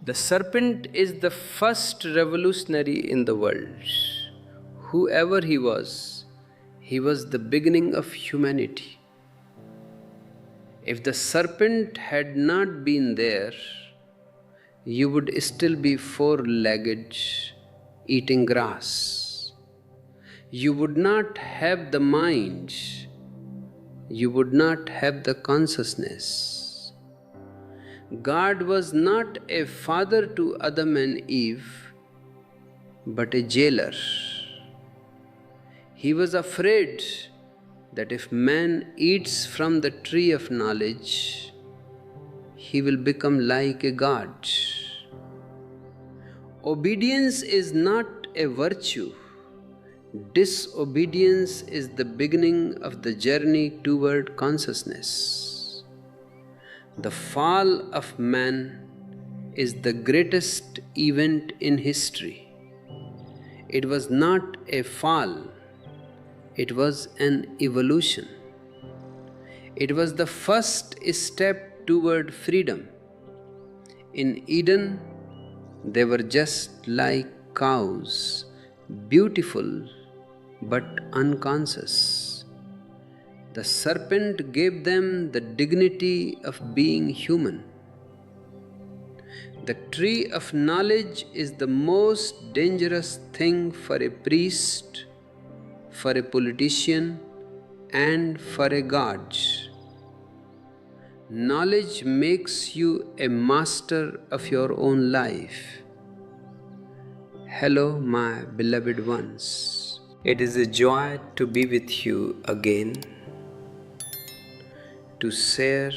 The serpent is the first revolutionary in the world. Whoever he was the beginning of humanity. If the serpent had not been there, you would still be four-legged, eating grass. You would not have the mind, you would not have the consciousness. God was not a father to Adam and Eve, but a jailer. He was afraid that if man eats from the tree of knowledge, he will become like a god. Obedience is not a virtue. Disobedience is the beginning of the journey toward consciousness. The fall of man is the greatest event in history. It was not a fall, it was an evolution. It was the first step toward freedom. In Eden, they were just like cows, beautiful but unconscious. The serpent gave them the dignity of being human. The tree of knowledge is the most dangerous thing for a priest, for a politician, and for a god. Knowledge makes you a master of your own life. Hello, my beloved ones. It is a joy to be with you again, to share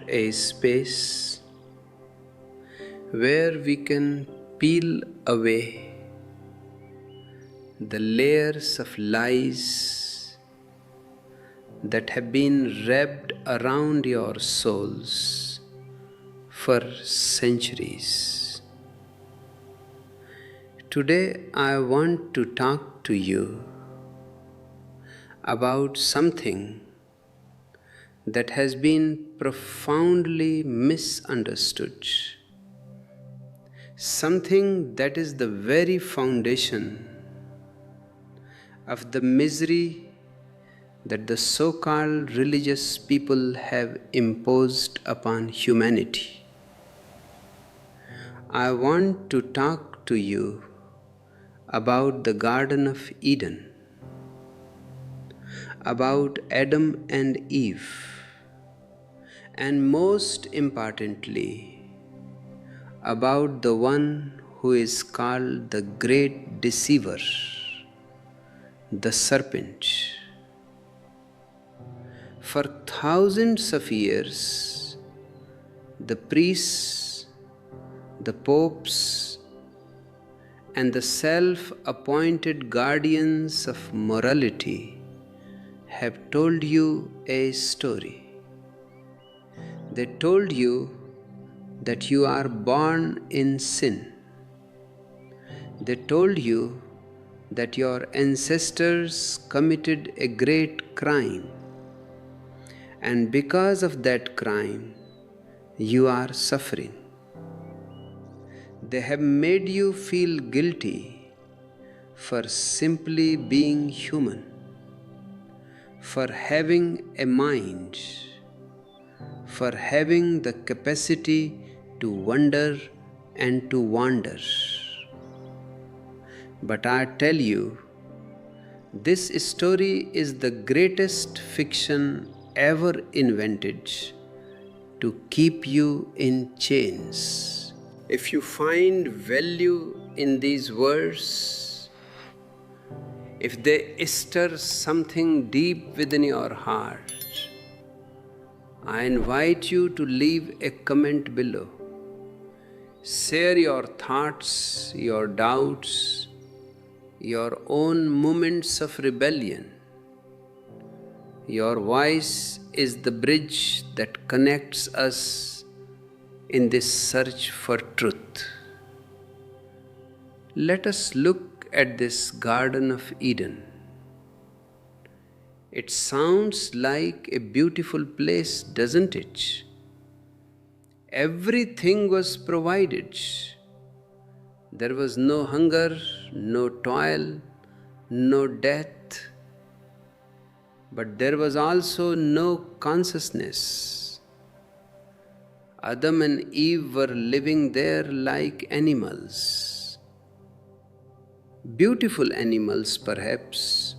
a space where we can peel away the layers of lies that have been wrapped around your souls for centuries. Today I want to talk to you about something that has been profoundly misunderstood, something that is the very foundation of the misery that the so-called religious people have imposed upon humanity. I want to talk to you about the Garden of Eden, about Adam and Eve, and most importantly, about the one who is called the great deceiver, the serpent. For thousands of years, the priests, the popes, and the self-appointed guardians of morality have told you a story. They told you that you are born in sin. They told you that your ancestors committed a great crime, and because of that crime, you are suffering. They have made you feel guilty for simply being human, for having a mind, for having the capacity to wonder and to wander. But I tell you, this story is the greatest fiction ever invented to keep you in chains. If you find value in these words, if they stir something deep within your heart, I invite you to leave a comment below. Share your thoughts, your doubts, your own moments of rebellion. Your voice is the bridge that connects us in this search for truth. Let us look at this Garden of Eden. It sounds like a beautiful place, doesn't it? Everything was provided. There was no hunger, no toil, no death, but there was also no consciousness. Adam and Eve were living there like animals. Beautiful animals, perhaps,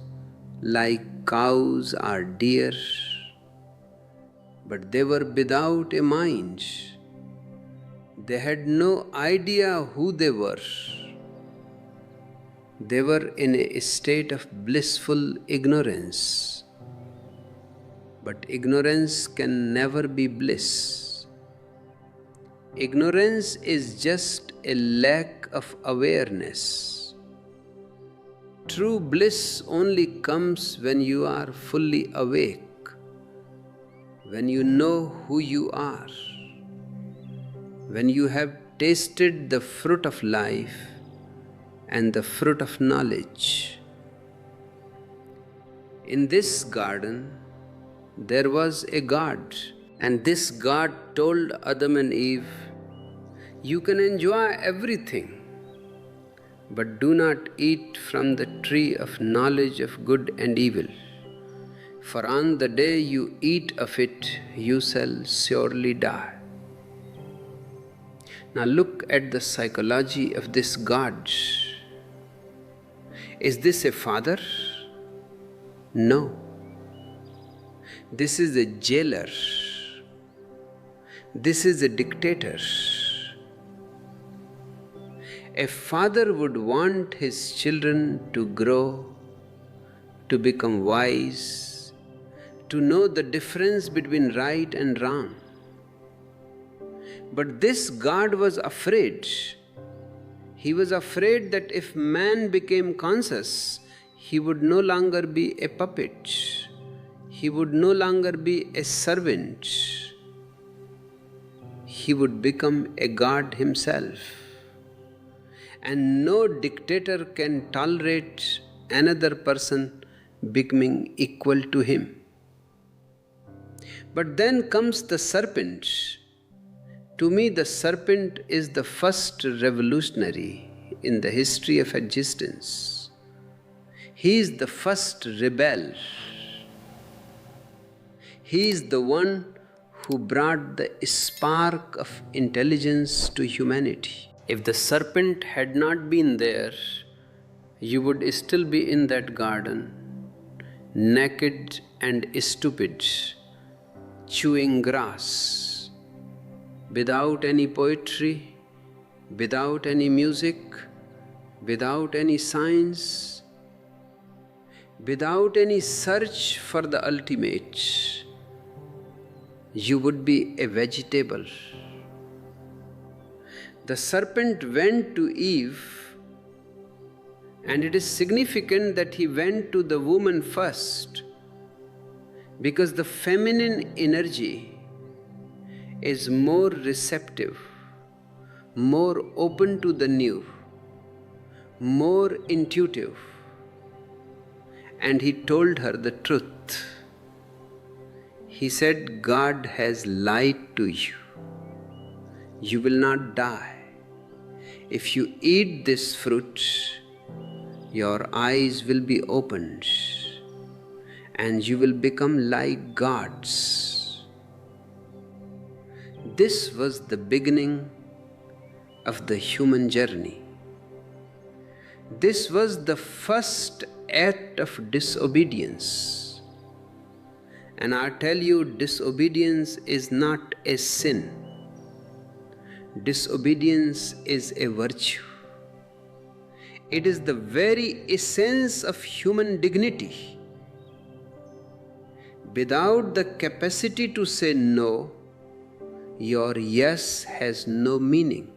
like cows or deer, but they were without a mind. They had no idea who they were. They were in a state of blissful ignorance. But ignorance can never be bliss. Ignorance is just a lack of awareness. True bliss only comes when you are fully awake, when you know who you are, when you have tasted the fruit of life and the fruit of knowledge. In this garden, there was a God, and this God told Adam and Eve, "You can enjoy everything, but do not eat from the tree of knowledge of good and evil. For on the day you eat of it, you shall surely die." Now look at the psychology of this God. Is this a father? No. This is a jailer. This is a dictator. A father would want his children to grow, to become wise, to know the difference between right and wrong. But this God was afraid. He was afraid that if man became conscious, he would no longer be a puppet. He would no longer be a servant. He would become a God himself. And no dictator can tolerate another person becoming equal to him. But then comes the serpent. To me, the serpent is the first revolutionary in the history of existence. He is the first rebel. He is the one who brought the spark of intelligence to humanity. If the serpent had not been there, you would still be in that garden, naked and stupid, chewing grass, without any poetry, without any music, without any science, without any search for the ultimate. You would be a vegetable. The serpent went to Eve, and it is significant that he went to the woman first, because the feminine energy is more receptive, more open to the new, more intuitive. And he told her the truth. He said, God has lied to you. You will not die. If you eat this fruit, your eyes will be opened and you will become like gods. This was the beginning of the human journey. This was the first act of disobedience. And I tell you, disobedience is not a sin. Disobedience is a virtue. It is the very essence of human dignity. Without the capacity to say no, your yes has no meaning.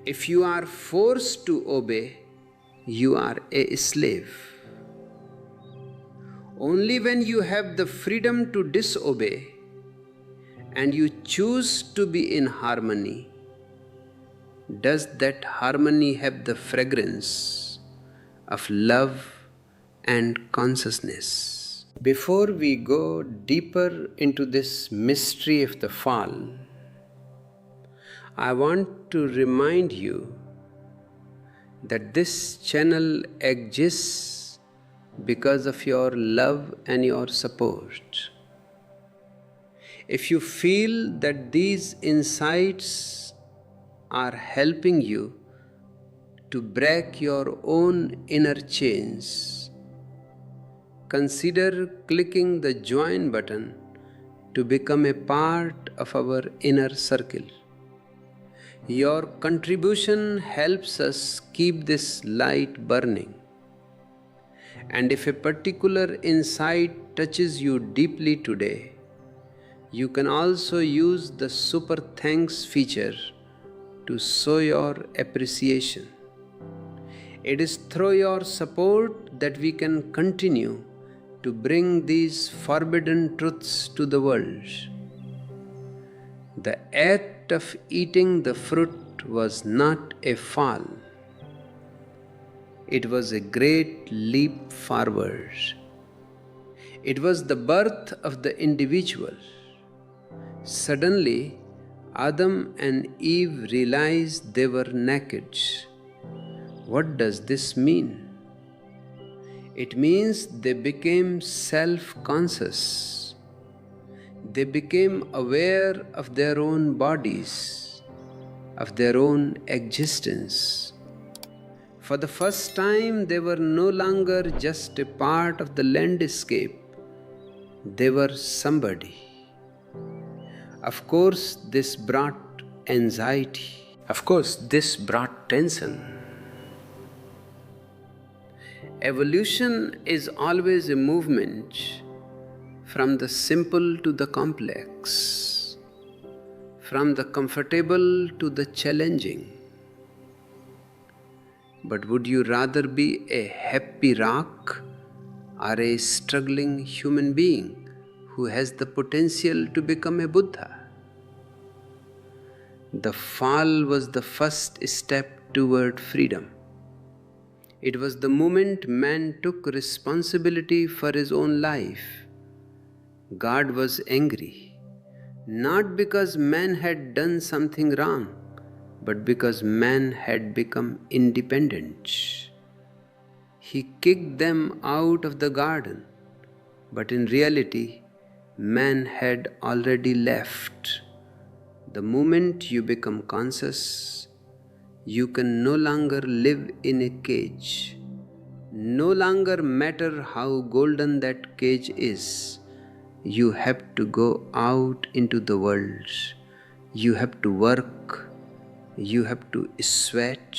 If you are forced to obey, you are a slave. Only when you have the freedom to disobey and you choose to be in harmony, does that harmony have the fragrance of love and consciousness. Before we go deeper into this mystery of the fall, I want to remind you that this channel exists because of your love and your support. If you feel that these insights are helping you to break your own inner chains, consider clicking the join button to become a part of our inner circle. Your contribution helps us keep this light burning. And if a particular insight touches you deeply today, you can also use the Super Thanks feature to show your appreciation. It is through your support that we can continue to bring these forbidden truths to the world. The act of eating the fruit was not a fall. It was a great leap forward. It was the birth of the individual. Suddenly, Adam and Eve realized they were naked. What does this mean? It means they became self-conscious. They became aware of their own bodies, of their own existence. For the first time, they were no longer just a part of the landscape. They were somebody. Of course, this brought anxiety. Of course, this brought tension. Evolution is always a movement from the simple to the complex, from the comfortable to the challenging. But would you rather be a happy rock or a struggling human being who has the potential to become a Buddha? The fall was the first step toward freedom. It was the moment man took responsibility for his own life. God was angry, not because man had done something wrong, but because man had become independent. He kicked them out of the garden, but in reality, man had already left. The moment you become conscious, you can no longer live in a cage. No longer matter how golden that cage is, you have to go out into the world. You have to work. You have to sweat.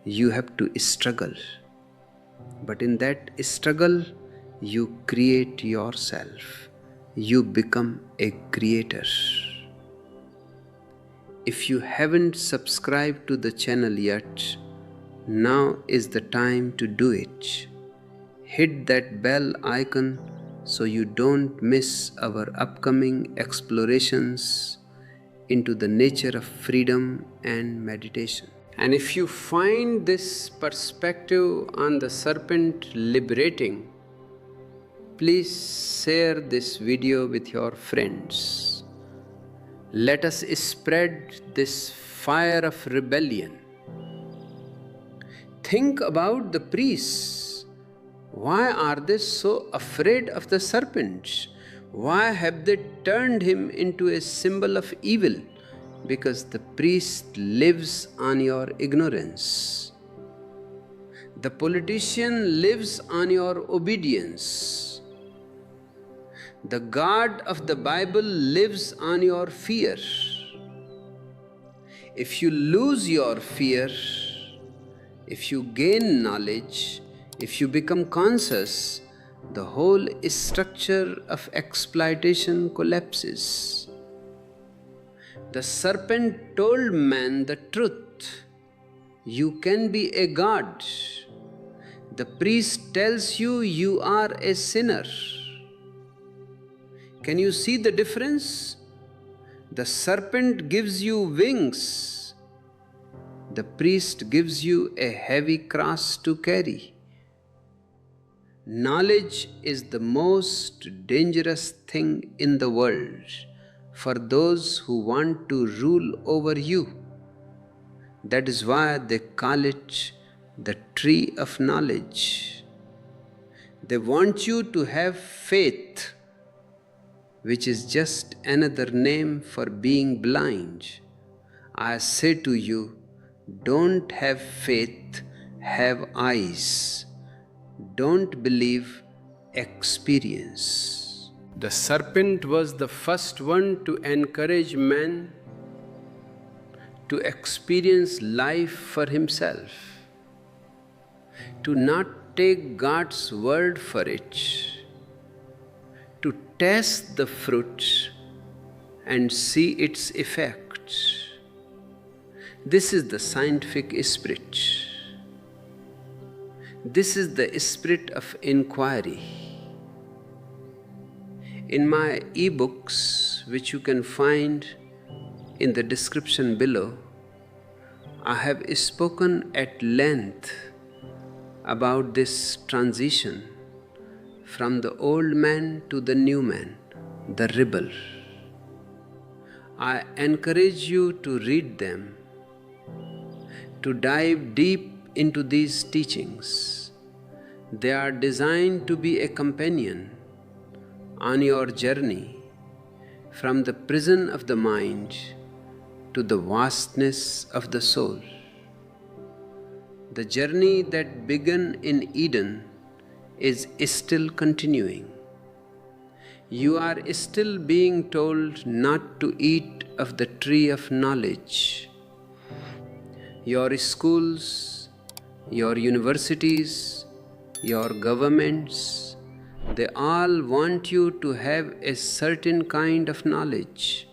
You have to struggle. But in that struggle, you create yourself. You become a creator. If you haven't subscribed to the channel yet, now is the time to do it. Hit that bell icon so you don't miss our upcoming explorations into the nature of freedom and meditation. And if you find this perspective on the serpent liberating, please share this video with your friends. Let us spread this fire of rebellion. Think about the priests. Why are they so afraid of the serpent? Why have they turned him into a symbol of evil? Because the priest lives on your ignorance. The politician lives on your obedience. The God of the Bible lives on your fear. If you lose your fear, if you gain knowledge, if you become conscious, the whole structure of exploitation collapses. The serpent told man the truth. You can be a god. The priest tells you you are a sinner. Can you see the difference? The serpent gives you wings. The priest gives you a heavy cross to carry. Knowledge is the most dangerous thing in the world. for those who want to rule over you. That is why they call it the tree of knowledge. They want you to have faith, which is just another name for being blind. I say to you, don't have faith, have eyes. Don't believe, experience. The serpent was the first one to encourage man to experience life for himself, to not take God's word for it, to taste the fruit and see its effects. This is the scientific spirit. This is the spirit of inquiry. In my e-books, which you can find in the description below, I have spoken at length about this transition from the old man to the new man, the rebel. I encourage you to read them, to dive deep into these teachings. They are designed to be a companion on your journey from the prison of the mind to the vastness of the soul. The journey that began in Eden is still continuing. You are still being told not to eat of the tree of knowledge. Your schools, your universities, your governments, they all want you to have a certain kind of knowledge,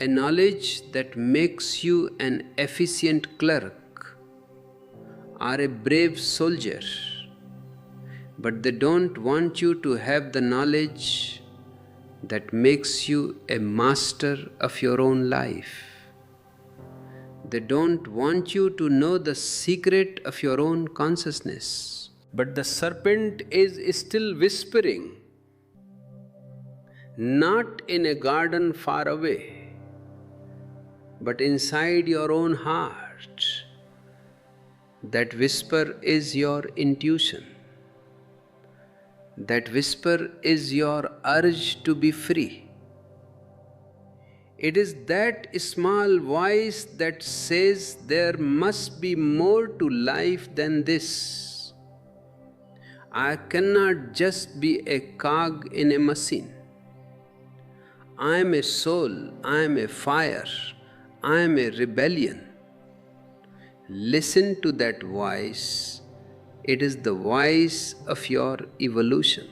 a knowledge that makes you an efficient clerk or a brave soldier, but they don't want you to have the knowledge that makes you a master of your own life. They don't want you to know the secret of your own consciousness. But the serpent is still whispering, not in a garden far away, but inside your own heart. That whisper is your intuition. That whisper is your urge to be free. It is that small voice that says there must be more to life than this. I cannot just be a cog in a machine. I am a soul, I am a fire, I am a rebellion. Listen to that voice. It is the voice of your evolution.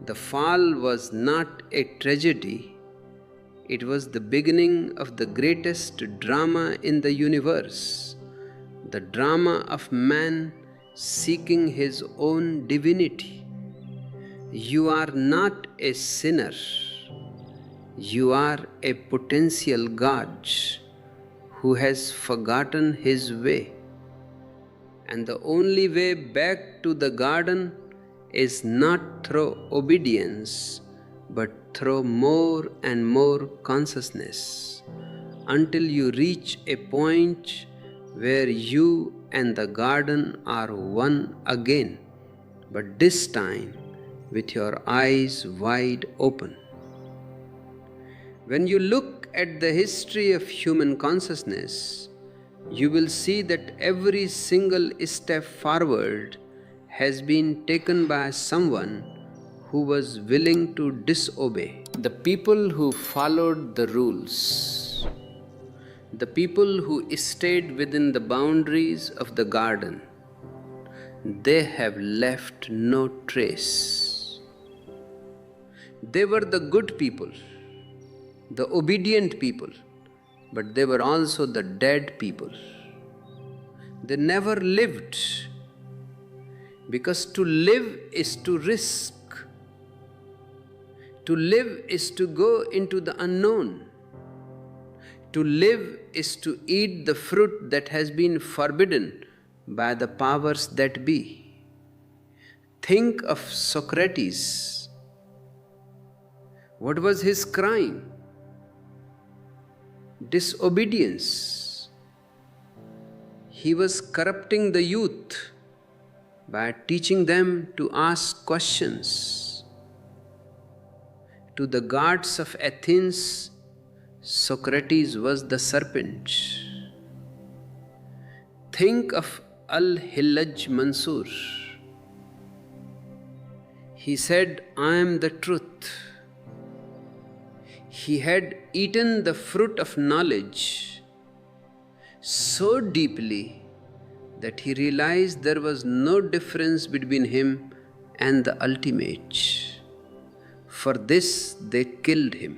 The fall was not a tragedy. It was the beginning of the greatest drama in the universe, the drama of man seeking his own divinity. You are not a sinner. You are a potential God who has forgotten his way. And the only way back to the garden is not through obedience, but through more and more consciousness, until you reach a point where you and the garden are one again, but this time with your eyes wide open. When you look at the history of human consciousness, you will see that every single step forward has been taken by someone who was willing to disobey. The people who followed the rules, the people who stayed within the boundaries of the garden, they have left no trace. They were the good people, the obedient people, but they were also the dead people. They never lived, because to live is to risk. To live is to go into the unknown. To live is to eat the fruit that has been forbidden by the powers that be. Think of Socrates. What was his crime? Disobedience. He was corrupting the youth by teaching them to ask questions. To the gods of Athens, Socrates was the serpent. Think of Al-Hillaj Mansur. He said, "I am the truth." He had eaten the fruit of knowledge so deeply that he realized there was no difference between him and the ultimate. For this, they killed him.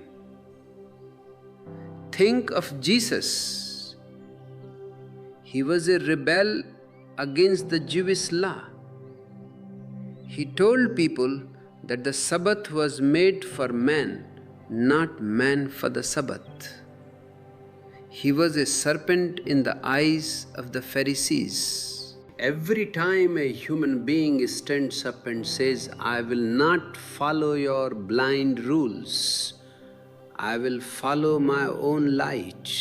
Think of Jesus. He was a rebel against the Jewish law. He told people that the Sabbath was made for man, not man for the Sabbath. He was a serpent in the eyes of the Pharisees. Every time a human being stands up and says, "I will not follow your blind rules, I will follow my own light,"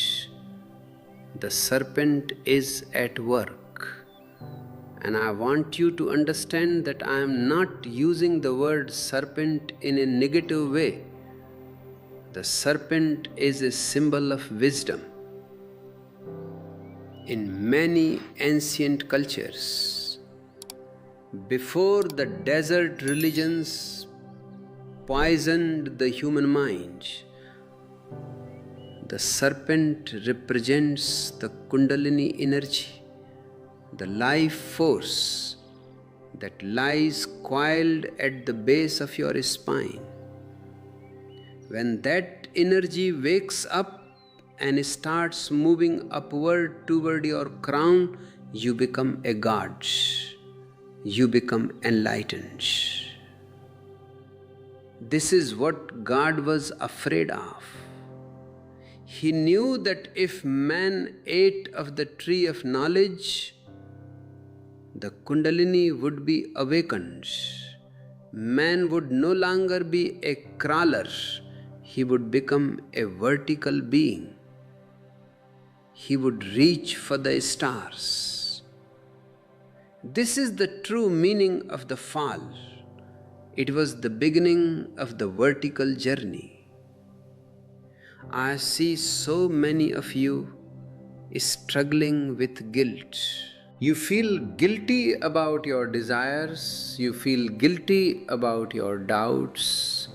the serpent is at work. And I want you to understand that I am not using the word serpent in a negative way. The serpent is a symbol of wisdom. In many ancient cultures, before the desert religions poisoned the human mind, the serpent represents the Kundalini energy, the life force that lies coiled at the base of your spine. When that energy wakes up and starts moving upward toward your crown, you become a god. You become enlightened. This is what God was afraid of. He knew that if man ate of the tree of knowledge, the Kundalini would be awakened. Man would no longer be a crawler. He would become a vertical being. He would reach for the stars. This is the true meaning of the fall. It was the beginning of the vertical journey. I see so many of you struggling with guilt. You feel guilty about your desires. You feel guilty about your doubts.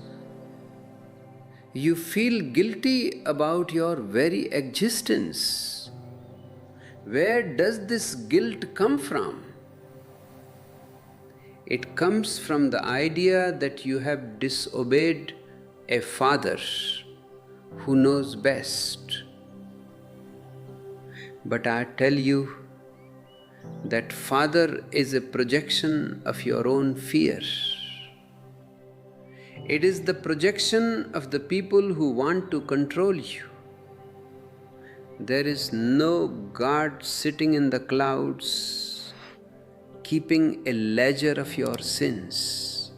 You feel guilty about your very existence. Where does this guilt come from? It comes from the idea that you have disobeyed a father who knows best. But I tell you that father is a projection of your own fear. It is the projection of the people who want to control you. There is no God sitting in the clouds keeping a ledger of your sins.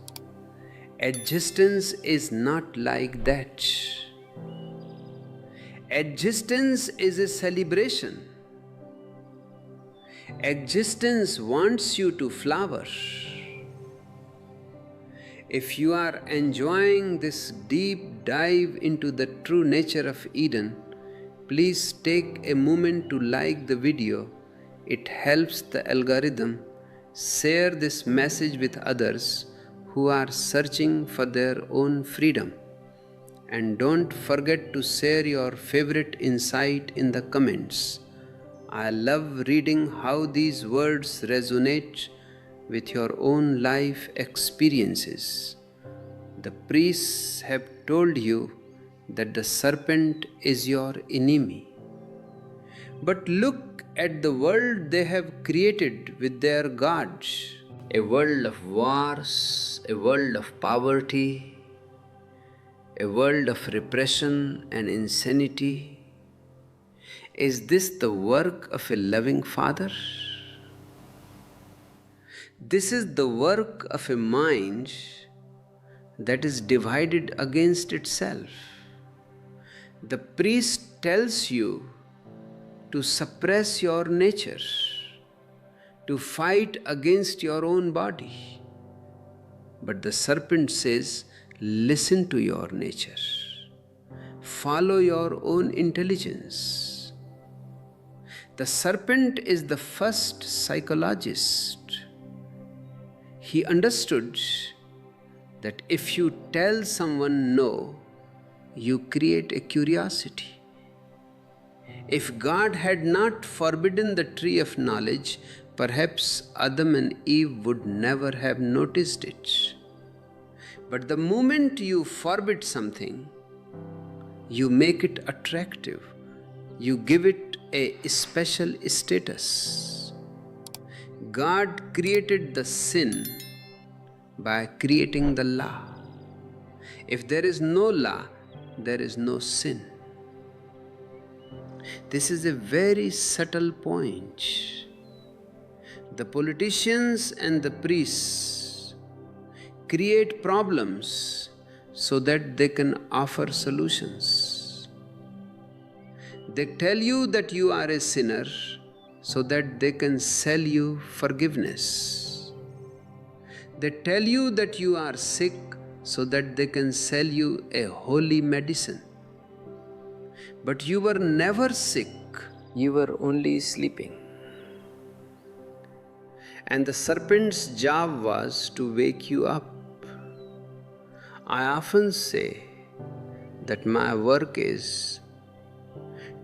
Existence is not like that. Existence is a celebration. Existence wants you to flower. If you are enjoying this deep dive into the true nature of Eden, please take a moment to like the video. It helps the algorithm. Share this message with others who are searching for their own freedom. And don't forget to share your favorite insight in the comments. I love reading how these words resonate with your own life experiences. The priests have told you that the serpent is your enemy. But look at the world they have created with their gods. A world of wars, a world of poverty, a world of repression and insanity. Is this the work of a loving father? This is the work of a mind that is divided against itself. The priest tells you to suppress your nature, to fight against your own body. But the serpent says, listen to your nature. Follow your own intelligence. The serpent is the first psychologist. He understood that if you tell someone no, you create a curiosity. If God had not forbidden the tree of knowledge, perhaps Adam and Eve would never have noticed it. But the moment you forbid something, you make it attractive. You give it a special status. God created the sin by creating the law. If there is no law, there is no sin. This is a very subtle point. The politicians and the priests create problems so that they can offer solutions. They tell you that you are a sinner so that they can sell you forgiveness. They tell you that you are sick so that they can sell you a holy medicine. But you were never sick, you were only sleeping. And the serpent's job was to wake you up. I often say that my work is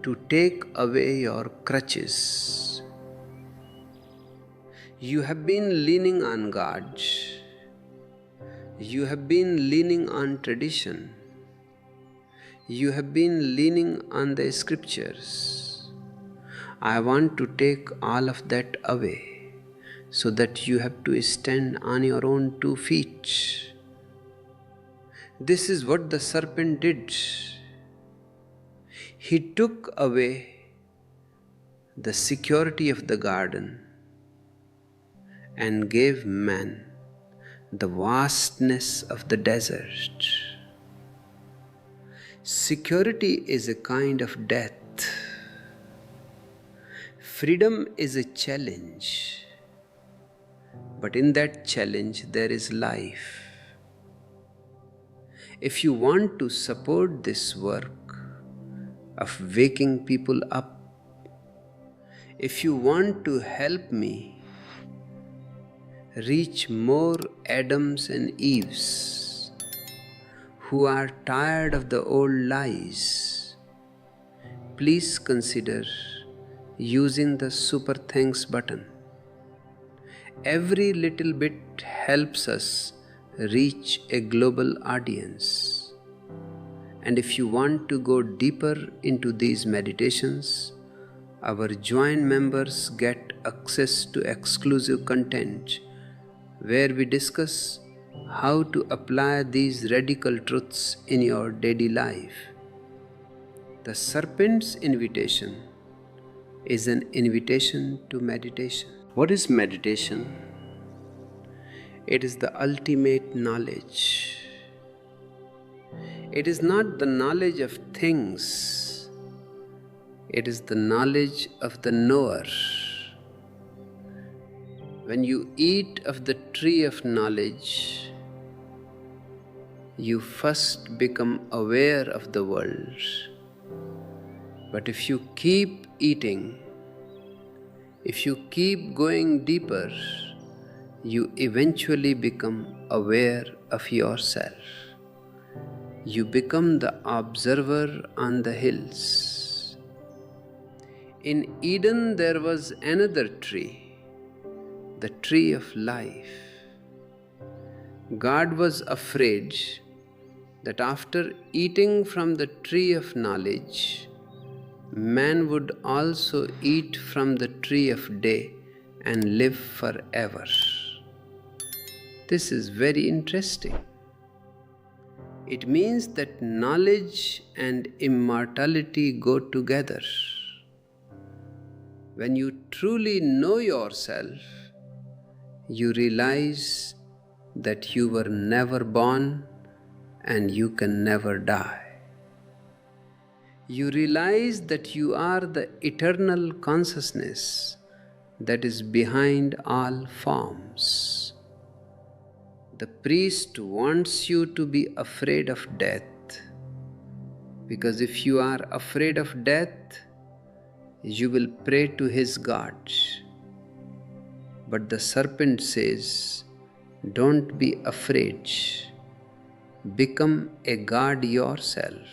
to take away your crutches. You have been leaning on God. You have been leaning on tradition. You have been leaning on the scriptures. I want to take all of that away so that you have to stand on your own 2 feet. This is what the serpent did. He took away the security of the garden and gave man the vastness of the desert. Security is a kind of death. Freedom is a challenge. But in that challenge, there is life. If you want to support this work of waking people up, if you want to help me reach more Adams and Eves who are tired of the old lies, please consider using the super thanks button. Every little bit helps us reach a global audience. And if you want to go deeper into these meditations, our joint members get access to exclusive content where we discuss how to apply these radical truths in your daily life. The serpent's invitation is an invitation to meditation. What is meditation? It is the ultimate knowledge. It is not the knowledge of things. It is the knowledge of the knower. When you eat of the tree of knowledge, you first become aware of the world. But if you keep eating, if you keep going deeper, you eventually become aware of yourself. You become the observer on the hills. In Eden, there was another tree, the tree of life. God was afraid that after eating from the tree of knowledge, man would also eat from the tree of day and live forever. This is very interesting. It means that knowledge and immortality go together. When you truly know yourself, you realize that you were never born and you can never die. You realize that you are the eternal consciousness that is behind all forms. The priest wants you to be afraid of death, because if you are afraid of death, you will pray to his gods. But the serpent says, don't be afraid. Become a god yourself,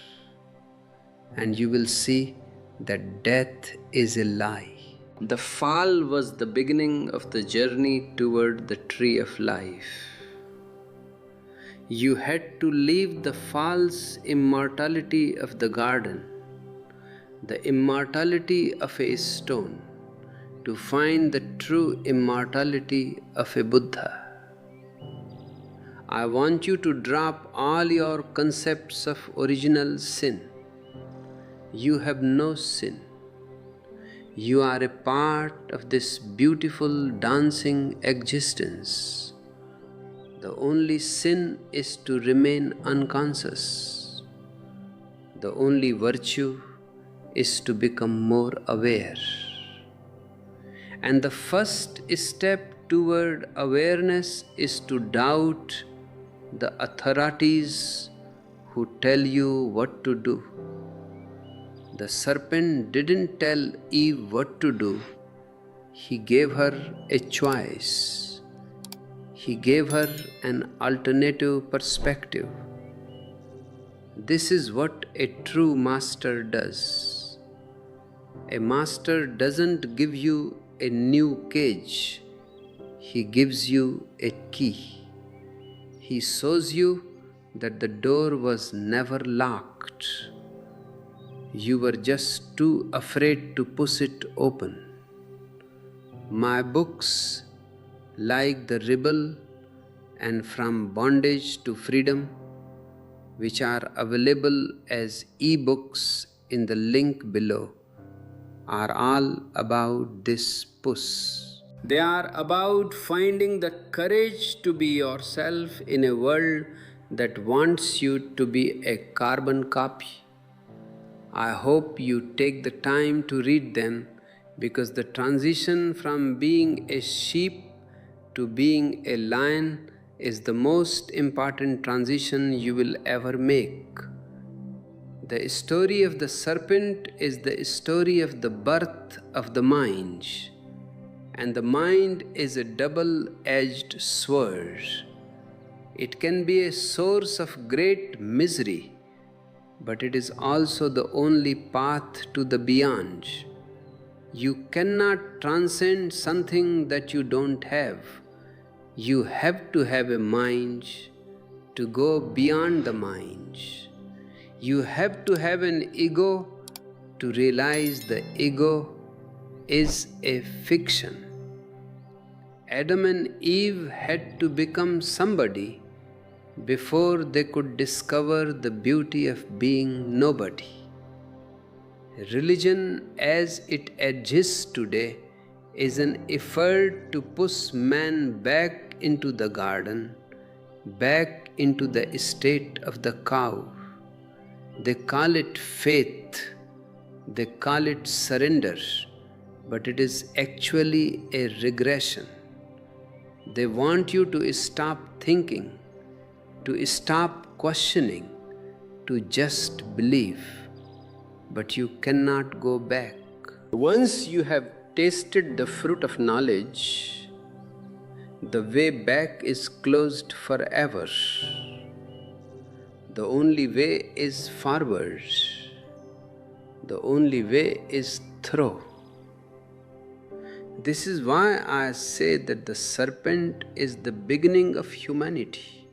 and you will see that death is a lie. The fall was the beginning of the journey toward the tree of life. You had to leave the false immortality of the garden, the immortality of a stone, to find the true immortality of a Buddha. I want you to drop all your concepts of original sin. You have no sin. You are a part of this beautiful dancing existence. The only sin is to remain unconscious. The only virtue is to become more aware. And the first step toward awareness is to doubt the authorities who tell you what to do. The serpent didn't tell Eve what to do. He gave her a choice. He gave her an alternative perspective. This is what a true master does. A master doesn't give you a new cage. He gives you a key. He shows you that the door was never locked. You were just too afraid to push it open. My books, like The Rebel and From Bondage to Freedom, which are available as e-books in the link below, are all about this push. They are about finding the courage to be yourself in a world that wants you to be a carbon copy. I hope you take the time to read them, because the transition from being a sheep to being a lion is the most important transition you will ever make. The story of the serpent is the story of the birth of the mind. And the mind is a double-edged sword. It can be a source of great misery, but it is also the only path to the beyond. You cannot transcend something that you don't have. You have to have a mind to go beyond the mind. You have to have an ego to realize the ego is a fiction. Adam and Eve had to become somebody before they could discover the beauty of being nobody. Religion as it exists today is an effort to push man back into the garden, back into the state of the cow. They call it faith, they call it surrender, but it is actually a regression. They want you to stop thinking, to stop questioning, to just believe, but you cannot go back. Once you have tasted the fruit of knowledge, the way back is closed forever. The only way is forward. The only way is through. This is why I say that the serpent is the beginning of humanity.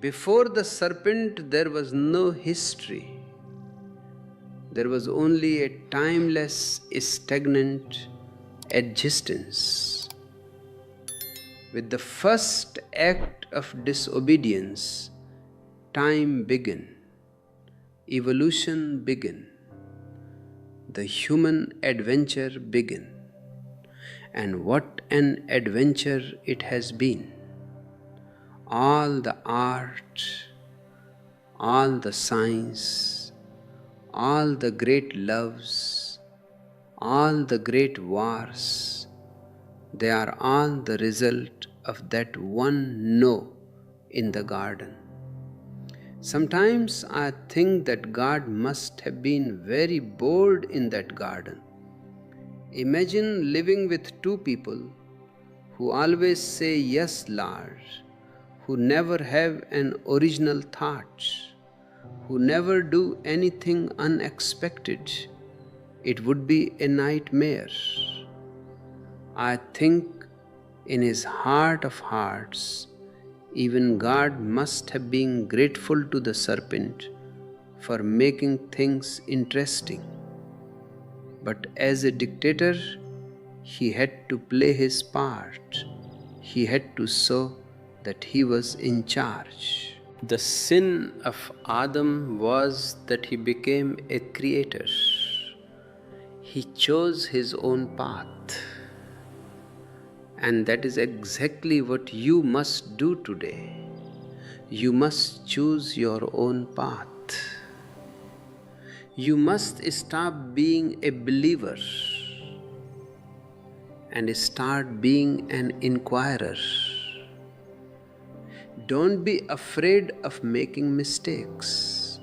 Before the serpent, there was no history. There was only a timeless, stagnant existence. With the first act of disobedience, time began, evolution began, the human adventure began. And what an adventure it has been. All the art, all the signs, all the great loves, all the great wars, they are all the result of that one no in the garden. Sometimes I think that God must have been very bored in that garden. Imagine living with two people who always say yes, Lord, who never have an original thought, who never do anything unexpected. It would be a nightmare. I think in his heart of hearts, even God must have been grateful to the serpent for making things interesting. But as a dictator, he had to play his part. He had to show that he was in charge. The sin of Adam was that he became a creator. He chose his own path. And that is exactly what you must do today. You must choose your own path. You must stop being a believer and start being an inquirer. Don't be afraid of making mistakes.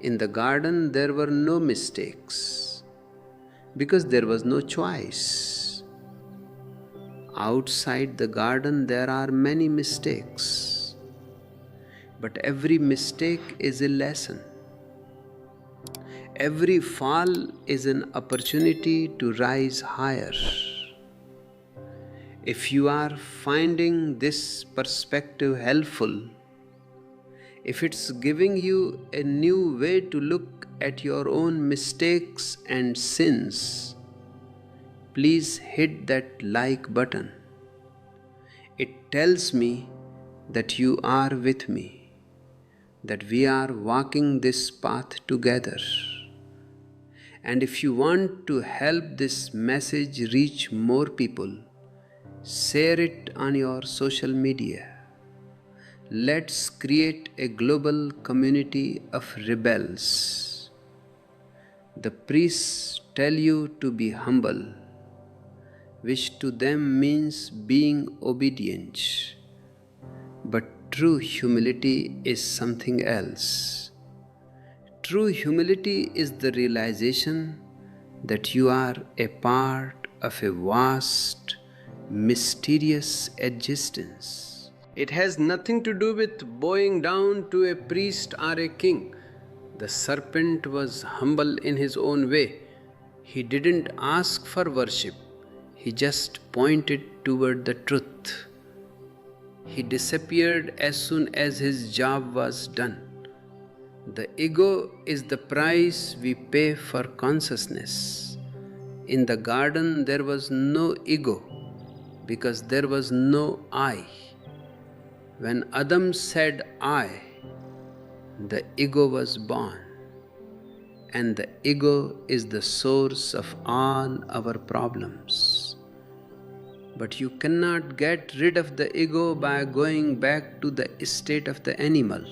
In the garden, there were no mistakes because there was no choice. Outside the garden, there are many mistakes, but every mistake is a lesson. Every fall is an opportunity to rise higher. If you are finding this perspective helpful, if it's giving you a new way to look at your own mistakes and sins, please hit that like button. It tells me that you are with me, that we are walking this path together. And if you want to help this message reach more people, share it on your social media. Let's create a global community of rebels. The priests tell you to be humble, which to them means being obedient. But true humility is something else. True humility is the realization that you are a part of a vast, mysterious existence. It has nothing to do with bowing down to a priest or a king. The serpent was humble in his own way. He didn't ask for worship. He just pointed toward the truth. He disappeared as soon as his job was done. The ego is the price we pay for consciousness. In the garden, there was no ego because there was no I. When Adam said I, the ego was born. And the ego is the source of all our problems. But you cannot get rid of the ego by going back to the state of the animal.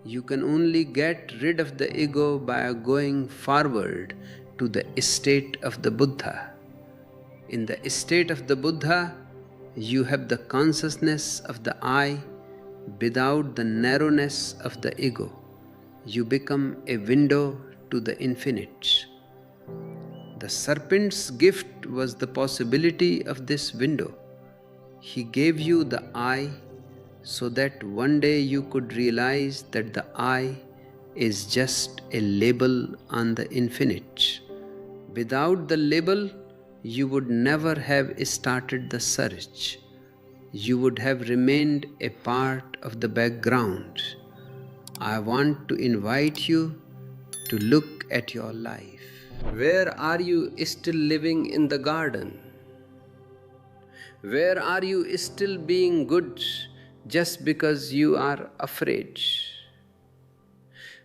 You can only get rid of the ego by going forward to the state of the Buddha. In the state of the Buddha, you have the consciousness of the I without the narrowness of the ego. You become a window to the infinite. The serpent's gift was the possibility of this window. He gave you the I so that one day you could realize that the I is just a label on the infinite. Without the label, you would never have started the search. You would have remained a part of the background. I want to invite you to look at your life. Where are you still living in the garden? Where are you still being good just because you are afraid?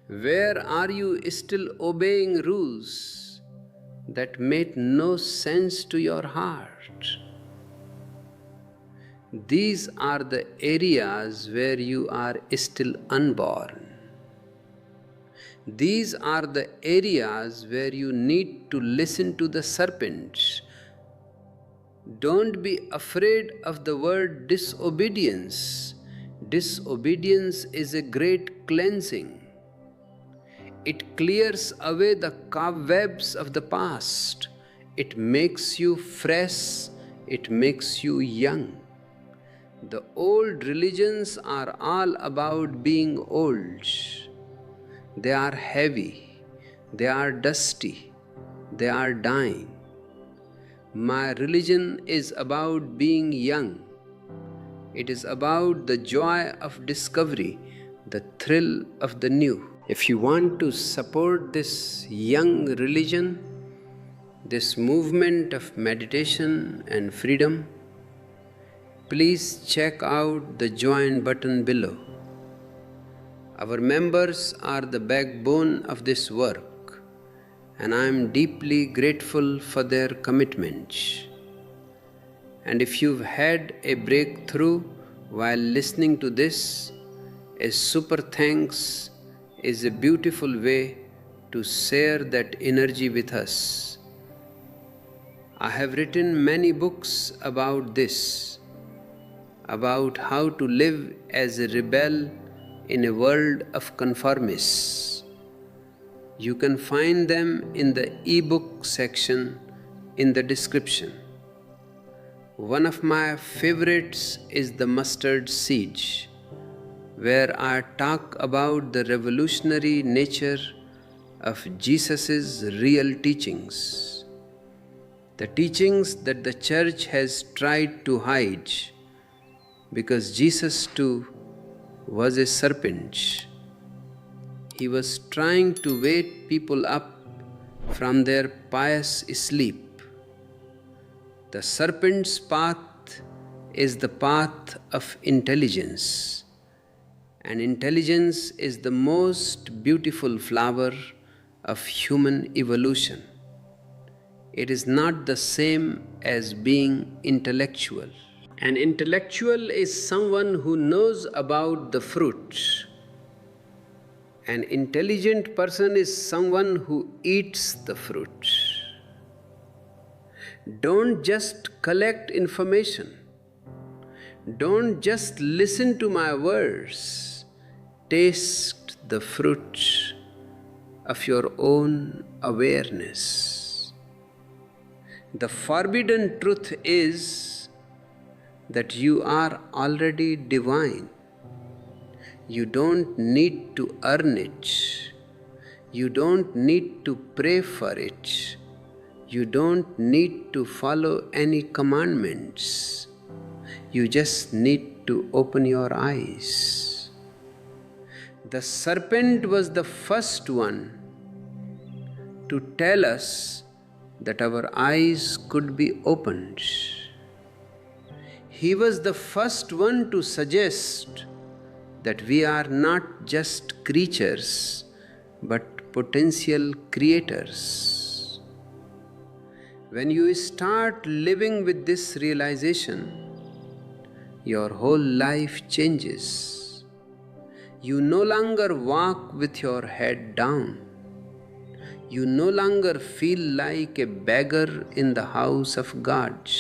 Where are you still obeying rules that made no sense to your heart? These are the areas where you are still unborn. These are the areas where you need to listen to the serpent. Don't be afraid of the word disobedience. Disobedience is a great cleansing. It clears away the cobwebs of the past. It makes you fresh. It makes you young. The old religions are all about being old. They are heavy. They are dusty. They are dying. My religion is about being young. It is about the joy of discovery, the thrill of the new. If you want to support this young religion, this movement of meditation and freedom, please check out the join button below. Our members are the backbone of this work, and I am deeply grateful for their commitment. And if you've had a breakthrough while listening to this, a super thanks is a beautiful way to share that energy with us. I have written many books about this, about how to live as a rebel in a world of conformists. You can find them in the ebook section in the description. One of my favorites is the mustard seed, where I talk about the revolutionary nature of Jesus' real teachings, the teachings that the church has tried to hide, because Jesus too was a serpent. He was trying to wake people up from their pious sleep. The serpent's path is the path of intelligence, and intelligence is the most beautiful flower of human evolution. It is not the same as being intellectual. An intellectual is someone who knows about the fruit. An intelligent person is someone who eats the fruit. Don't just collect information. Don't just listen to my words. Taste the fruit of your own awareness. The forbidden truth is that you are already divine. You don't need to earn it. You don't need to pray for it. You don't need to follow any commandments. You just need to open your eyes. The serpent was the first one to tell us that our eyes could be opened. He was the first one to suggest that we are not just creatures, but potential creators. When you start living with this realization, your whole life changes. You no longer walk with your head down. You no longer feel like a beggar in the house of God.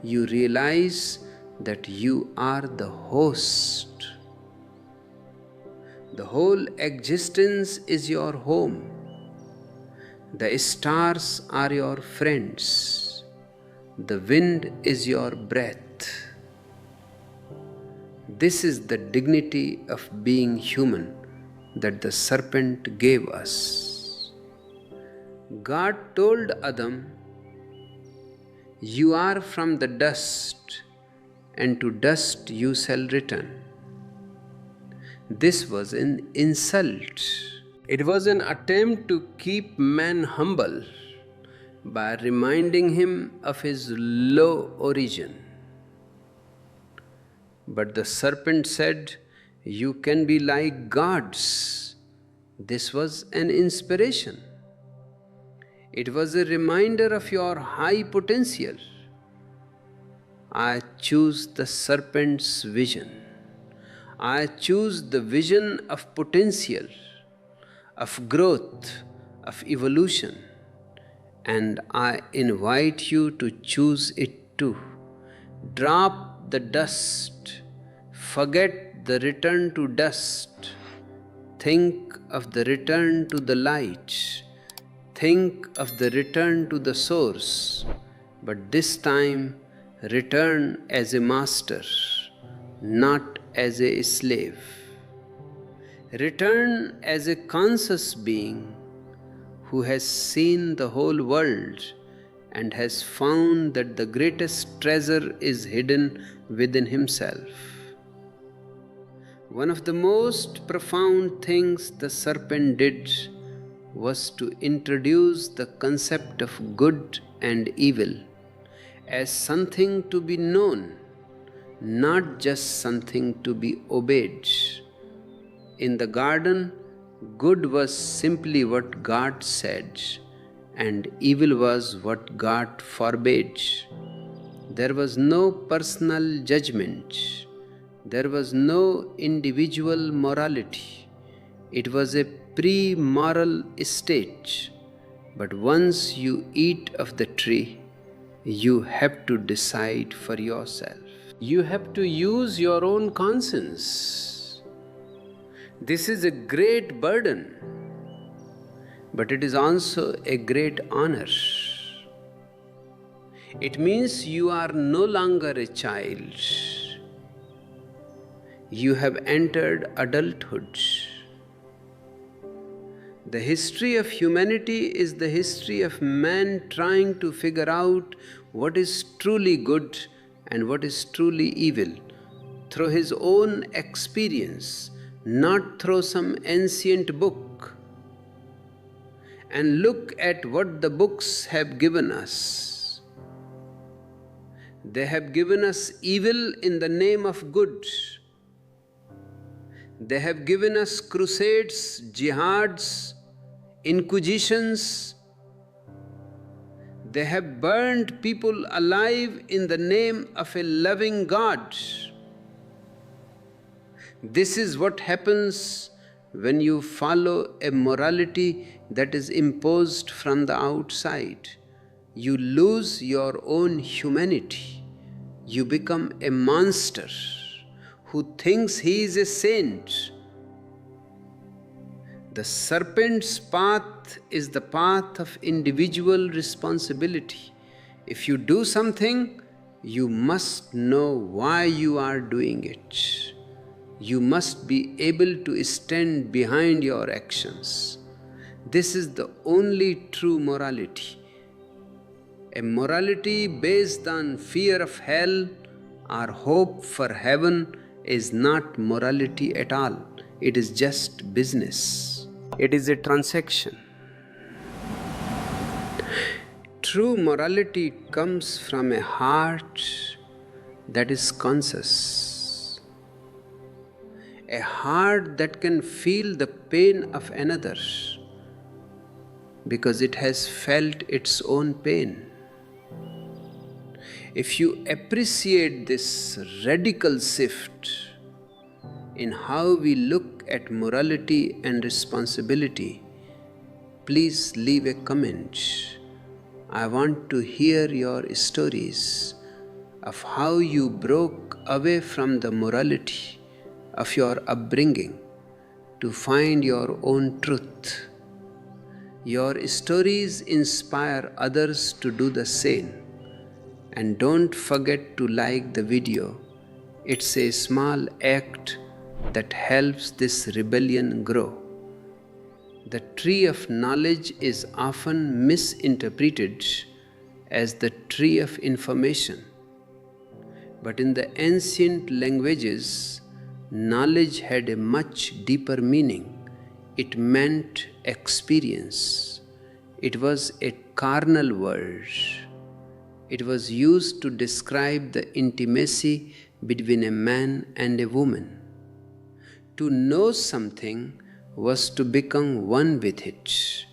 You realize that you are the host. The whole existence is your home. The stars are your friends. The wind is your breath. This is the dignity of being human that the serpent gave us. God told Adam, "You are from the dust, and to dust you shall return." This was an insult. It was an attempt to keep man humble by reminding him of his low origin. But the serpent said, "You can be like gods." This was an inspiration. It was a reminder of your high potential. I choose the serpent's vision. I choose the vision of potential, of growth, of evolution, and I invite you to choose it too. Drop the dust, forget the return to dust, think of the return to the light, think of the return to the source, but this time return as a master, not as a slave. Return as a conscious being who has seen the whole world and has found that the greatest treasure is hidden within himself. One of the most profound things the serpent did was to introduce the concept of good and evil as something to be known, not just something to be obeyed. In the garden, good was simply what God said, and evil was what God forbade. There was no personal judgment. There was no individual morality. It was a pre-moral state. But once you eat of the tree, you have to decide for yourself. You have to use your own conscience. This is a great burden, but it is also a great honor. It means you are no longer a child. You have entered adulthood. The history of humanity is the history of man trying to figure out what is truly good and what is truly evil through his own experience, not through some ancient book. And look at what the books have given us. They have given us evil in the name of good. They have given us crusades, jihads, inquisitions. They have burned people alive in the name of a loving God. This is what happens when you follow a morality that is imposed from the outside. You lose your own humanity. You become a monster who thinks he is a saint. The serpent's path is the path of individual responsibility. If you do something, you must know why you are doing it. You must be able to stand behind your actions. This is the only true morality. A morality based on fear of hell or hope for heaven is not morality at all. It is just business. It is a transaction. True morality comes from a heart that is conscious. A heart that can feel the pain of another because it has felt its own pain. If you appreciate this radical shift in how we look at morality and responsibility, please leave a comment. I want to hear your stories of how you broke away from the morality of your upbringing to find your own truth. Your stories inspire others to do the same. And don't forget to like the video. It's a small act that helps this rebellion grow. The tree of knowledge is often misinterpreted as the tree of information. But in the ancient languages, knowledge had a much deeper meaning. It meant experience. It was a carnal word. It was used to describe the intimacy between a man and a woman. To know something was to become one with it.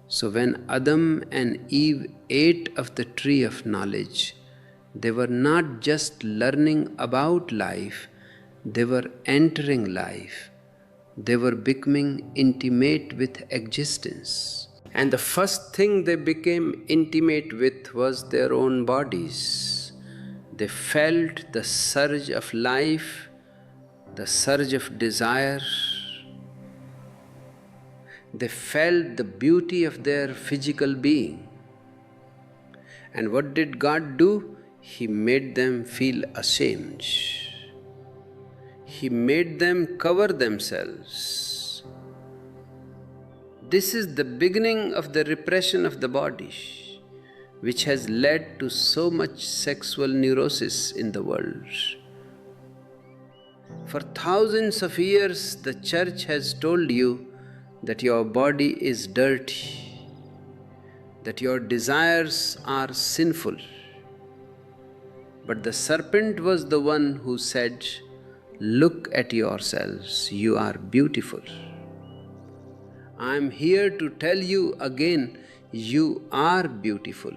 So when Adam and Eve ate of the tree of knowledge, They were not just learning about life, they were entering life. They were becoming intimate with existence. And the first thing they became intimate with was their own bodies. They felt the surge of life, the surge of desire. They felt the beauty of their physical being. And what did God do? He made them feel ashamed. He made them cover themselves. This is the beginning of the repression of the body, which has led to so much sexual neurosis in the world. For thousands of years, the church has told you that your body is dirty, that your desires are sinful. But the serpent was the one who said, "Look at yourselves, you are beautiful." I am here to tell you again, you are beautiful.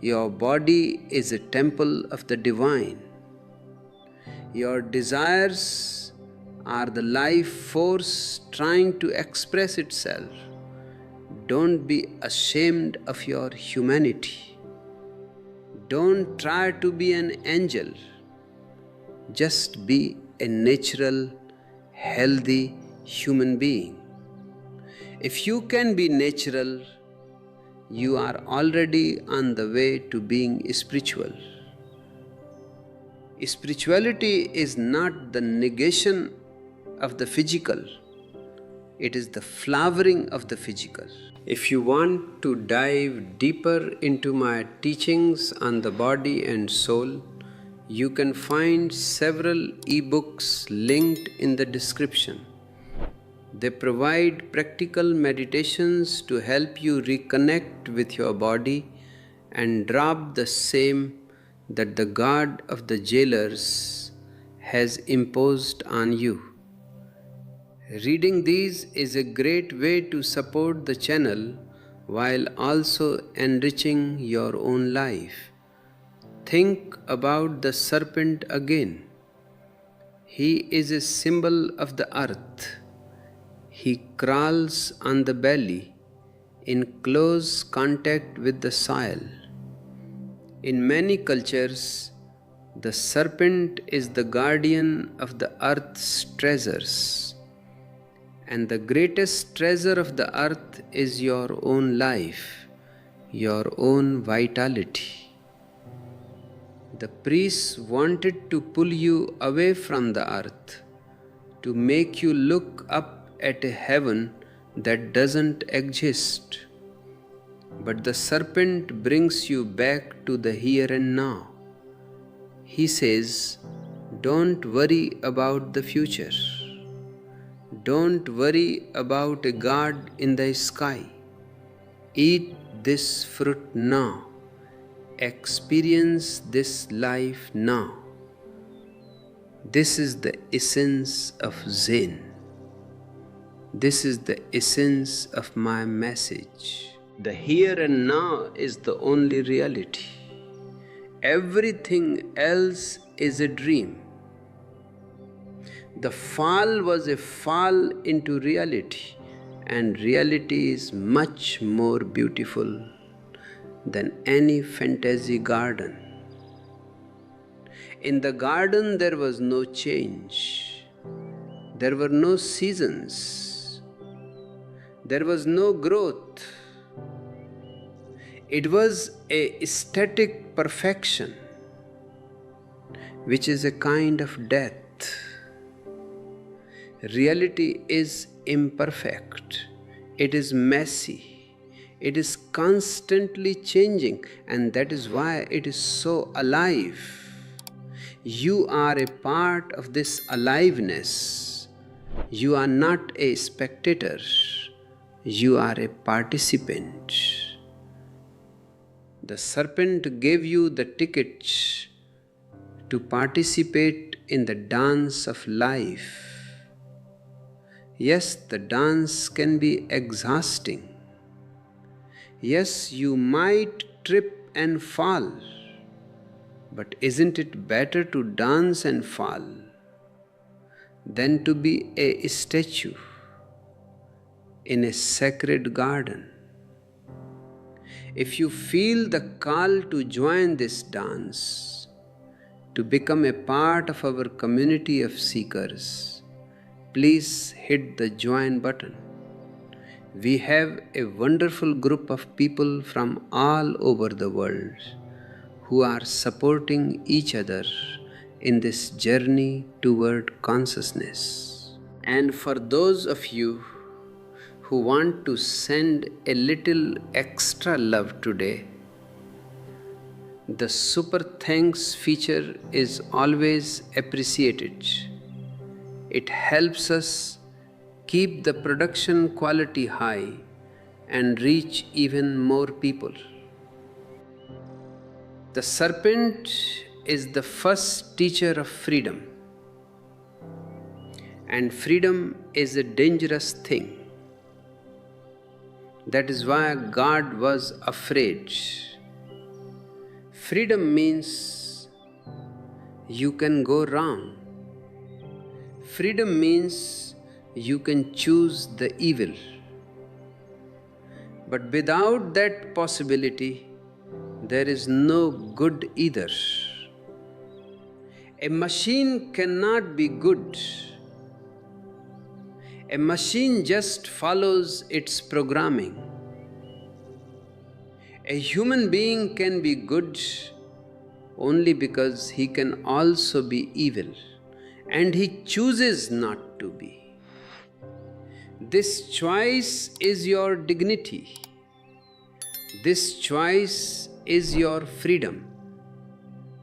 Your body is a temple of the divine. Your desires are the life force trying to express itself. Don't be ashamed of your humanity. Don't try to be an angel. Just be a natural, healthy human being. If you can be natural, you are already on the way to being spiritual. Spirituality is not the negation of the physical, it is the flowering of the physical. If you want to dive deeper into my teachings on the body and soul, you can find several ebooks linked in the description. They provide practical meditations to help you reconnect with your body and drop the shame that the God of the jailers has imposed on you. Reading these is a great way to support the channel while also enriching your own life. Think about the serpent again. He is a symbol of the earth. He crawls on the belly in close contact with the soil. In many cultures, the serpent is the guardian of the earth's treasures. And the greatest treasure of the earth is your own life, your own vitality. The priests wanted to pull you away from the earth, to make you look up at a heaven that doesn't exist. But the serpent brings you back to the here and now. He says, don't worry about the future. Don't worry about a God in the sky. Eat this fruit now. Experience this life now. This is the essence of Zen. This is the essence of my message. The here and now is the only reality. Everything else is a dream. The fall was a fall into reality, and reality is much more beautiful than any fantasy garden. In the garden there was no change. There were no seasons. There was no growth. It was a static perfection, which is a kind of death. Reality is imperfect. It is messy. It is constantly changing, and that is why it is so alive. You are a part of this aliveness. You are not a spectator. You are a participant. The serpent gave you the ticket to participate in the dance of life. Yes, the dance can be exhausting. Yes, you might trip and fall. But isn't it better to dance and fall than to be a statue in a sacred garden? If you feel the call to join this dance, to become a part of our community of seekers, please hit the join button. We have a wonderful group of people from all over the world who are supporting each other in this journey toward consciousness. And for those of you who want to send a little extra love today, the super thanks feature is always appreciated. It helps us keep the production quality high and reach even more people. The serpent is the first teacher of freedom, and freedom is a dangerous thing. That is why God was afraid. Freedom means you can go wrong. Freedom means you can choose the evil. But without that possibility, there is no good either. A machine cannot be good. A machine just follows its programming. A human being can be good only because he can also be evil, and he chooses not to be. This choice is your dignity. This choice is your freedom.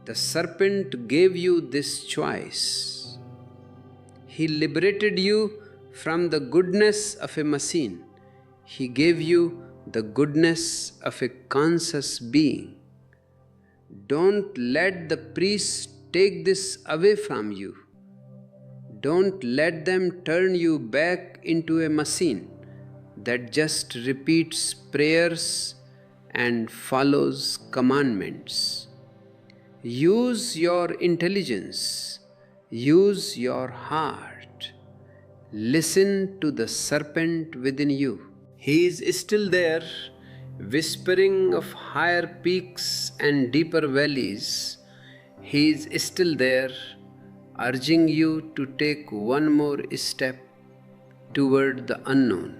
The serpent gave you this choice. He liberated you from the goodness of a machine. He gave you the goodness of a conscious being. Don't let the priests take this away from you. Don't let them turn you back into a machine that just repeats prayers and follows commandments. Use your intelligence. Use your heart. Listen to the serpent within you. He is still there, whispering of higher peaks and deeper valleys. He is still there, urging you to take one more step toward the unknown.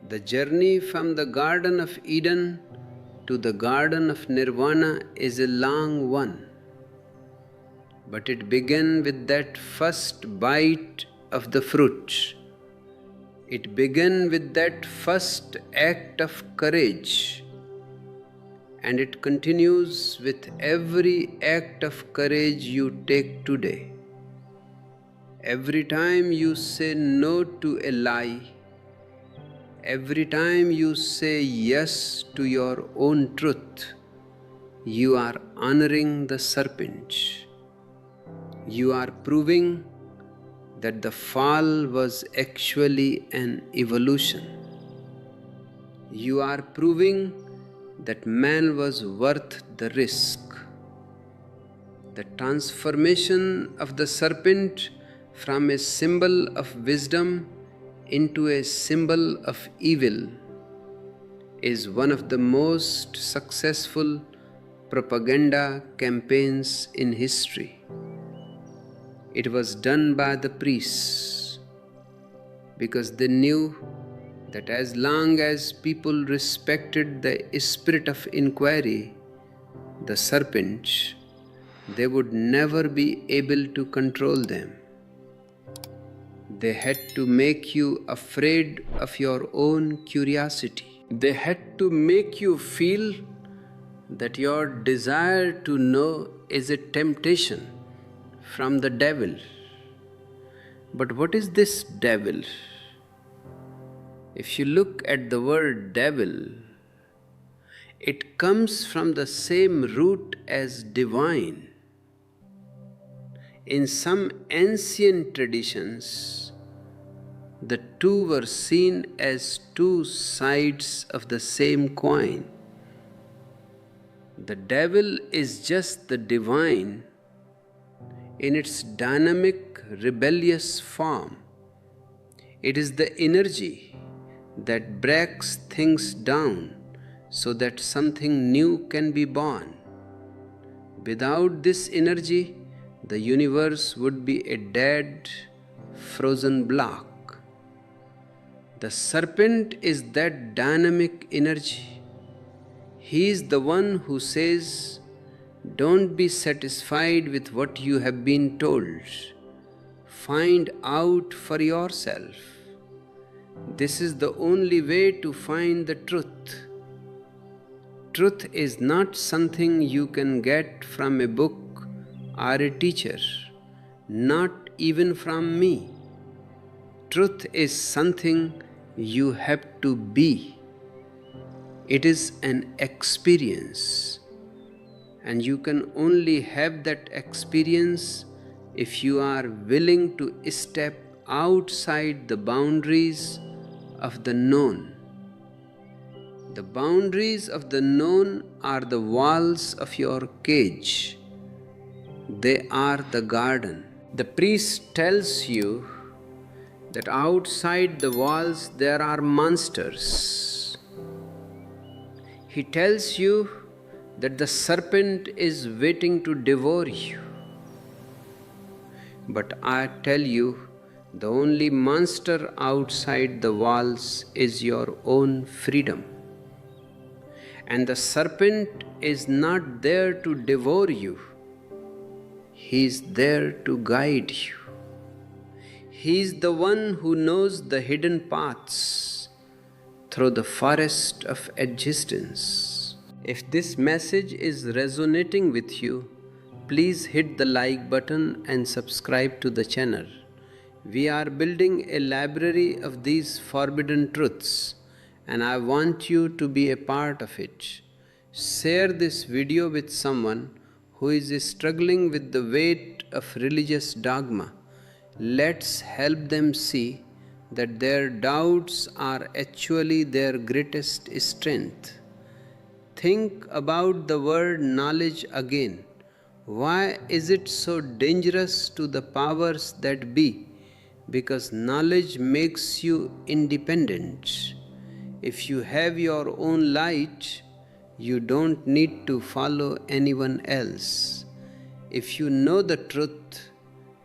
The journey from the Garden of Eden to the Garden of Nirvana is a long one, but it began with that first bite of the fruit. It began with that first act of courage, and it continues with every act of courage you take today. Every time you say no to a lie, every time you say yes to your own truth, you are honoring the serpent. You are proving that the fall was actually an evolution. You are proving that man was worth the risk. The transformation of the serpent from a symbol of wisdom into a symbol of evil is one of the most successful propaganda campaigns in history. It was done by the priests because they knew that as long as people respected the spirit of inquiry, the serpent, they would never be able to control them. They had to make you afraid of your own curiosity. They had to make you feel that your desire to know is a temptation from the devil. But what is this devil? If you look at the word devil, it comes from the same root as divine. In some ancient traditions, the two were seen as two sides of the same coin. The devil is just the divine in its dynamic, rebellious form. It is the energy that breaks things down so that something new can be born. Without this energy, the universe would be a dead, frozen block. The serpent is that dynamic energy. He is the one who says, "Don't be satisfied with what you have been told. Find out for yourself." This is the only way to find the truth. Truth is not something you can get from a book or a teacher, not even from me. Truth is something you have to be. It is an experience, and you can only have that experience if you are willing to step outside the boundaries of the known. The boundaries of the known are the walls of your cage. They are the garden. The priest tells you that outside the walls there are monsters. He tells you that the serpent is waiting to devour you. But I tell you, the only monster outside the walls is your own freedom. And the serpent is not there to devour you. He is there to guide you. He is the one who knows the hidden paths through the forest of existence. If this message is resonating with you, please hit the like button and subscribe to the channel. We are building a library of these forbidden truths, and I want you to be a part of it. Share this video with someone who is struggling with the weight of religious dogma. Let's help them see that their doubts are actually their greatest strength. Think about the word knowledge again. Why is it so dangerous to the powers that be? Because knowledge makes you independent. If you have your own light, you don't need to follow anyone else. If you know the truth,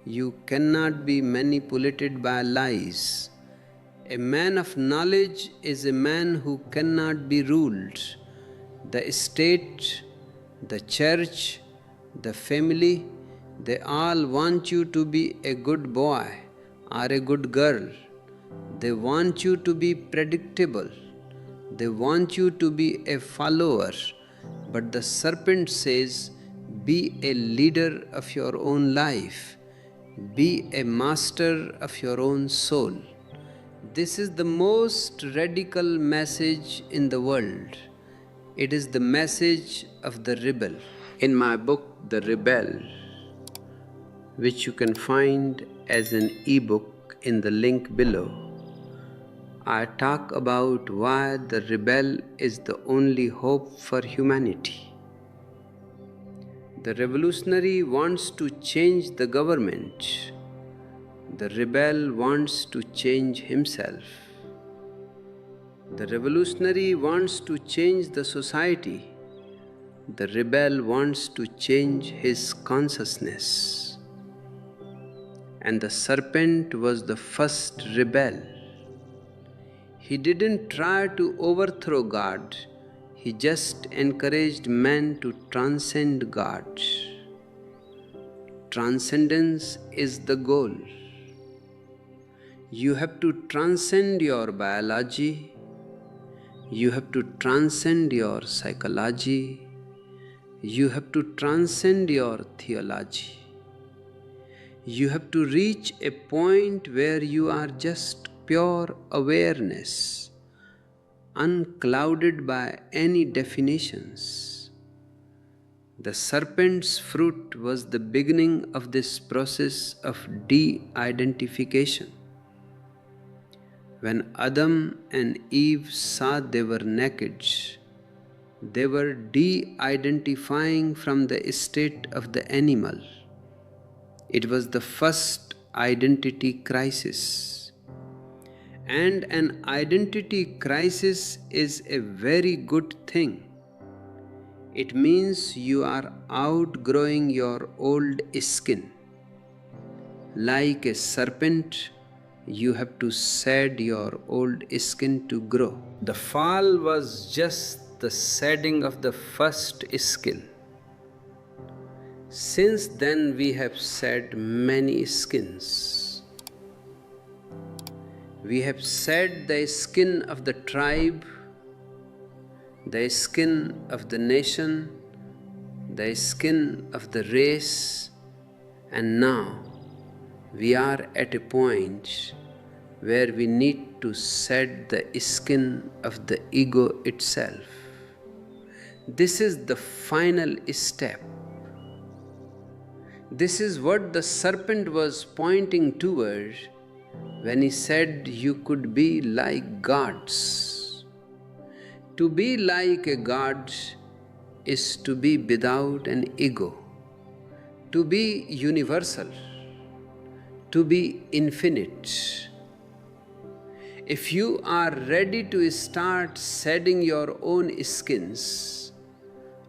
you cannot be manipulated by lies. A man of knowledge is a man who cannot be ruled. The state, the church, the family, they all want you to be a good boy or a good girl. They want you to be predictable. They want you to be a follower. But the serpent says, be a leader of your own life. Be a master of your own soul. This is the most radical message in the world. It is the message of the rebel. In my book, The Rebel, which you can find as an ebook in the link below, I talk about why the rebel is the only hope for humanity. The revolutionary wants to change the government. The rebel wants to change himself. The revolutionary wants to change the society. The rebel wants to change his consciousness. And the serpent was the first rebel. He didn't try to overthrow God. He just encouraged man to transcend God. Transcendence is the goal. You have to transcend your biology. You have to transcend your psychology. You have to transcend your theology. You have to reach a point where you are just pure awareness, unclouded by any definitions. The serpent's fruit was the beginning of this process of de-identification. When Adam and Eve saw they were naked, They were de-identifying from the state of the animal. It was the first identity crisis. And an identity crisis is a very good thing. It means you are outgrowing your old skin. Like a serpent, you have to shed your old skin to grow. The fall was just the shedding of the first skin. Since then, we have shed many skins. We have shed the skin of the tribe, the skin of the nation, the skin of the race, and now we are at a point where we need to shed the skin of the ego itself. This is the final step. This is what the serpent was pointing toward when he said you could be like gods. To be like a god is to be without an ego, to be universal, to be infinite. If you are ready to start shedding your own skins,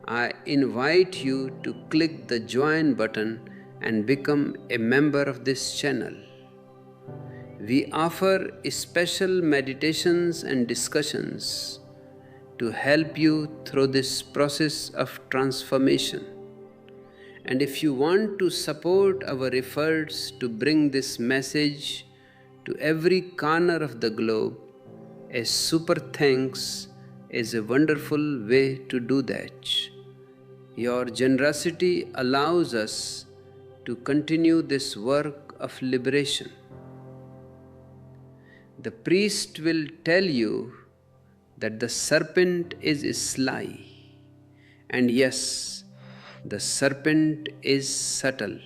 I invite you to click the join button and become a member of this channel. We offer special meditations and discussions to help you through this process of transformation. And if you want to support our efforts to bring this message to every corner of the globe, a super thanks is a wonderful way to do that. Your generosity allows us to continue this work of liberation. The priest will tell you that the serpent is sly, and yes, the serpent is subtle.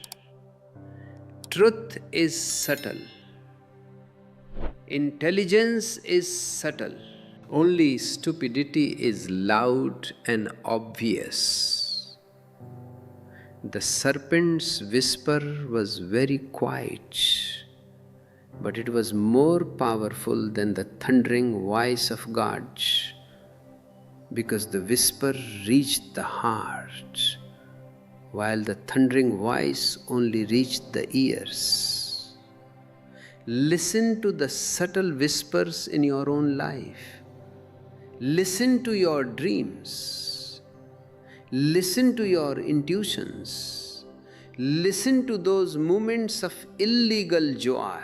Truth is subtle. Intelligence is subtle. Only stupidity is loud and obvious. The serpent's whisper was very quiet, but it was more powerful than the thundering voice of God, because the whisper reached the heart, while the thundering voice only reached the ears. Listen to the subtle whispers in your own life. Listen to your dreams. Listen to your intuitions. Listen to those moments of illegal joy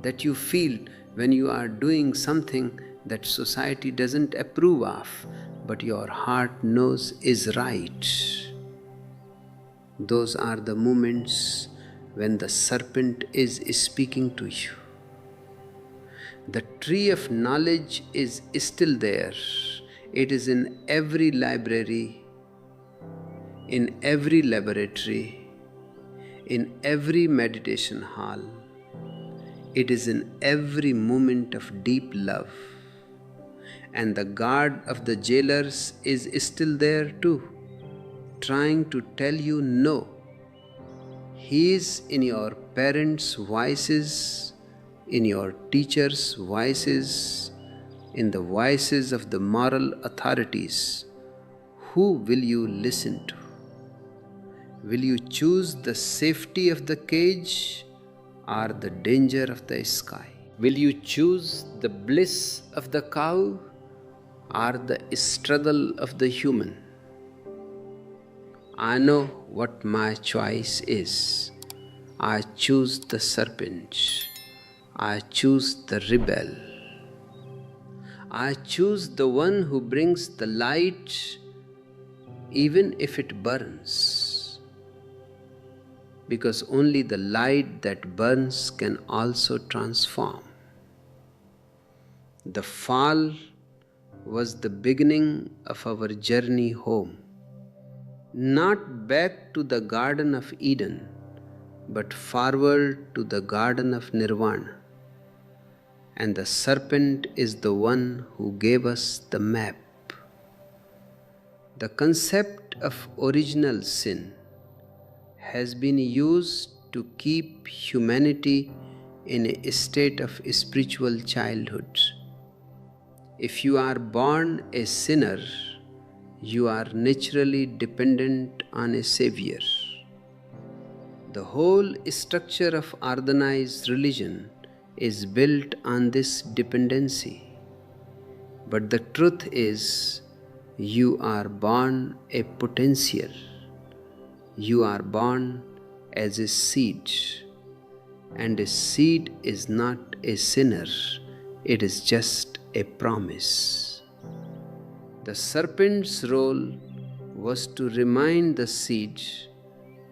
that you feel when you are doing something that society doesn't approve of, but your heart knows is right. Those are the moments when the serpent is speaking to you. The tree of knowledge is still there. It is in every library, in every laboratory, in every meditation hall. It is in every moment of deep love. And the guard of the jailers is still there too, trying to tell you no. He is in your parents' voices, in your teachers' voices, in the voices of the moral authorities. Who will you listen to? Will you choose the safety of the cage or the danger of the sky? Will you choose the bliss of the cow or the struggle of the human? I know what my choice is. I choose the serpent. I choose the rebel. I choose the one who brings the light even if it burns. Because only the light that burns can also transform. The fall was the beginning of our journey home. Not back to the Garden of Eden, but forward to the Garden of Nirvana. And the serpent is the one who gave us the map. The concept of original sin has been used to keep humanity in a state of spiritual childhood. If you are born a sinner, you are naturally dependent on a savior. The whole structure of organized religion is built on this dependency. But the truth is, you are born a potential. You are born as a seed, and a seed is not a sinner, it is just a promise. The serpent's role was to remind the seed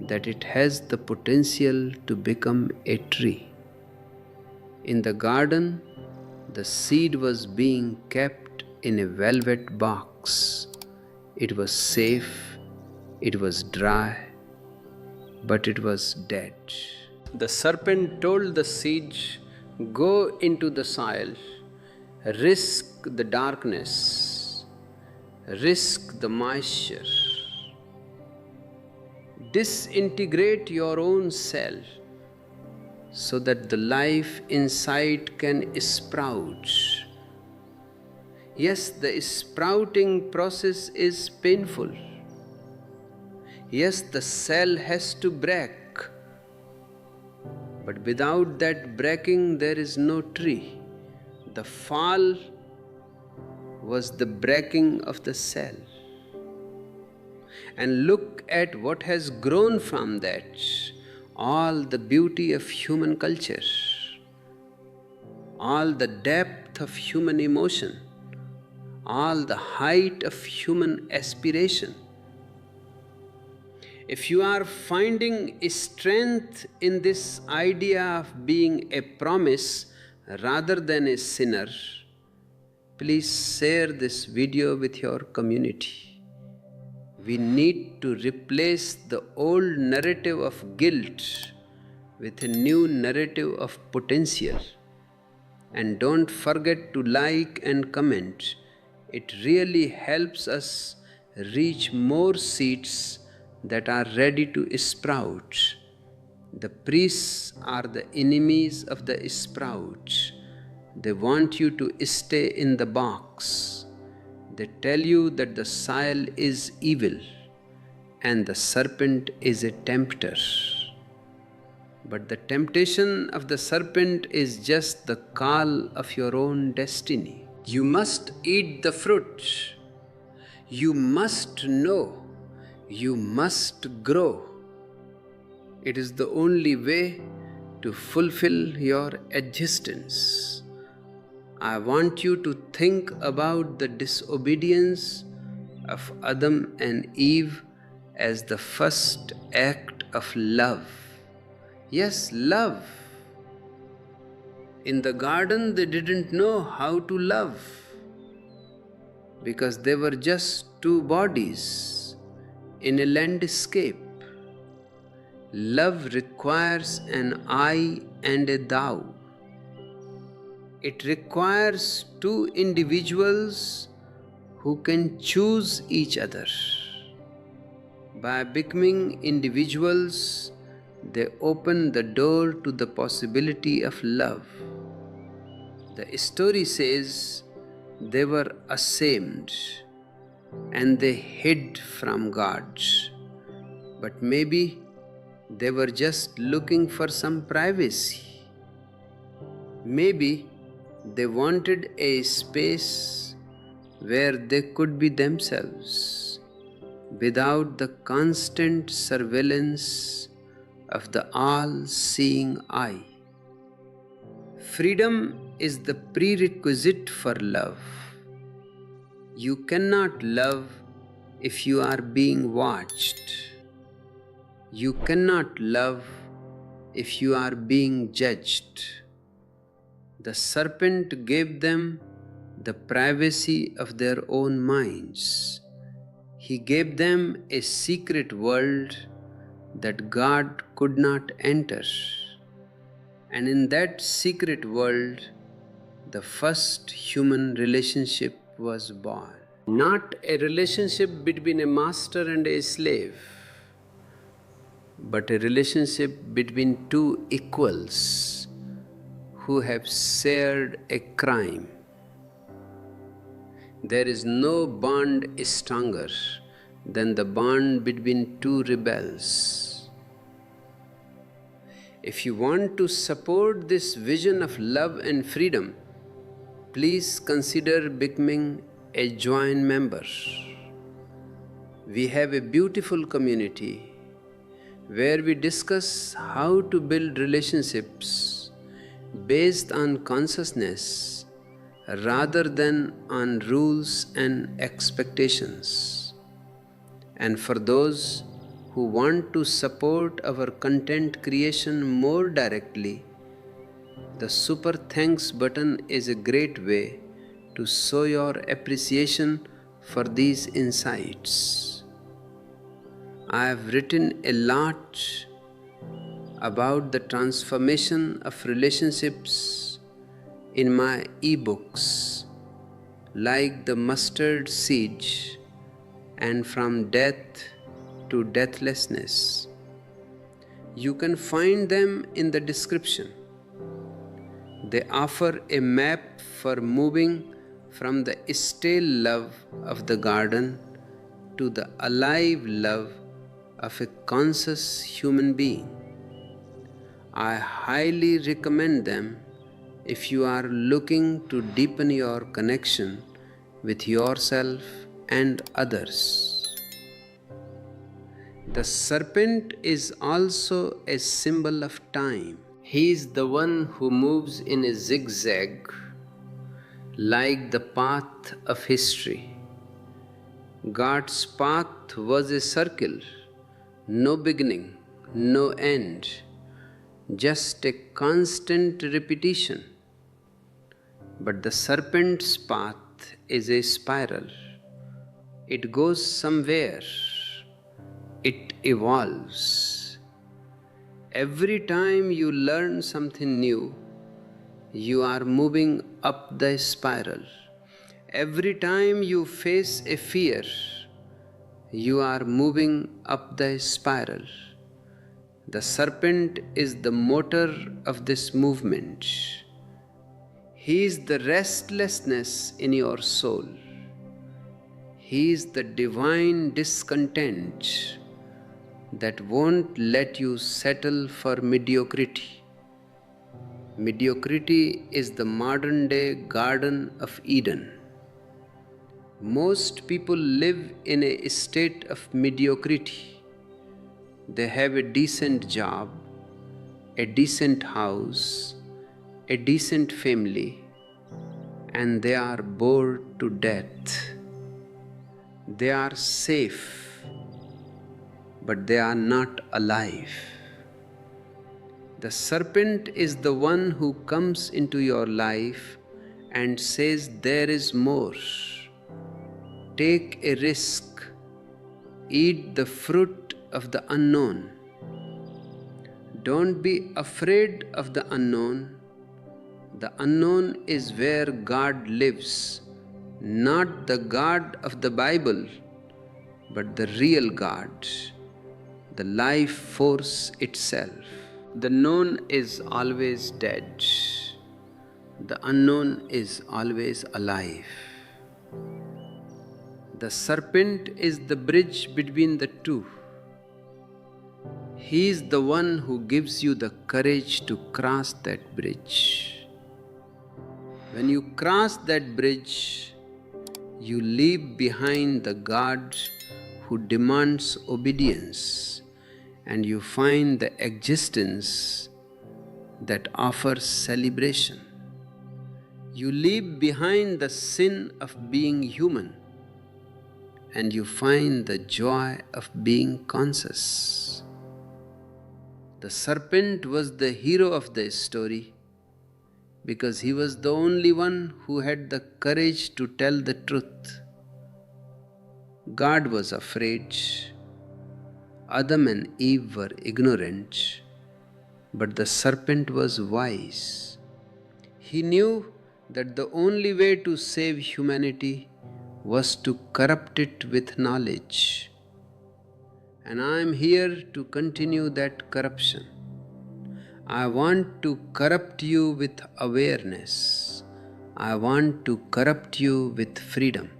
that it has the potential to become a tree. In the garden, the seed was being kept in a velvet box. It was safe, it was dry, but it was dead. The serpent told the seed, "Go into the soil, risk the darkness, risk the moisture, disintegrate your own self so that the life inside can sprout." Yes, the sprouting process is painful. Yes, the cell has to break. But without that breaking, there is no tree. The fall was the breaking of the cell. And look at what has grown from that. All the beauty of human culture, all the depth of human emotion, all the height of human aspiration. If you are finding strength in this idea of being a promise rather than a sinner, please share this video with your community. We need to replace the old narrative of guilt with a new narrative of potential. And don't forget to like and comment. It really helps us reach more seeds that are ready to sprout. The priests are the enemies of the sprout. They want you to stay in the box. They tell you that the soil is evil and the serpent is a tempter. But the temptation of the serpent is just the call of your own destiny. You must eat the fruit. You must know. You must grow. It is the only way to fulfill your existence. I want you to think about the disobedience of Adam and Eve as the first act of love. Yes, love. In the garden, they didn't know how to love because they were just two bodies in a landscape. Love requires an I and a thou. It requires two individuals who can choose each other. By becoming individuals, they open the door to the possibility of love. The story says they were ashamed and they hid from God. But maybe they were just looking for some privacy. Maybe they wanted a space where they could be themselves without the constant surveillance of the all-seeing eye. Freedom is the prerequisite for love. You cannot love if you are being watched. You cannot love if you are being judged. The serpent gave them the privacy of their own minds. He gave them a secret world that God could not enter. And in that secret world, the first human relationship was born. Not a relationship between a master and a slave, but a relationship between two equals who have shared a crime. There is no bond stronger than the bond between two rebels. If you want to support this vision of love and freedom, please consider becoming a joint member. We have a beautiful community where we discuss how to build relationships based on consciousness rather than on rules and expectations. And for those who want to support our content creation more directly, the Super Thanks button is a great way to show your appreciation for these insights. I have written a lot about the transformation of relationships in my ebooks, like the mustard seed and from death to deathlessness. You can find them in the description. They offer a map for moving from the stale love of the garden to the alive love of a conscious human being. I highly recommend them if you are looking to deepen your connection with yourself and others. The serpent is also a symbol of time. He is the one who moves in a zigzag, like the path of history. God's path was a circle, no beginning, no end, just a constant repetition. But the serpent's path is a spiral. It goes somewhere. It evolves. Every time you learn something new, you are moving up the spiral. Every time you face a fear, you are moving up the spiral. The serpent is the motor of this movement. He is the restlessness in your soul. He is the divine discontent that won't let you settle for mediocrity. Mediocrity is the modern day Garden of Eden. Most people live in a state of mediocrity. They have a decent job, a decent house, a decent family, and they are bored to death. They are safe, but they are not alive. The serpent is the one who comes into your life and says, there is more. Take a risk. Eat the fruit of the unknown. Don't be afraid of the unknown. The unknown is where God lives, not the God of the Bible, but the real God, the life force itself. The known is always dead. The unknown is always alive. The serpent is the bridge between the two. He is the one who gives you the courage to cross that bridge. When you cross that bridge, you leave behind the God who demands obedience, and you find the existence that offers celebration. You leave behind the sin of being human, and you find the joy of being conscious. The serpent was the hero of the story because he was the only one who had the courage to tell the truth. God was afraid. Adam and Eve were ignorant, but the serpent was wise. He knew that the only way to save humanity was to corrupt it with knowledge. And I am here to continue that corruption. I want to corrupt you with awareness. I want to corrupt you with freedom.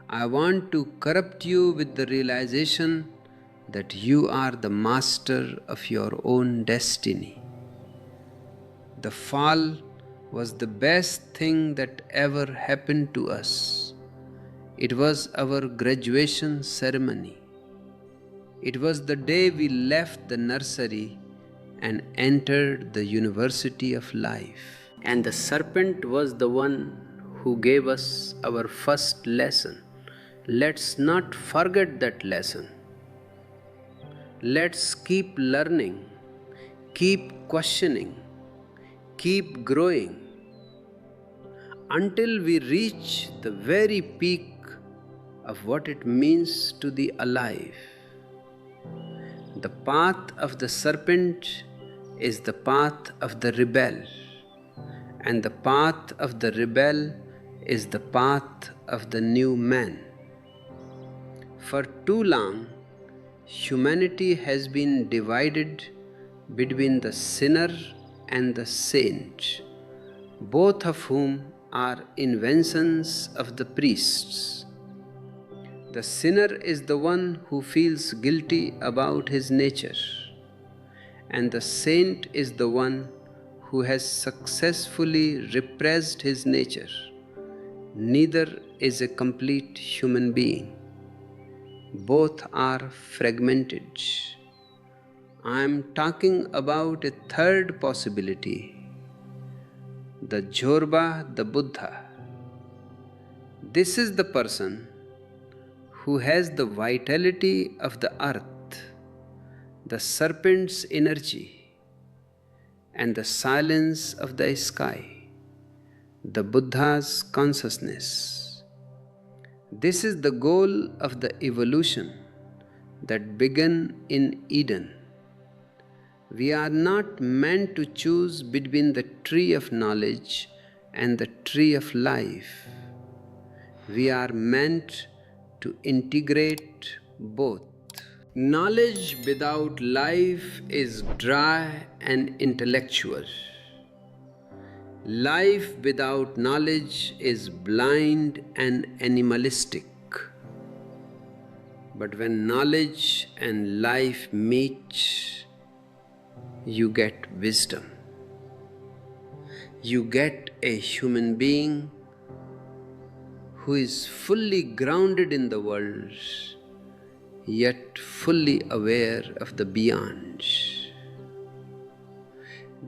I want to corrupt you with the realization that you are the master of your own destiny. The fall was the best thing that ever happened to us. It was our graduation ceremony. It was the day we left the nursery and entered the university of life. And the serpent was the one who gave us our first lesson. Let's not forget that lesson. Let's keep learning, keep questioning, keep growing until we reach the very peak of what it means to be alive. The path of the serpent is the path of the rebel, and the path of the rebel is the path of the new man. For too long, humanity has been divided between the sinner and the saint, both of whom are inventions of the priests. The sinner is the one who feels guilty about his nature, and the saint is the one who has successfully repressed his nature. Neither is a complete human being. Both are fragmented. I am talking about a third possibility, the Jorba, the Buddha. This is the person who has the vitality of the earth, the serpent's energy, and the silence of the sky, the Buddha's consciousness. This is the goal of the evolution that began in Eden. We are not meant to choose between the tree of knowledge and the tree of life. We are meant to integrate both. Knowledge without life is dry and intellectual. Life without knowledge is blind and animalistic. But when knowledge and life meet, you get wisdom. You get a human being who is fully grounded in the world, yet fully aware of the beyond.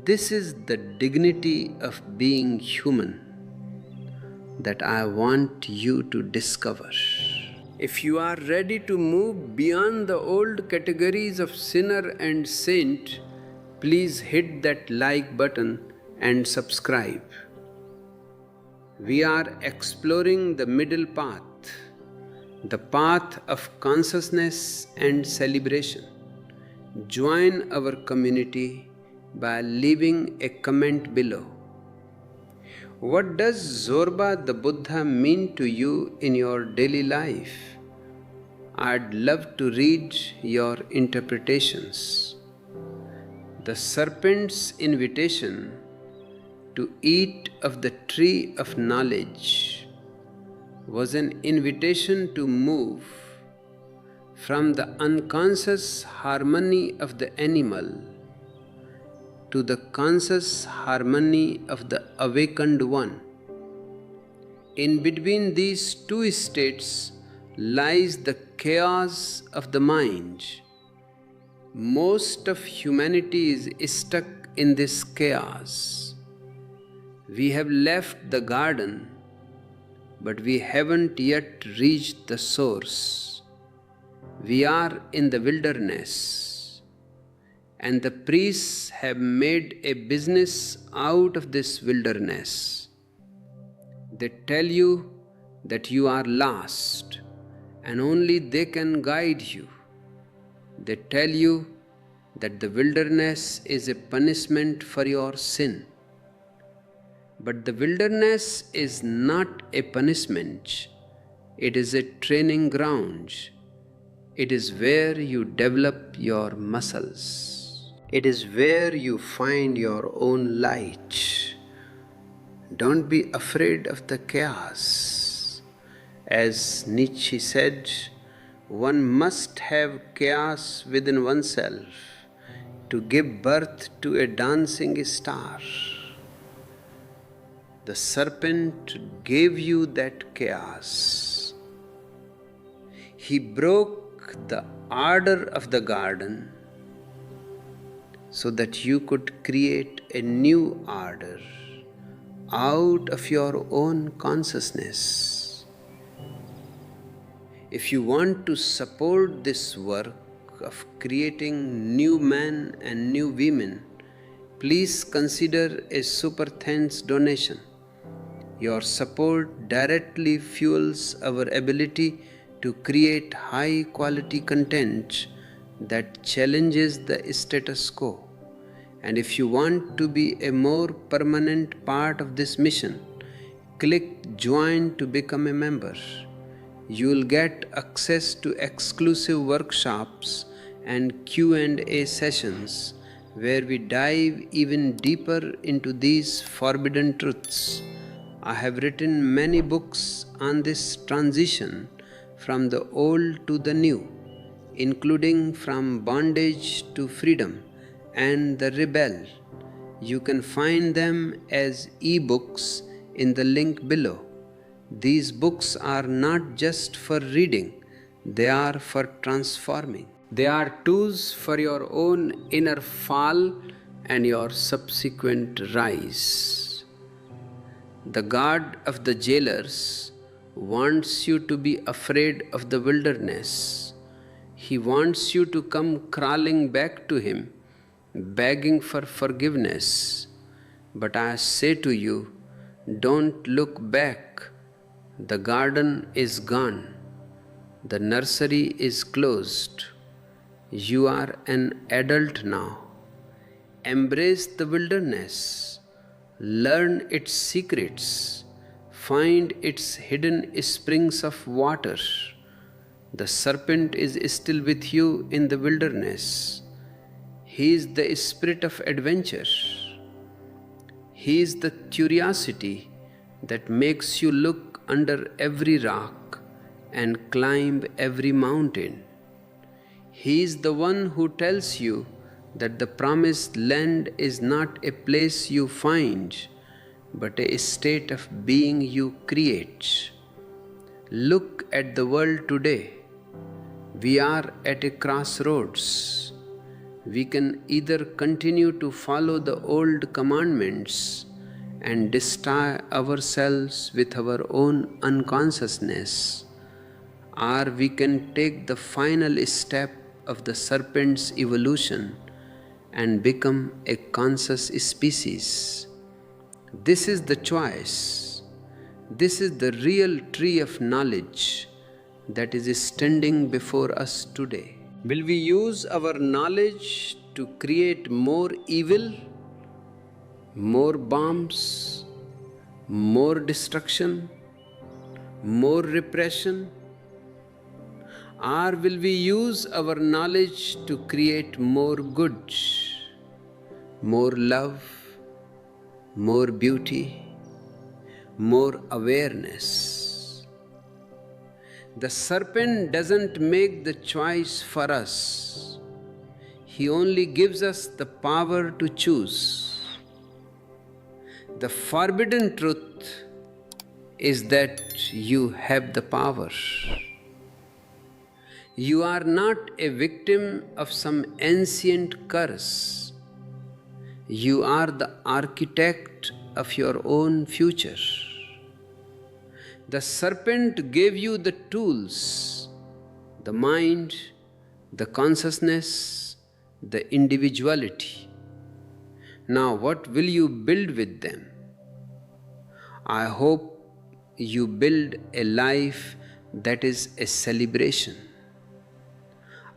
This is the dignity of being human that I want you to discover. If you are ready to move beyond the old categories of sinner and saint, please hit that like button and subscribe. We are exploring the middle path, the path of consciousness and celebration. Join our community by leaving a comment below. What does Zorba the Buddha mean to you in your daily life? I'd love to read your interpretations. The serpent's invitation to eat of the tree of knowledge was an invitation to move from the unconscious harmony of the animal to the conscious harmony of the awakened one. In between these two states lies the chaos of the mind. Most of humanity is stuck in this chaos. We have left the garden, but we haven't yet reached the source. We are in the wilderness, and the priests have made a business out of this wilderness. They tell you that you are lost, and only they can guide you. They tell you that the wilderness is a punishment for your sin. But the wilderness is not a punishment, It is a training ground. It is where you develop your muscles. It is where you find your own light. Don't be afraid of the chaos. As Nietzsche said, one must have chaos within oneself to give birth to a dancing star. The serpent gave you that chaos. He broke the order of the garden so that you could create a new order out of your own consciousness. If you want to support this work of creating new men and new women, please consider a super thanks donation. Your support directly fuels our ability to create high quality content that challenges the status quo. And if you want to be a more permanent part of this mission, click join to become a member. You will get access to exclusive workshops and Q&A sessions where we dive even deeper into these forbidden truths. I have written many books on this transition from the old to the new, including From Bondage to Freedom and The Rebel. You can find them as ebooks in the link below. These books are not just for reading, they are for transforming. They are tools for your own inner fall and your subsequent rise. The God of the jailers wants you to be afraid of the wilderness. He wants you to come crawling back to Him, begging for forgiveness. But I say to you, don't look back. The garden is gone. The nursery is closed. You are an adult now. Embrace the wilderness. Learn its secrets. Find its hidden springs of water. The serpent is still with you in the wilderness. He is the spirit of adventure. He is the curiosity that makes you look under every rock and climb every mountain. He is the one who tells you that the promised land is not a place you find, but a state of being you create. Look at the world today. We are at a crossroads. We can either continue to follow the old commandments and destroy ourselves with our own unconsciousness, or we can take the final step of the serpent's evolution and become a conscious species. This is the choice. This is the real tree of knowledge that is standing before us today. Will we use our knowledge to create more evil, more bombs, more destruction, more repression? Or will we use our knowledge to create more good, more love, more beauty, more awareness? The serpent doesn't make the choice for us. He only gives us the power to choose. The forbidden truth is that you have the power. You are not a victim of some ancient curse. You are the architect of your own future. The serpent gave you the tools, the mind, the consciousness, the individuality. Now, what will you build with them? I hope you build a life that is a celebration.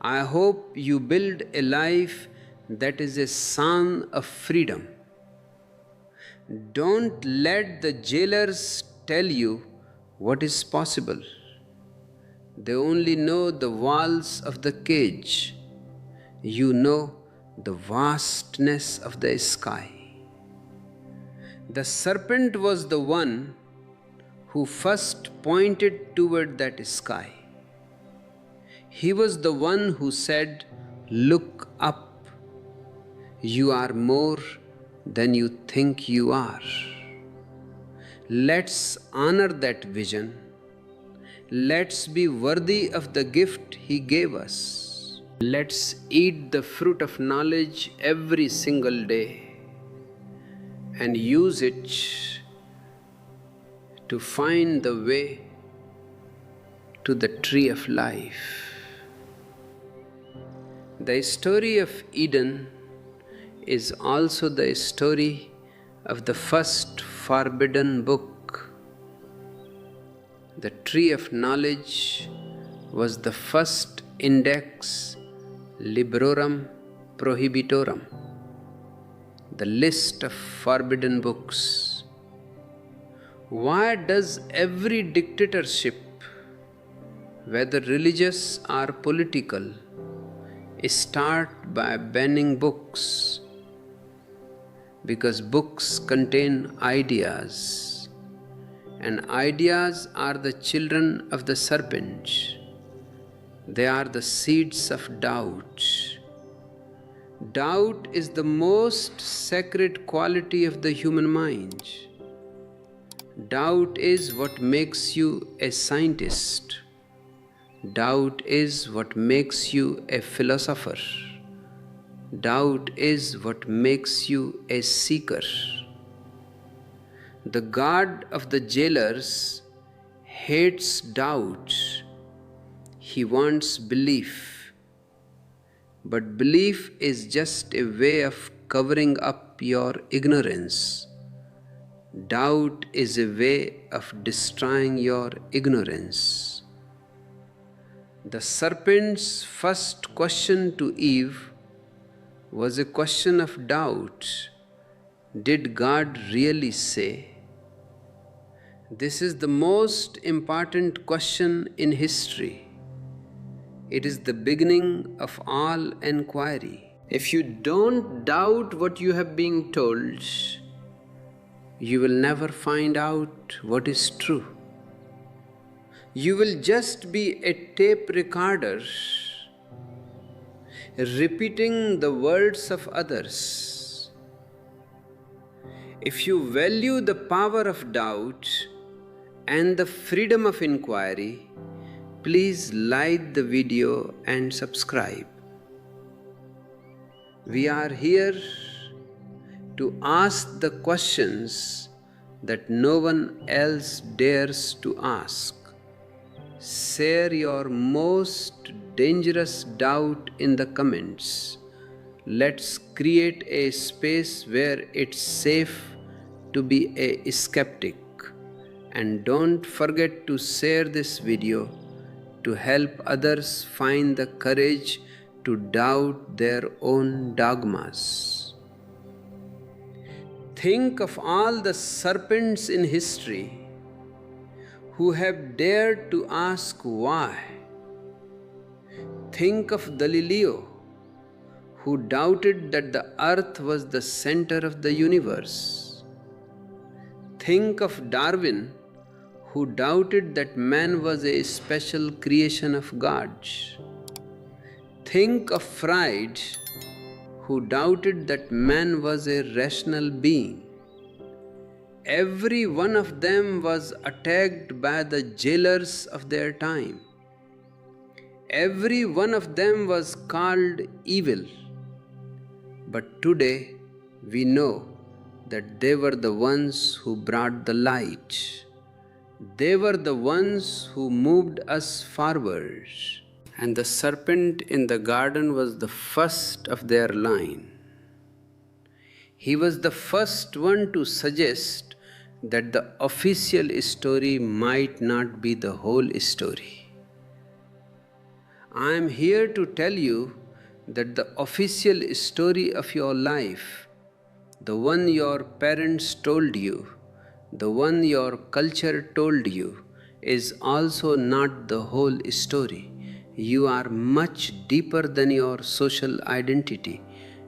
I hope you build a life that is a song of freedom. Don't let the jailers tell you what is possible. They only know the walls of the cage. You know the vastness of the sky. The serpent was the one who first pointed toward that sky. He was the one who said, "Look up. You are more than you think you are." Let's honor that vision. Let's be worthy of the gift He gave us. Let's eat the fruit of knowledge every single day and use it to find the way to the tree of life. The story of Eden is also the story of the first forbidden book. The tree of knowledge was the first index librorum prohibitorum, the list of forbidden books. Why does every dictatorship, whether religious or political, start by banning books? Because books contain ideas, and ideas are the children of the serpent. They are the seeds of doubt. Doubt is the most sacred quality of the human mind. Doubt is what makes you a scientist. Doubt is what makes you a philosopher. Doubt is what makes you a seeker. The God of the jailers hates doubt. He wants belief. But belief is just a way of covering up your ignorance. Doubt is a way of destroying your ignorance. The serpent's first question to Eve was a question of doubt. Did God really say? This is the most important question in history. It is the beginning of all inquiry. If you don't doubt what you have been told, you will never find out what is true. You will just be a tape recorder repeating the words of others. If you value the power of doubt and the freedom of inquiry, please like the video and subscribe. We are here to ask the questions that no one else dares to ask. Share your most dangerous doubt in the comments. Let's create a space where it's safe to be a skeptic. And don't forget to share this video to help others find the courage to doubt their own dogmas. Think of all the serpents in history who have dared to ask why. Think of Galileo, who doubted that the earth was the center of the universe. Think of Darwin, who doubted that man was a special creation of God. Think of Freud, who doubted that man was a rational being. Every one of them was attacked by the jailers of their time. Every one of them was called evil. But today we know that they were the ones who brought the light. They were the ones who moved us forward. And the serpent in the garden was the first of their line. He was the first one to suggest that the official story might not be the whole story. I am here to tell you that the official story of your life, the one your parents told you, the one your culture told you, is also not the whole story. You are much deeper than your social identity.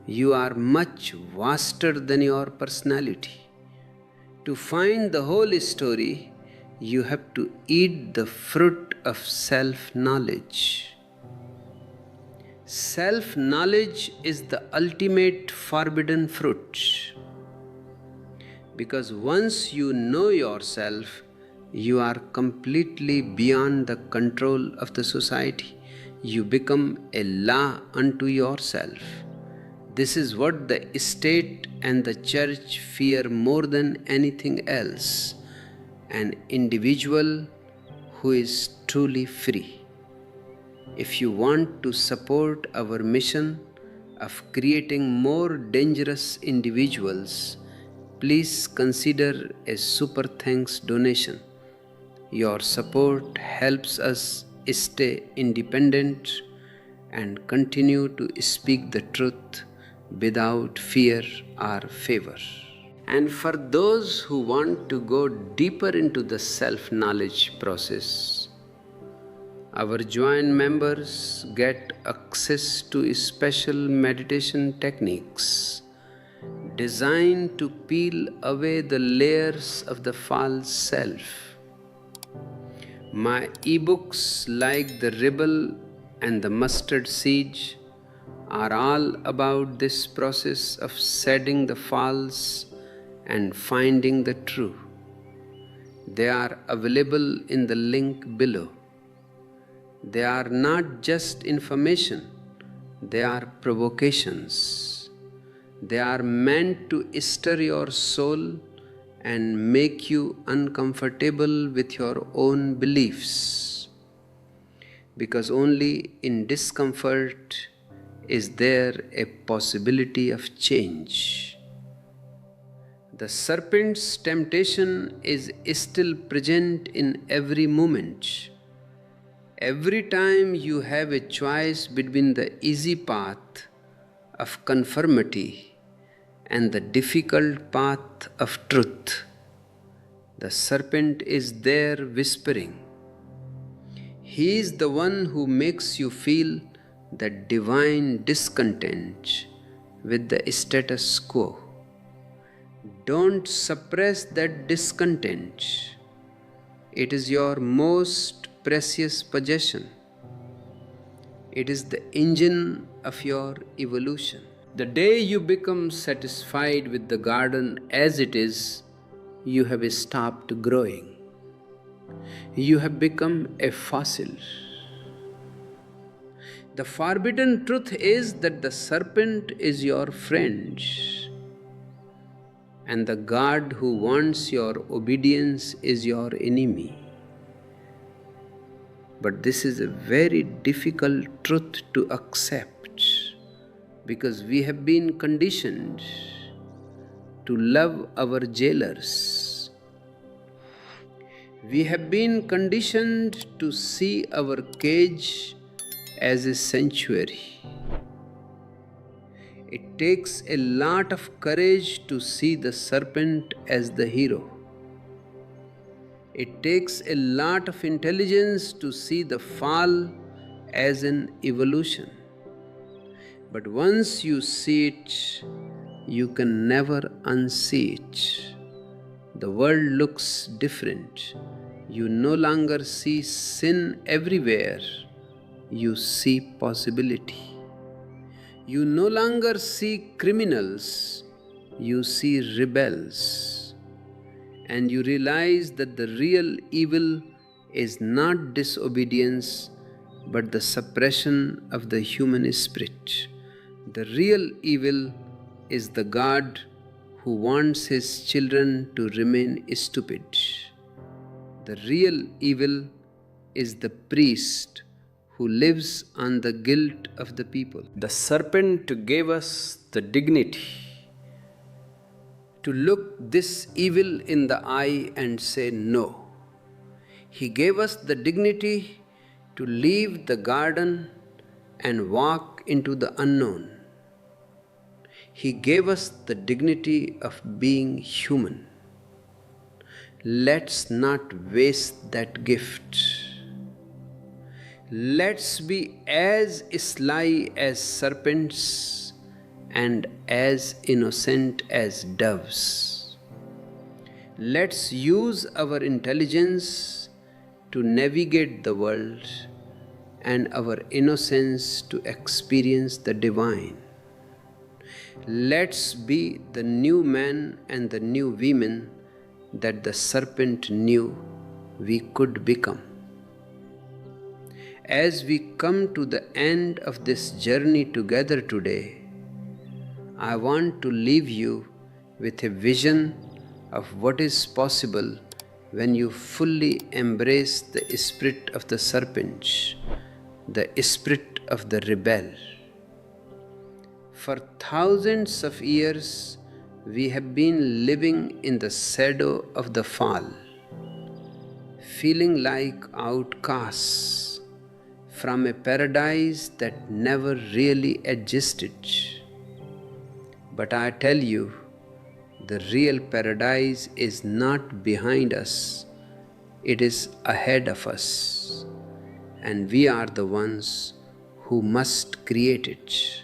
You are much vaster than your personality. To find the whole story, you have to eat the fruit of self-knowledge. Self-knowledge is the ultimate forbidden fruit. Because once you know yourself, you are completely beyond the control of the society. You become a law unto yourself. This is what the state and the church fear more than anything else: an individual who is truly free. If you want to support our mission of creating more dangerous individuals, please consider a super thanks donation. Your support helps us stay independent and continue to speak the truth without fear or favor. And for those who want to go deeper into the self-knowledge process, our joint members get access to special meditation techniques designed to peel away the layers of the false self. My ebooks like The Rebel and The Mustard Seed are all about this process of shedding the false and finding the true. They are available in the link below. They are not just information, they are provocations. They are meant to stir your soul and make you uncomfortable with your own beliefs. Because only in discomfort is there a possibility of change. The serpent's temptation is still present in every moment. Every time you have a choice between the easy path of conformity and the difficult path of truth, the serpent is there whispering. He is the one who makes you feel the divine discontent with the status quo. Don't suppress that discontent. It is your most precious possession. It is the engine of your evolution. The day you become satisfied with the garden as it is, you have stopped growing. You have become a fossil. The forbidden truth is that the serpent is your friend, and the God who wants your obedience is your enemy. But this is a very difficult truth to accept, because we have been conditioned to love our jailers. We have been conditioned to see our cage as a sanctuary. It takes a lot of courage to see the serpent as the hero. It takes a lot of intelligence to see the fall as an evolution. But once you see it, you can never unsee it. The world looks different. You no longer see sin everywhere. You see possibility. You no longer see criminals. You see rebels. And you realize that the real evil is not disobedience, but the suppression of the human spirit. The real evil is the God who wants his children to remain stupid. The real evil is the priest who lives on the guilt of the people. The serpent gave us the dignity to look this evil in the eye and say no. He gave us the dignity to leave the garden and walk into the unknown. He gave us the dignity of being human. Let's not waste that gift. Let's be as sly as serpents and as innocent as doves. Let's use our intelligence to navigate the world and our innocence to experience the divine. Let's be the new man and the new women that the serpent knew we could become. As we come to the end of this journey together today, I want to leave you with a vision of what is possible when you fully embrace the spirit of the serpent, the spirit of the rebel. For thousands of years, we have been living in the shadow of the fall, feeling like outcasts from a paradise that never really existed. But I tell you, the real paradise is not behind us, it is ahead of us, and we are the ones who must create it.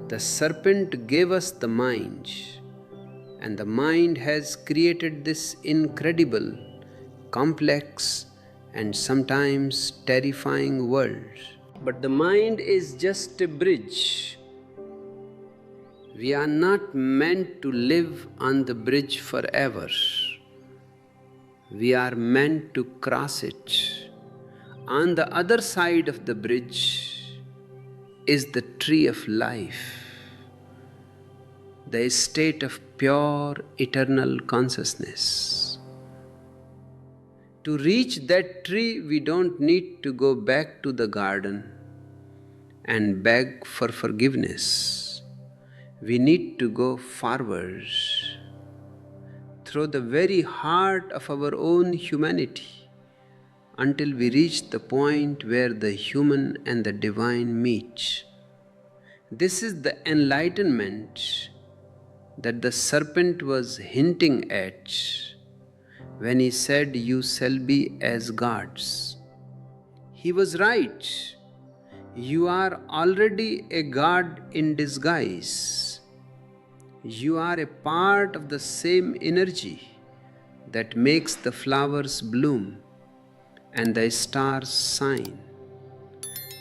The serpent gave us the mind, and the mind has created this incredible, complex, and sometimes terrifying world. But the mind is just a bridge. We are not meant to live on the bridge forever. We are meant to cross it. On the other side of the bridge is the tree of life, the state of pure eternal consciousness. To reach that tree, we don't need to go back to the garden and beg for forgiveness. We need to go forward through the very heart of our own humanity until we reach the point where the human and the divine meet. This is the enlightenment that the serpent was hinting at when he said, "You shall be as gods." He was right. You are already a god in disguise. You are a part of the same energy that makes the flowers bloom and the stars shine.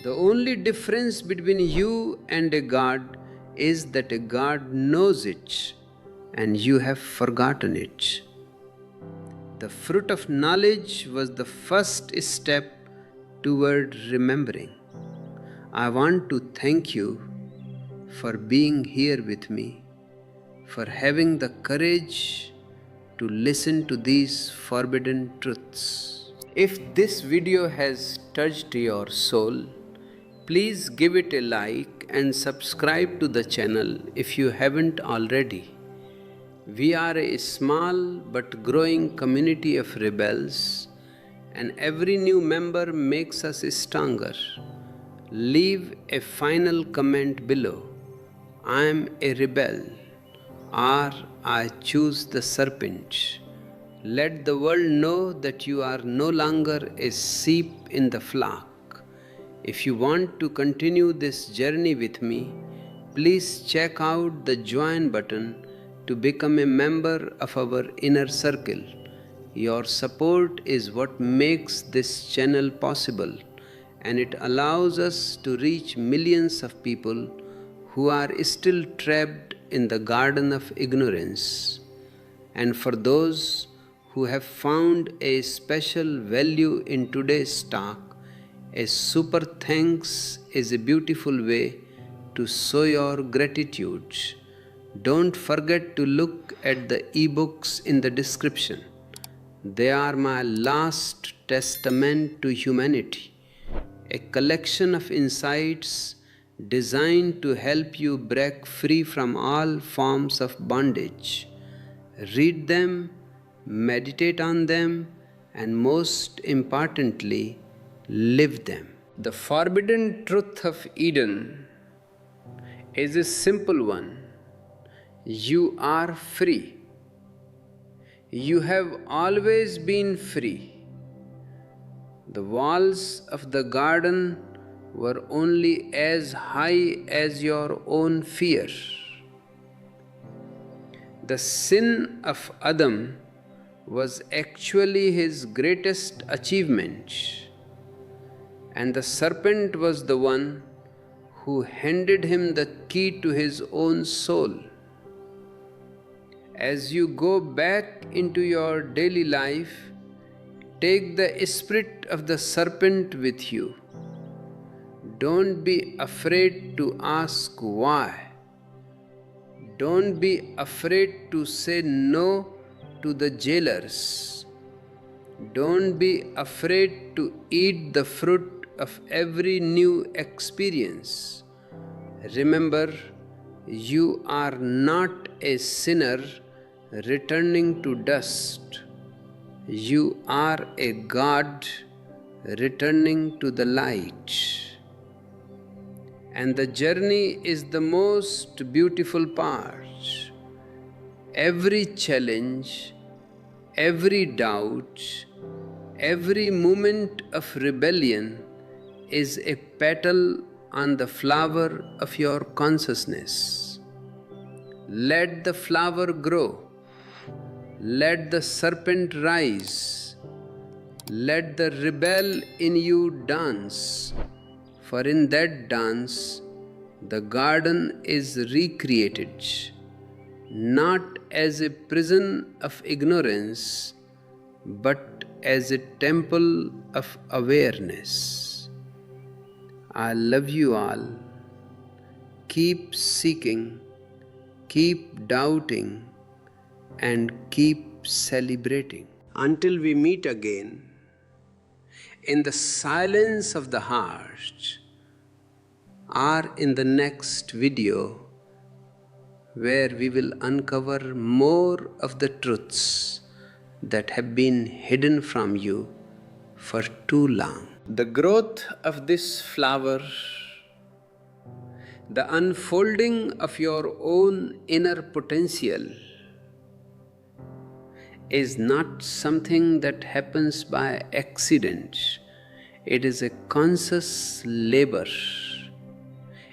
The only difference between you and a god is that a god knows it and you have forgotten it. The fruit of knowledge was the first step toward remembering. I want to thank you for being here with me, for having the courage to listen to these forbidden truths. If this video has touched your soul, please give it a like and subscribe to the channel if you haven't already. We are a small but growing community of rebels, and every new member makes us stronger. Leave a final comment below. I am a rebel, or I choose the serpent. Let the world know that you are no longer a sheep in the flock. If you want to continue this journey with me, please check out the join button to become a member of our inner circle. Your support is what makes this channel possible, and it allows us to reach millions of people who are still trapped in the garden of ignorance. And for those who have found a special value in today's talk, a super thanks is a beautiful way to show your gratitude. Don't forget to look at the ebooks in the description. They are my last testament to humanity, a collection of insights designed to help you break free from all forms of bondage. Read them, meditate on them, and most importantly, live them. The forbidden truth of Eden is a simple one. You are free. You have always been free. The walls of the garden were only as high as your own fear. The sin of Adam was actually his greatest achievement, and the serpent was the one who handed him the key to his own soul. As you go back into your daily life, take the spirit of the serpent with you. Don't be afraid to ask why. Don't be afraid to say no to the jailers. Don't be afraid to eat the fruit of every new experience. Remember, you are not a sinner returning to dust. You are a God returning to the light. And the journey is the most beautiful part. Every challenge, every doubt, every moment of rebellion is a petal on the flower of your consciousness. Let the flower grow. Let the serpent rise. Let the rebel in you dance. For in that dance, the garden is recreated, not as a prison of ignorance, but as a temple of awareness. I love you all. Keep seeking, keep doubting, and keep celebrating. Until we meet again, in the silence of the heart, or in the next video, where we will uncover more of the truths that have been hidden from you for too long. The growth of this flower, the unfolding of your own inner potential, is not something that happens by accident. It is a conscious labor,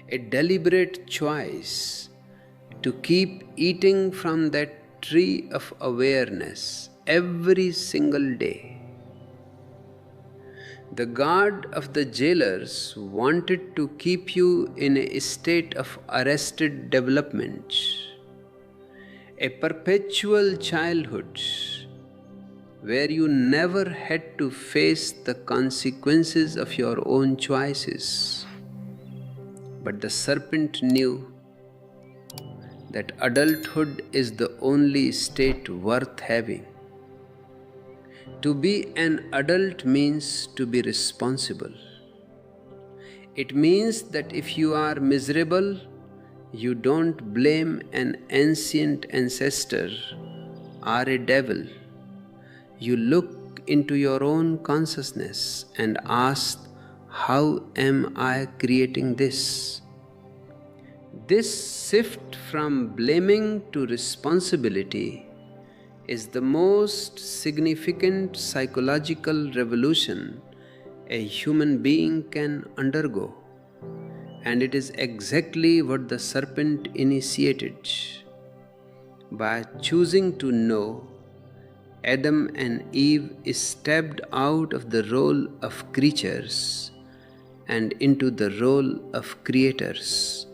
a deliberate choice to keep eating from that tree of awareness every single day. The God of the jailers wanted to keep you in a state of arrested development, a perpetual childhood where you never had to face the consequences of your own choices. But the serpent knew that adulthood is the only state worth having. To be an adult means to be responsible. It means that if you are miserable, you don't blame an ancient ancestor or a devil. You look into your own consciousness and ask, how am I creating this? This shift from blaming to responsibility is the most significant psychological revolution a human being can undergo. And it is exactly what the serpent initiated. By choosing to know, Adam and Eve stepped out of the role of creatures and into the role of creators.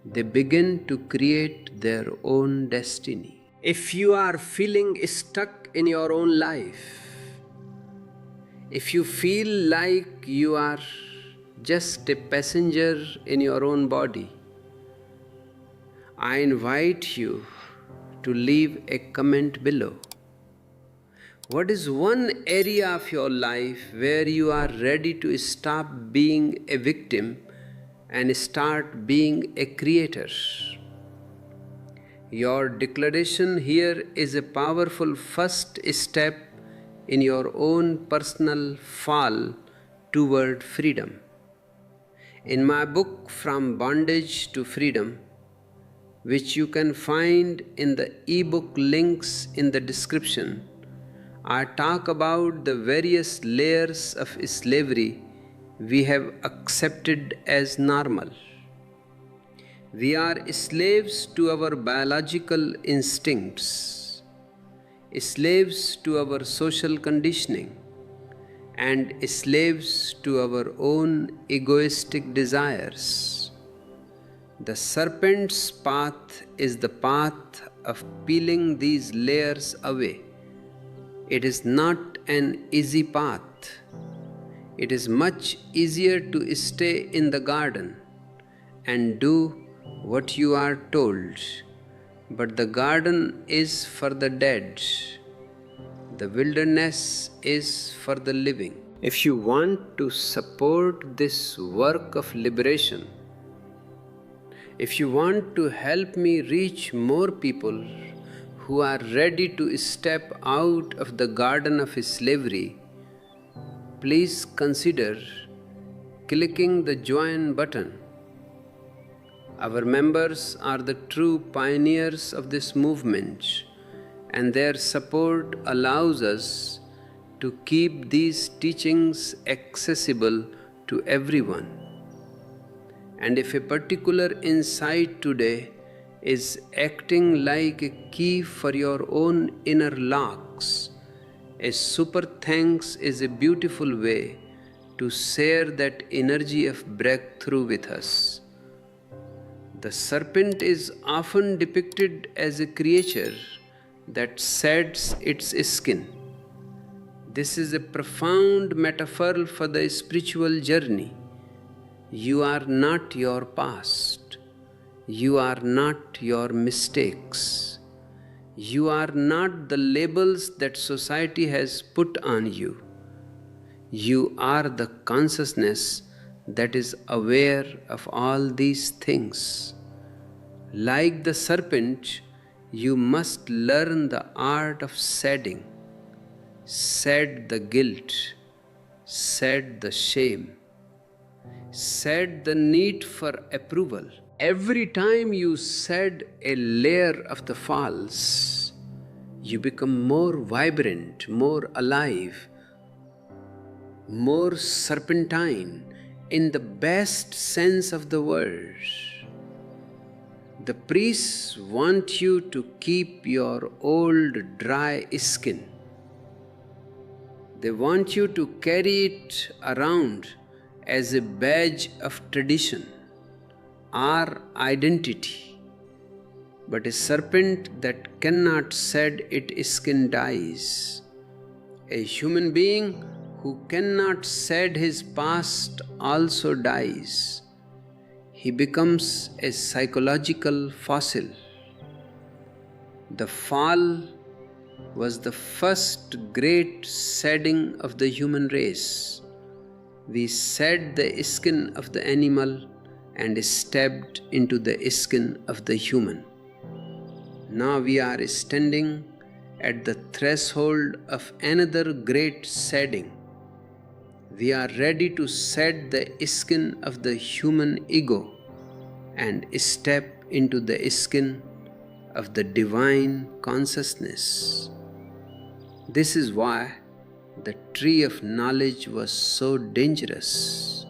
They begin to create their own destiny. If you are feeling stuck in your own life, if you feel like you are just a passenger in your own body, I invite you to leave a comment below. What is one area of your life where you are ready to stop being a victim and start being a creator? Your declaration here is a powerful first step in your own personal fall toward freedom. In my book, From Bondage to Freedom, which you can find in the ebook links in the description, I talk about the various layers of slavery we have accepted as normal. We are slaves to our biological instincts, slaves to our social conditioning, and slaves to our own egoistic desires. The serpent's path is the path of peeling these layers away. It is not an easy path. It is much easier to stay in the garden and do what you are told. But the garden is for the dead. The wilderness is for the living. If you want to support this work of liberation, if you want to help me reach more people who are ready to step out of the garden of slavery, please consider clicking the join button. Our members are the true pioneers of this movement, and their support allows us to keep these teachings accessible to everyone. And if a particular insight today is acting like a key for your own inner locks, a super thanks is a beautiful way to share that energy of breakthrough with us. The serpent is often depicted as a creature that sheds its skin. This is a profound metaphor for the spiritual journey. You are not your past. You are not your mistakes. You are not the labels that society has put on you. You are the consciousness that is aware of all these things. Like the serpent, you must learn the art of shedding. Shed the guilt, shed the shame, shed the need for approval. Every time you shed a layer of the false, you become more vibrant, more alive, more serpentine in the best sense of the word. The priests want you to keep your old dry skin. They want you to carry it around as a badge of tradition, our identity. But a serpent that cannot shed its skin dies. A human being who cannot shed his past also dies. He becomes a psychological fossil. The fall was the first great shedding of the human race. We shed the skin of the animal and stepped into the skin of the human. Now we are standing at the threshold of another great shedding. We are ready to shed the skin of the human ego and step into the skin of the divine consciousness. This is why the tree of knowledge was so dangerous.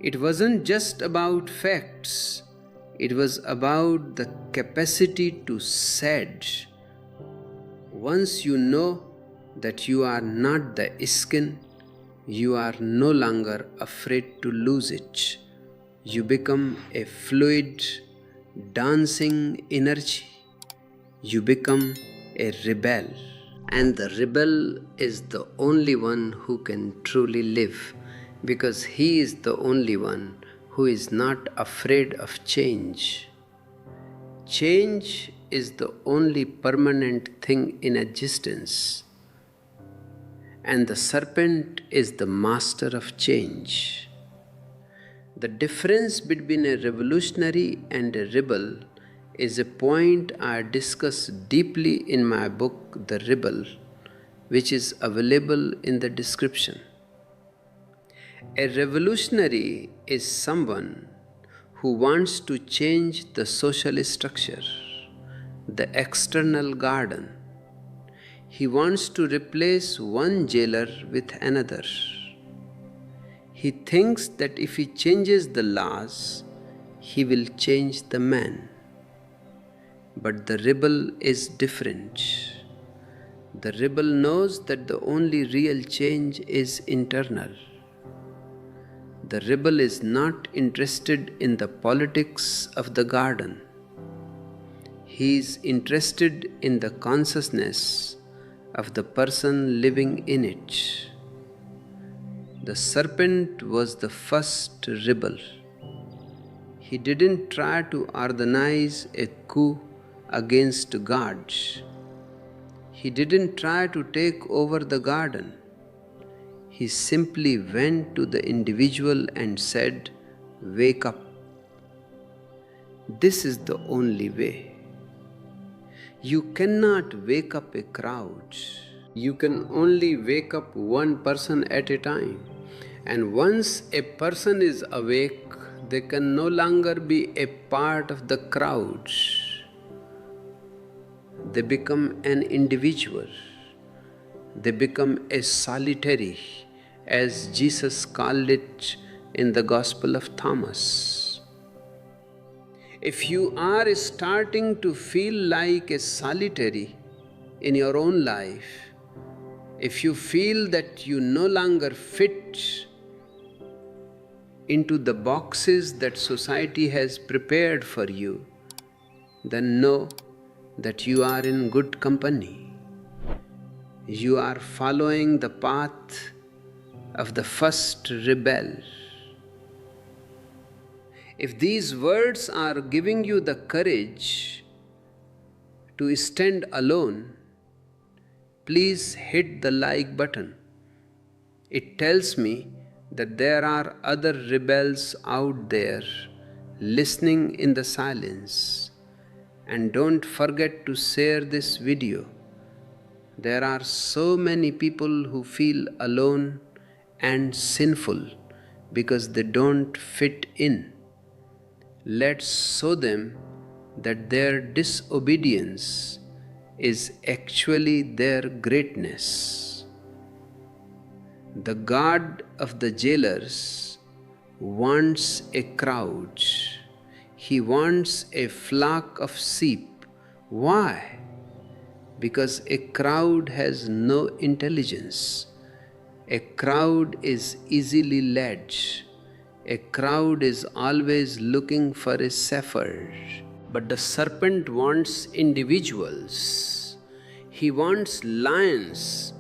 It wasn't just about facts, it was about the capacity to shed. Once you know that you are not the skin, you are no longer afraid to lose it. You become a fluid, dancing energy. You become a rebel. And the rebel is the only one who can truly live, because he is the only one who is not afraid of change. Change is the only permanent thing in existence. And the serpent is the master of change. The difference between a revolutionary and a rebel is a point I discuss deeply in my book, The Rebel, which is available in the description. A revolutionary is someone who wants to change the social structure, the external garden. He wants to replace one jailer with another. He thinks that if he changes the laws, he will change the man. But the rebel is different. The rebel knows that the only real change is internal. The rebel is not interested in the politics of the garden. He is interested in the consciousness of the person living in it. The serpent was the first rebel. He didn't try to organize a coup against God. He didn't try to take over the garden. He simply went to the individual and said, "Wake up." This is the only way. You cannot wake up a crowd. You can only wake up one person at a time. And once a person is awake, they can no longer be a part of the crowd. They become an individual. They become a solitary, as Jesus called it in the Gospel of Thomas. If you are starting to feel like a solitary in your own life, if you feel that you no longer fit into the boxes that society has prepared for you, then know that you are in good company. You are following the path of the first rebel. If these words are giving you the courage to stand alone, please hit the like button. It tells me that there are other rebels out there listening in the silence. And don't forget to share this video. There are so many people who feel alone and sinful because they don't fit in. Let's show them that their disobedience is actually their greatness. The God of the jailers wants a crowd. He wants a flock of sheep. Why? Because a crowd has no intelligence. A crowd is easily led. A crowd is always looking for a shepherd. But the serpent wants individuals. He wants lions.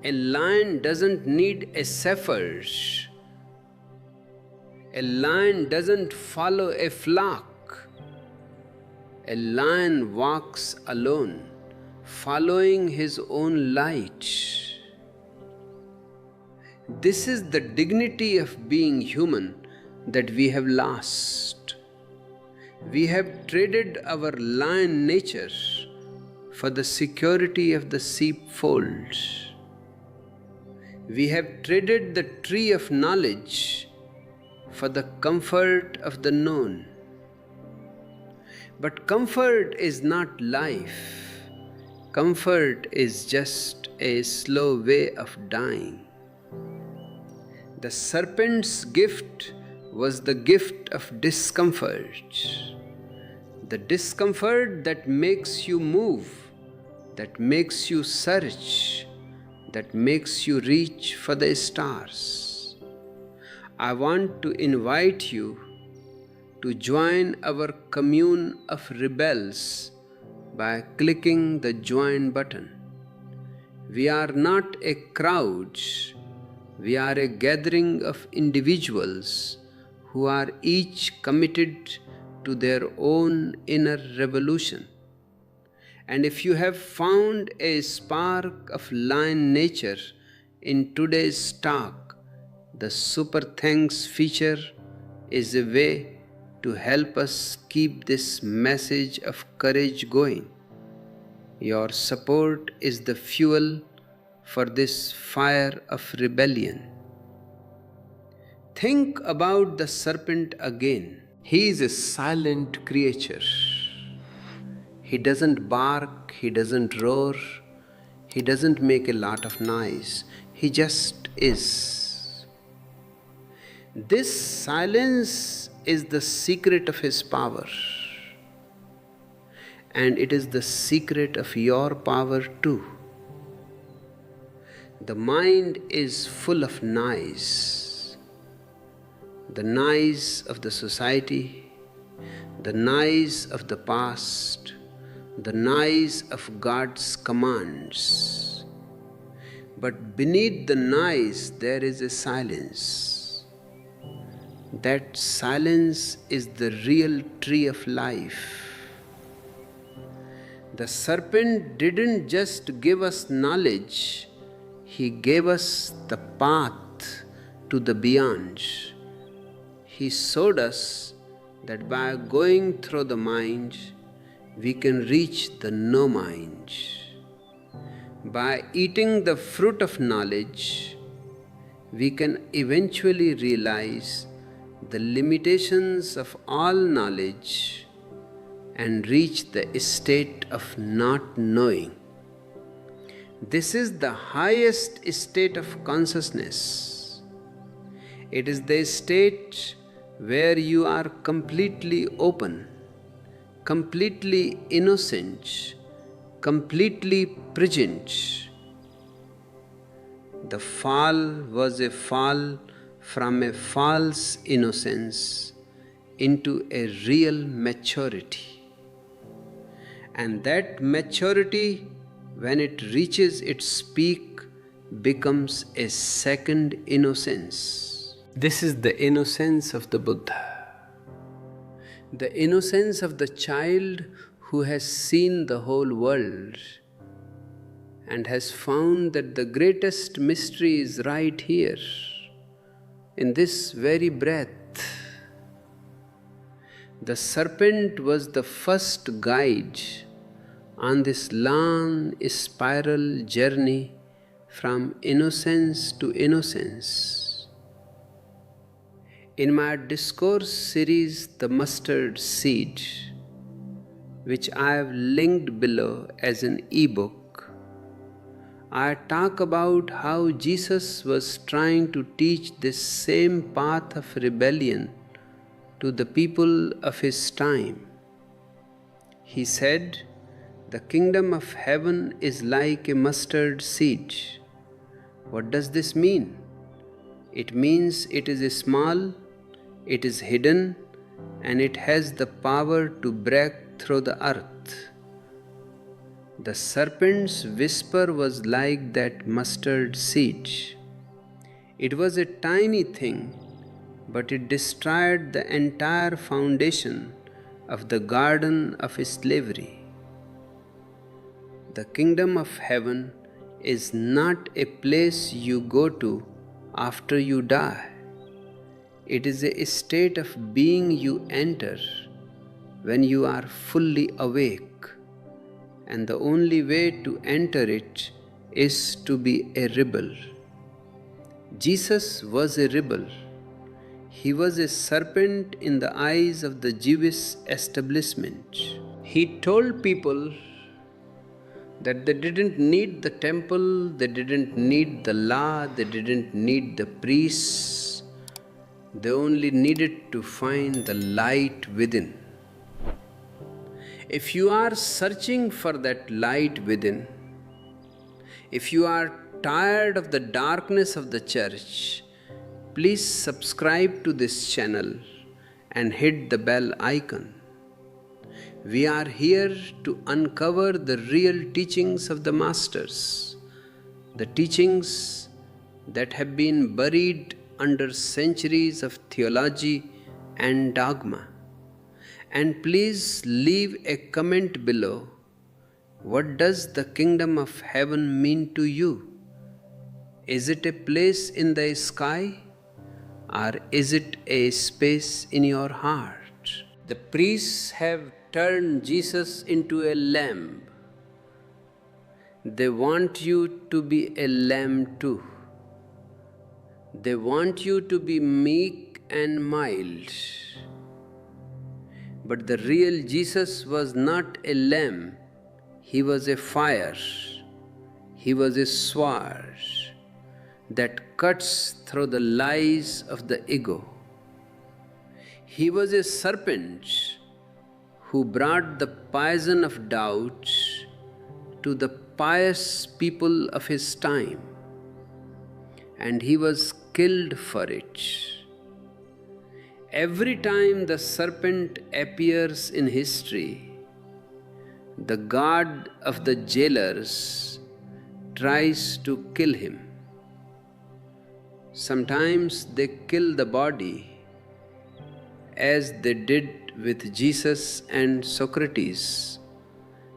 A lion doesn't need a shepherd. A lion doesn't follow a flock. A lion walks alone, following his own light. This is the dignity of being human that we have lost. We have traded our lion nature for the security of the sheepfold. We have traded the tree of knowledge for the comfort of the known. But comfort is not life. Comfort is just a slow way of dying. The serpent's gift was the gift of discomfort. The discomfort that makes you move, that makes you search, that makes you reach for the stars. I want to invite you to join our commune of rebels by clicking the join button. We are not a crowd. We are a gathering of individuals who are each committed to their own inner revolution. And if you have found a spark of lion nature in today's talk, the Super Thanks feature is a way to help us keep this message of courage going. Your support is the fuel for this fire of rebellion. Think about the serpent again. He is a silent creature. He doesn't bark, he doesn't roar, he doesn't make a lot of noise. He just is. This silence is the secret of his power. And it is the secret of your power too. The mind is full of noise. The noise of the society, the noise of the past, the noise of God's commands. But beneath the noise there is a silence. That silence is the real tree of life. The serpent didn't just give us knowledge, he gave us the path to the beyond. He showed us that by going through the mind, we can reach the no mind. By eating the fruit of knowledge, we can eventually realize the limitations of all knowledge and reach the state of not knowing. This is the highest state of consciousness. It is the state where you are completely open, completely innocent, completely present. The fall was a fall from a false innocence into a real maturity. And that maturity, when it reaches its peak, becomes a second innocence. This is the innocence of the Buddha. The innocence of the child who has seen the whole world and has found that the greatest mystery is right here, in this very breath. The serpent was the first guide on this long spiral journey from innocence to innocence. In my discourse series, The Mustard Seed, which I have linked below as an ebook, I talk about how Jesus was trying to teach this same path of rebellion to the people of his time. He said, "The kingdom of heaven is like a mustard seed." What does this mean? It means it is small, it is hidden, and it has the power to break through the earth. The serpent's whisper was like that mustard seed. It was a tiny thing, but it destroyed the entire foundation of the garden of slavery. The kingdom of heaven is not a place you go to after you die. It is a state of being you enter when you are fully awake, and the only way to enter it is to be a rebel. Jesus was a rebel. He was a serpent in the eyes of the Jewish establishment. He told people that they didn't need the temple, they didn't need the law, they didn't need the priests. They only needed to find the light within. If you are searching for that light within, if you are tired of the darkness of the church, please subscribe to this channel and hit the bell icon. We are here to uncover the real teachings of the masters, the teachings that have been buried under centuries of theology and dogma. And please leave a comment below. What does the kingdom of heaven mean to you? Is it a place in the sky, or is it a space in your heart? The priests have turned Jesus into a lamb. They want you to be a lamb too. They want you to be meek and mild. But the real Jesus was not a lamb, he was a fire, he was a sword that cuts through the lies of the ego. He was a serpent who brought the poison of doubt to the pious people of his time, and he was killed for it. Every time the serpent appears in history, the god of the jailers tries to kill him. Sometimes they kill the body, as they did with Jesus and Socrates.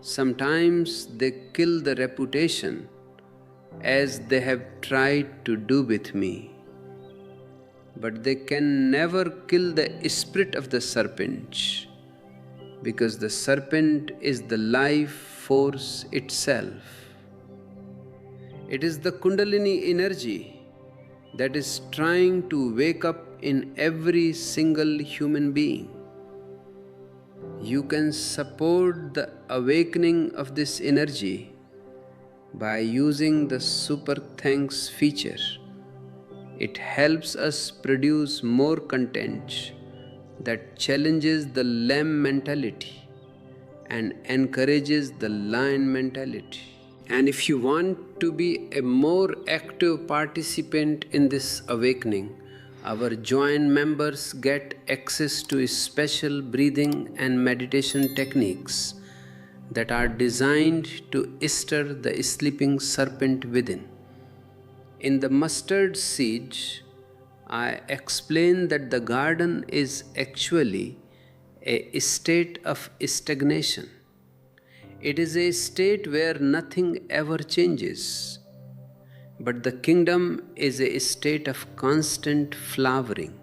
Sometimes they kill the reputation, as they have tried to do with me. But they can never kill the spirit of the serpent, because the serpent is the life force itself. It is the Kundalini energy that is trying to wake up in every single human being. You can support the awakening of this energy by using the Super Thanks feature. It helps us produce more content that challenges the lamb mentality and encourages the lion mentality. And if you want to be a more active participant in this awakening, our joint members get access to special breathing and meditation techniques that are designed to stir the sleeping serpent within. In the mustard seed, I explain that the garden is actually a state of stagnation. It is a state where nothing ever changes. But the kingdom is a state of constant flowering.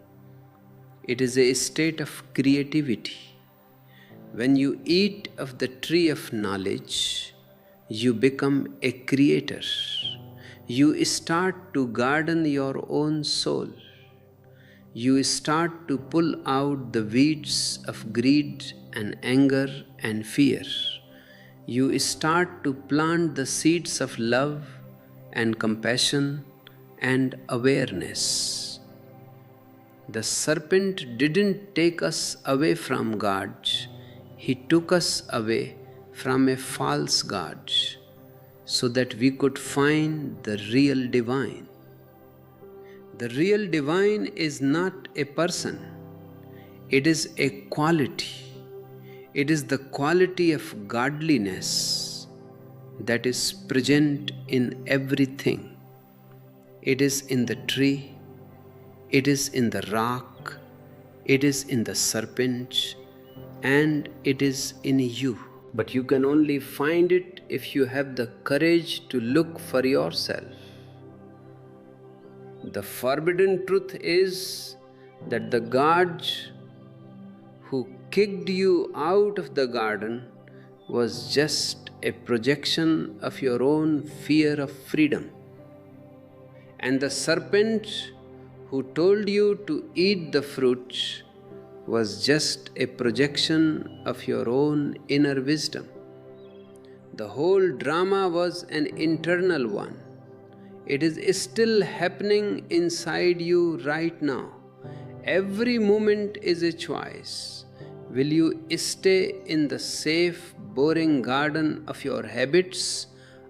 It is a state of creativity. When you eat of the tree of knowledge, you become a creator. You start to garden your own soul. You start to pull out the weeds of greed and anger and fear. You start to plant the seeds of love and compassion and awareness. The serpent didn't take us away from God, he took us away from a false God, so that we could find the real divine. The real divine is not a person, it is a quality. It is the quality of godliness that is present in everything. It is in the tree, it is in the rock, it is in the serpent, and it is in you. But you can only find it if you have the courage to look for yourself. The forbidden truth is that the God who kicked you out of the garden was just a projection of your own fear of freedom. And the serpent who told you to eat the fruit was just a projection of your own inner wisdom. The whole drama was an internal one. It is still happening inside you right now. Every moment is a choice. Will you stay in the safe, boring garden of your habits,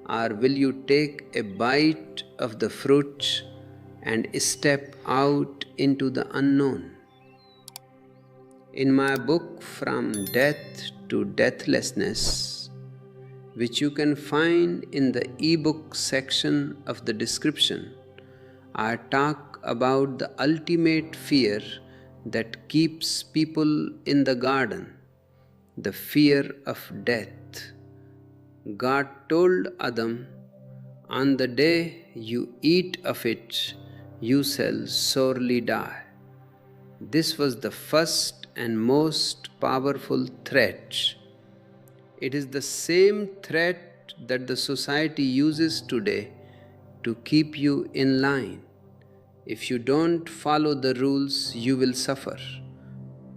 or will you take a bite of the fruit and step out into the unknown? In my book, From Death to Deathlessness, which you can find in the ebook section of the description, I talk about the ultimate fear that keeps people in the garden, the fear of death. God told Adam, "On the day you eat of it, you shall surely die." This was the first and most powerful threat. It is the same threat that the society uses today to keep you in line. If you don't follow the rules, you will suffer.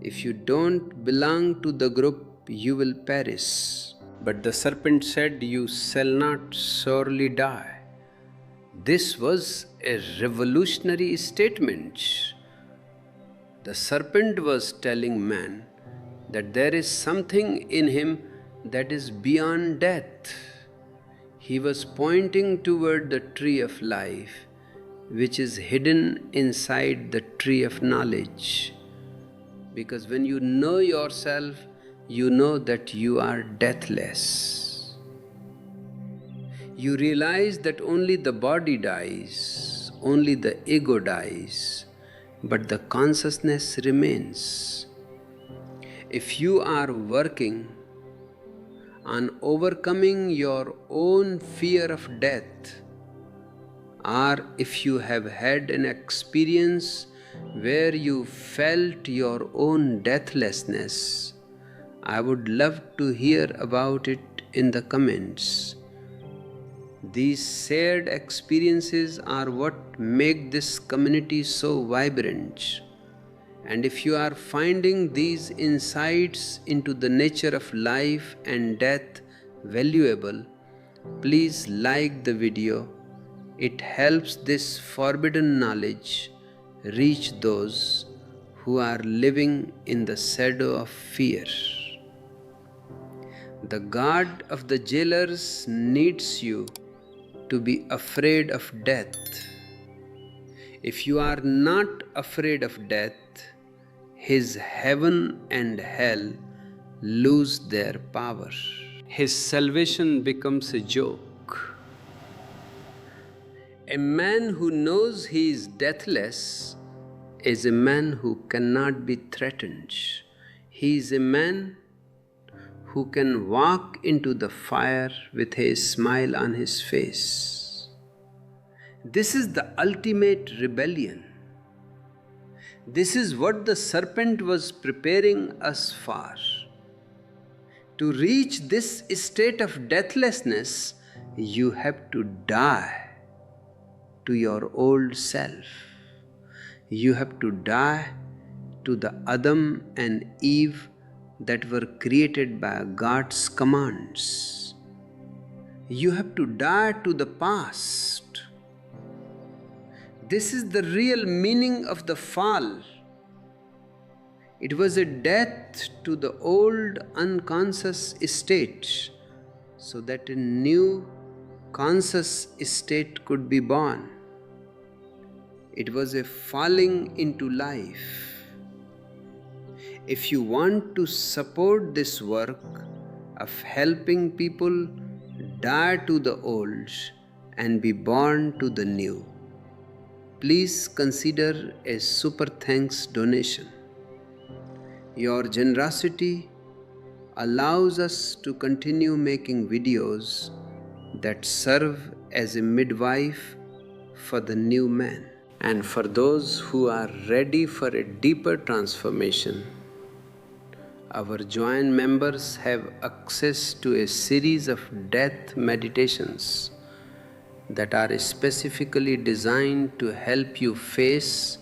If you don't belong to the group, you will perish. But the serpent said, "You shall not surely die." This was a revolutionary statement. The serpent was telling man that there is something in him that is beyond death. He was pointing toward the tree of life, which is hidden inside the tree of knowledge. Because when you know yourself, you know that you are deathless. You realize that only the body dies, only the ego dies, but the consciousness remains. If you are working on overcoming your own fear of death, or if you have had an experience where you felt your own deathlessness, I would love to hear about it in the comments. These shared experiences are what make this community so vibrant. And if you are finding these insights into the nature of life and death valuable, please like the video. It helps this forbidden knowledge reach those who are living in the shadow of fear. The God of the jailers needs you to be afraid of death. If you are not afraid of death, his heaven and hell lose their power. His salvation becomes a joke. A man who knows he is deathless is a man who cannot be threatened. He is a man who can walk into the fire with a smile on his face. This is the ultimate rebellion. This is what the serpent was preparing us for. To reach this state of deathlessness, you have to die to your old self. You have to die to the Adam and Eve that were created by God's commands. You have to die to the past. This is the real meaning of the fall. It was a death to the old unconscious state, so that a new conscious state could be born. It was a falling into life. If you want to support this work of helping people die to the old and be born to the new, please consider a super thanks donation. Your generosity allows us to continue making videos that serve as a midwife for the new man. And for those who are ready for a deeper transformation, our joint members have access to a series of death meditations that are specifically designed to help you face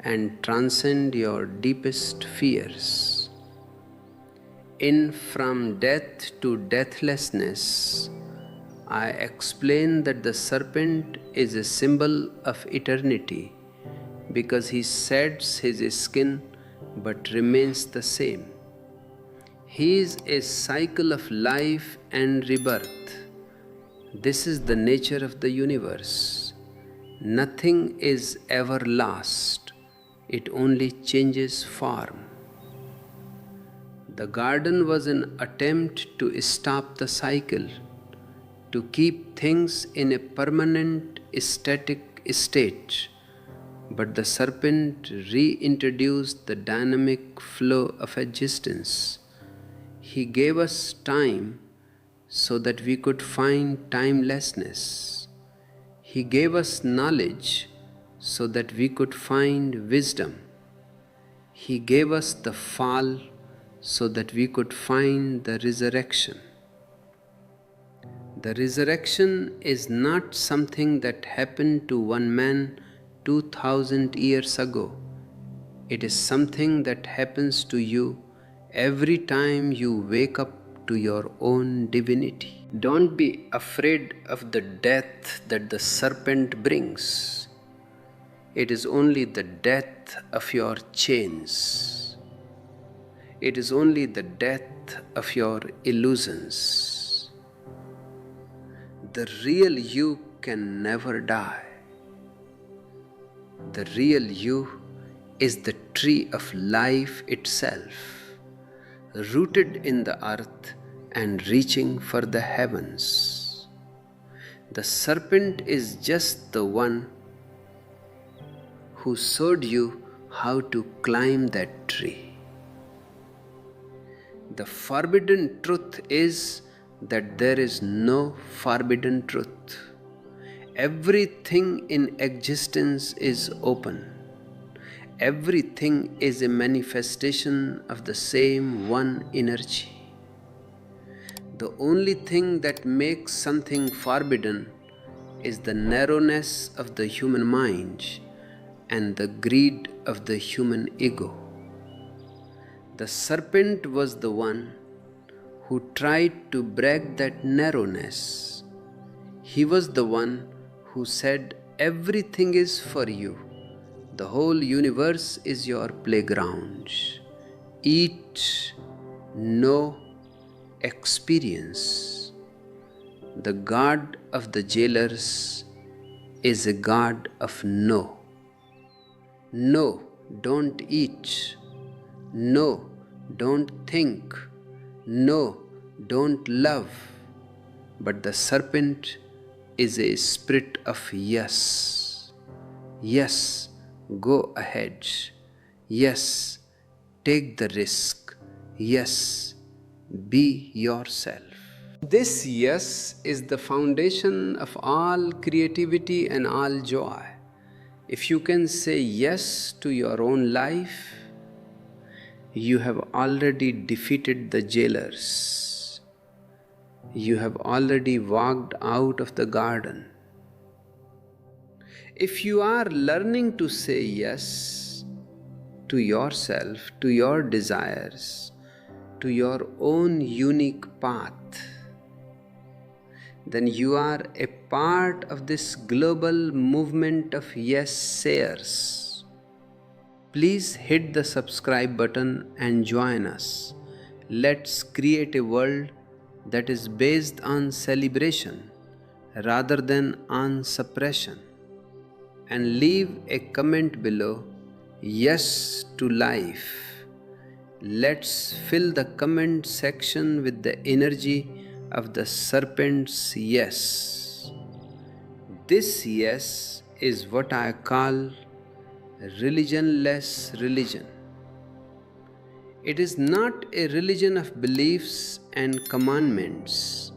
and transcend your deepest fears. In From Death to Deathlessness, I explain that the serpent is a symbol of eternity because he sheds his skin but remains the same. He is a cycle of life and rebirth. This is the nature of the universe. Nothing is ever lost. It only changes form. The garden was an attempt to stop the cycle, to keep things in a permanent static state. But the serpent reintroduced the dynamic flow of existence. He gave us time so that we could find timelessness. He gave us knowledge so that we could find wisdom. He gave us the fall so that we could find the resurrection. The resurrection is not something that happened to one man 2000 years ago. It is something that happens to you every time you wake up to your own divinity. Don't be afraid of the death that the serpent brings. It is only the death of your chains. It is only the death of your illusions. The real you can never die. The real you is the tree of life itself, rooted in the earth and reaching for the heavens. The serpent is just the one who showed you how to climb that tree. The forbidden truth is that there is no forbidden truth. Everything in existence is open. Everything is a manifestation of the same one energy. The only thing that makes something forbidden is the narrowness of the human mind and the greed of the human ego. The serpent was the one who tried to break that narrowness. He was the one who said, "Everything is for you. The whole universe is your playground. Eat, know, experience." The god of the jailers is a god of no. No, don't eat. No, don't think. No, don't love. But the serpent is a spirit of yes. Yes, go ahead. Yes, take the risk. Yes, be yourself. This yes is the foundation of all creativity and all joy. If you can say yes to your own life, you have already defeated the jailers. You have already walked out of the garden. If you are learning to say yes to yourself, to your desires, to your own unique path, then you are a part of this global movement of yes-sayers. Please hit the subscribe button and join us. Let's create a world that is based on celebration rather than on suppression. And leave a comment below, yes to life. Let's fill the comment section with the energy of the serpent's yes. This yes is what I call religionless religion. It is not a religion of beliefs and commandments.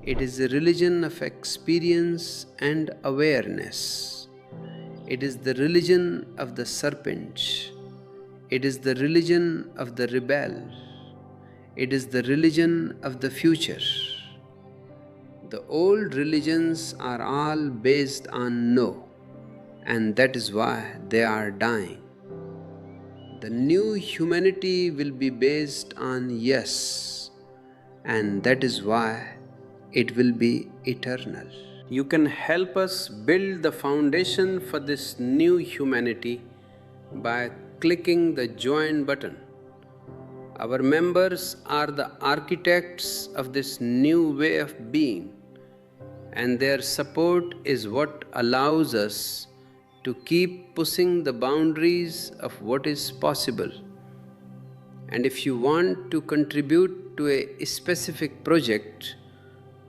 It is a religion of experience and awareness. It is the religion of the serpent. It is the religion of the rebel. It is the religion of the future. The old religions are all based on no, and that is why they are dying. The new humanity will be based on yes, and that is why it will be eternal. You can help us build the foundation for this new humanity by clicking the join button. Our members are the architects of this new way of being, and their support is what allows us to keep pushing the boundaries of what is possible. And if you want to contribute to a specific project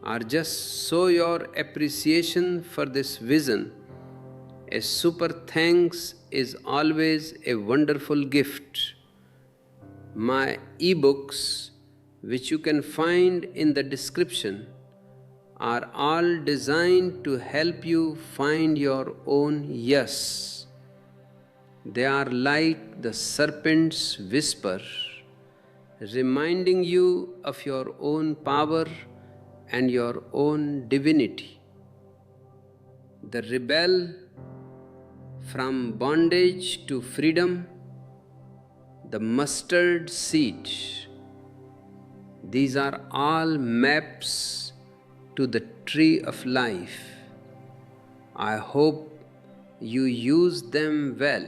or just show your appreciation for this vision, a super thanks is always a wonderful gift. My ebooks, which you can find in the description, are all designed to help you find your own yes. They are like the serpent's whisper, reminding you of your own power and your own divinity. The rebel from bondage to freedom the mustard seed. These are all maps to the tree of life. I hope you use them well.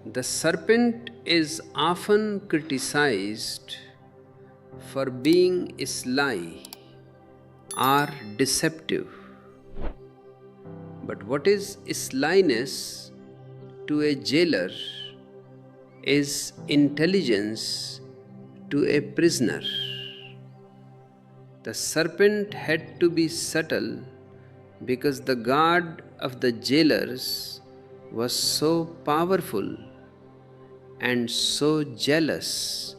The serpent is often criticized for being sly or deceptive. But what is slyness to a jailer is intelligence to a prisoner. The serpent had to be subtle because the guard of the jailers was so powerful and so jealous.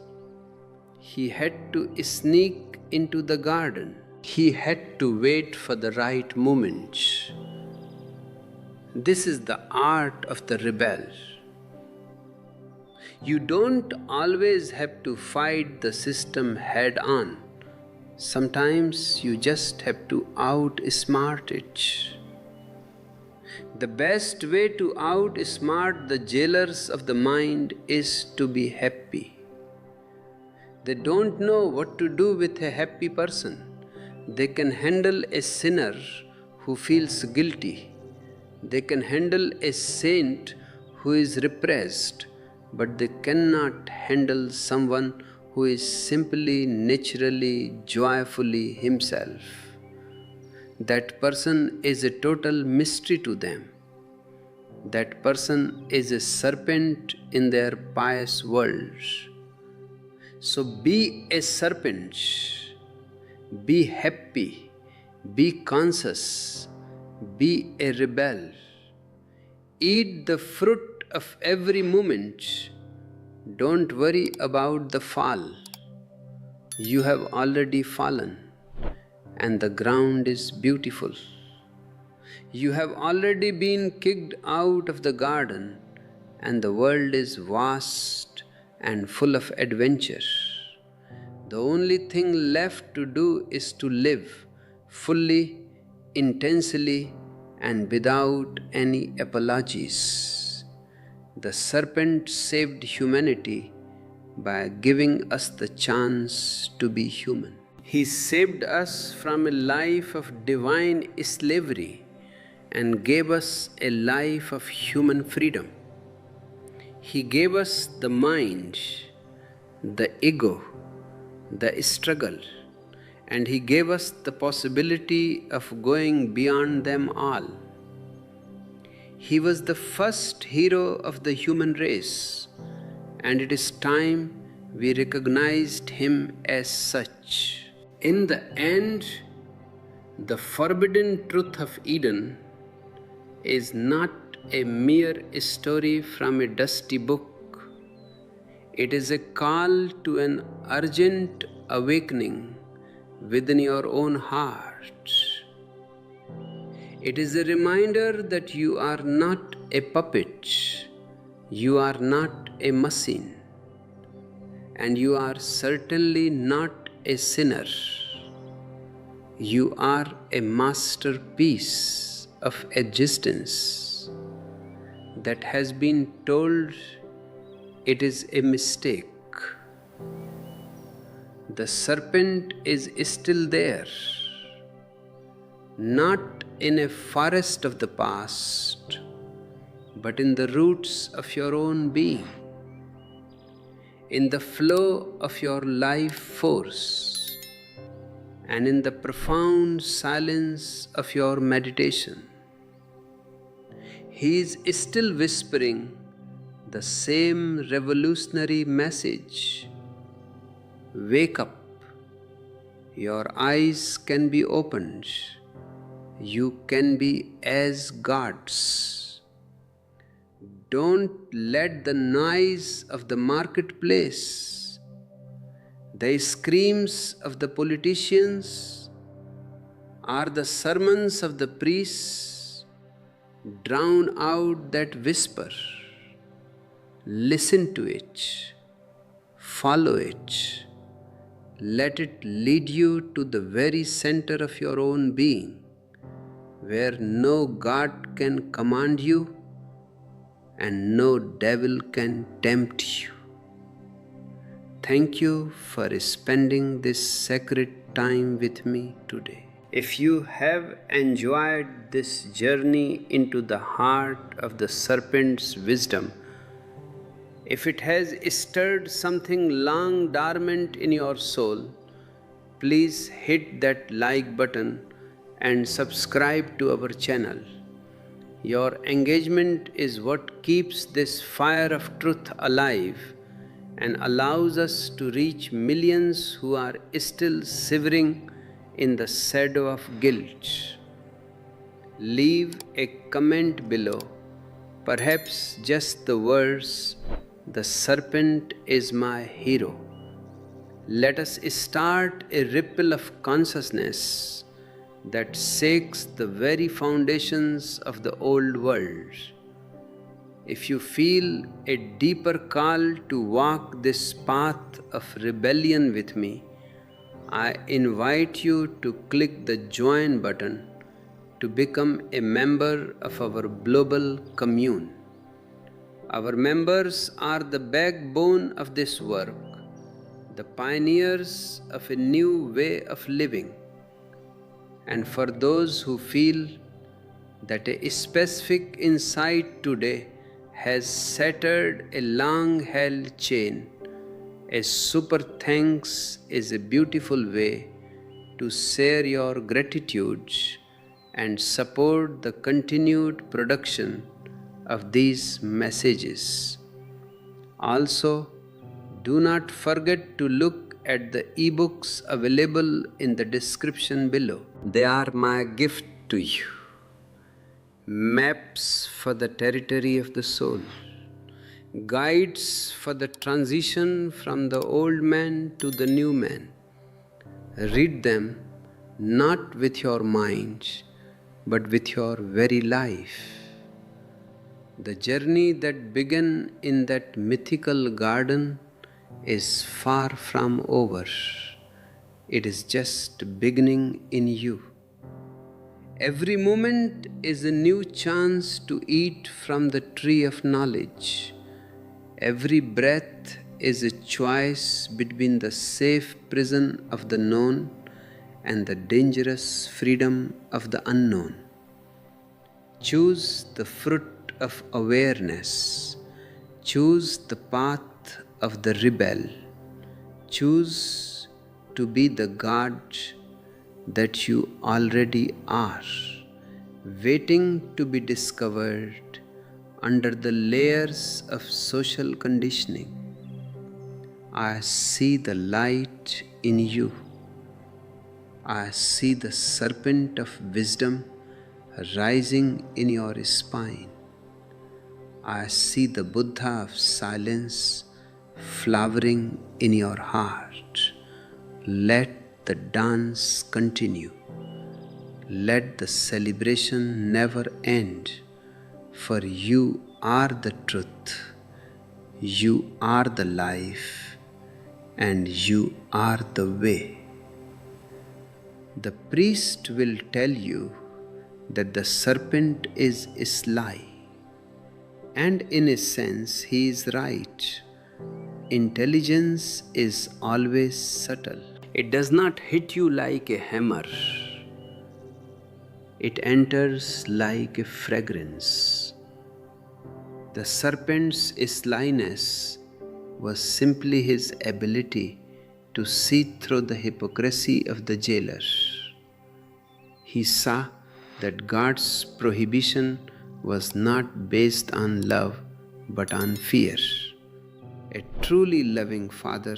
He had to sneak into the garden. He had to wait for the right moment. This is the art of the rebel. You don't always have to fight the system head on. Sometimes you just have to outsmart it. The best way to outsmart the jailers of the mind is to be happy. They don't know what to do with a happy person. They can handle a sinner who feels guilty. They can handle a saint who is repressed, but they cannot handle someone who is simply, naturally, joyfully himself. That person is a total mystery to them. That person is a serpent in their pious world. So be a serpent, be happy, be conscious, be a rebel. Eat the fruit of every moment. Don't worry about the fall. You have already fallen, and the ground is beautiful. You have already been kicked out of the garden, and the world is vast and full of adventure. The only thing left to do is to live fully, intensely, and without any apologies. The serpent saved humanity by giving us the chance to be human. He saved us from a life of divine slavery and gave us a life of human freedom. He gave us the mind, the ego, the struggle, and He gave us the possibility of going beyond them all. He was the first hero of the human race, and it is time we recognized Him as such. In the end, the forbidden truth of Eden is not a mere story from a dusty book. It is a call to an urgent awakening within your own heart. It is a reminder that you are not a puppet, you are not a machine, and you are certainly not a sinner. You are a masterpiece of existence that has been told it is a mistake. The serpent is still there, not in a forest of the past, but in the roots of your own being, in the flow of your life force, and in the profound silence of your meditation. He is still whispering the same revolutionary message. Wake up. Your eyes can be opened. You can be as gods. Don't let the noise of the marketplace, the screams of the politicians, or the sermons of the priests drown out that whisper. Listen to it. Follow it. Let it lead you to the very center of your own being, where no God can command you and no devil can tempt you. Thank you for spending this sacred time with me today. If you have enjoyed this journey into the heart of the serpent's wisdom, if it has stirred something long dormant in your soul, please hit that like button and subscribe to our channel. Your engagement is what keeps this fire of truth alive and allows us to reach millions who are still shivering in the shadow of guilt. Leave a comment below, perhaps just the words, "The serpent is my hero." Let us start a ripple of consciousness that shakes the very foundations of the old world. If you feel a deeper call to walk this path of rebellion with me, I invite you to click the join button to become a member of our global commune. Our members are the backbone of this work, the pioneers of a new way of living. And for those who feel that a specific insight today has shattered a long-held chain, a super thanks is a beautiful way to share your gratitude and support the continued production of these messages. Also, do not forget to look at the ebooks available in the description below. They are my gift to you. Maps for the territory of the soul, guides for the transition from the old man to the new man. Read them not with your mind, but with your very life. The journey that began in that mythical garden is far from over. It is just beginning in you. Every moment is a new chance to eat from the tree of knowledge. Every breath is a choice between the safe prison of the known and the dangerous freedom of the unknown. Choose the fruit of awareness. Choose the path of the rebel. Choose to be the God that you already are, waiting to be discovered under the layers of social conditioning. I see the light in you. I see the serpent of wisdom rising in your spine. I see the Buddha of silence flowering in your heart. Let the dance continue. Let the celebration never end, for you are the truth, you are the life, and you are the way. The priest will tell you that the serpent is sly, and in a sense he is right. Intelligence is always subtle. It does not hit you like a hammer. It enters like a fragrance. The serpent's slyness was simply his ability to see through the hypocrisy of the jailer. He saw that God's prohibition was not based on love but on fear. A truly loving father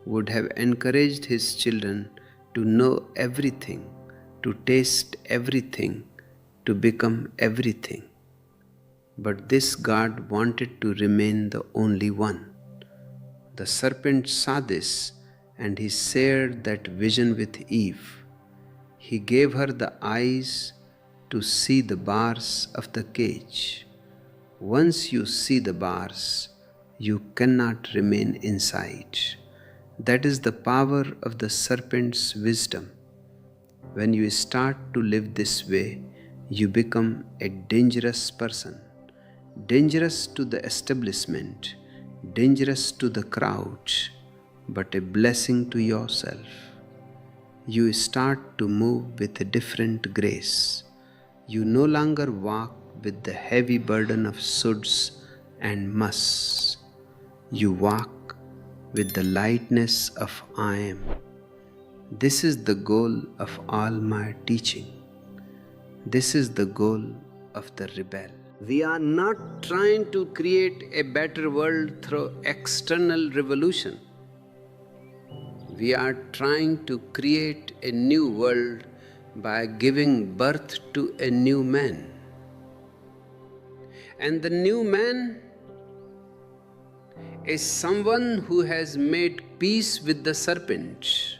would have encouraged his children to know everything, to taste everything, to become everything. But this God wanted to remain the only one. The serpent saw this and he shared that vision with Eve. He gave her the eyes to see the bars of the cage. Once you see the bars, you cannot remain inside. That is the power of the serpent's wisdom. When you start to live this way, you become a dangerous person. dangerous to the establishment, dangerous to the crowd, but a blessing to yourself. You start to move with a different grace. You no longer walk with the heavy burden of suds and muss. You walk with the lightness of I am. This is the goal of all my teaching. This is the goal of the rebel. We are not trying to create a better world through external revolution. We are trying to create a new world by giving birth to a new man. And the new man is someone who has made peace with the serpent,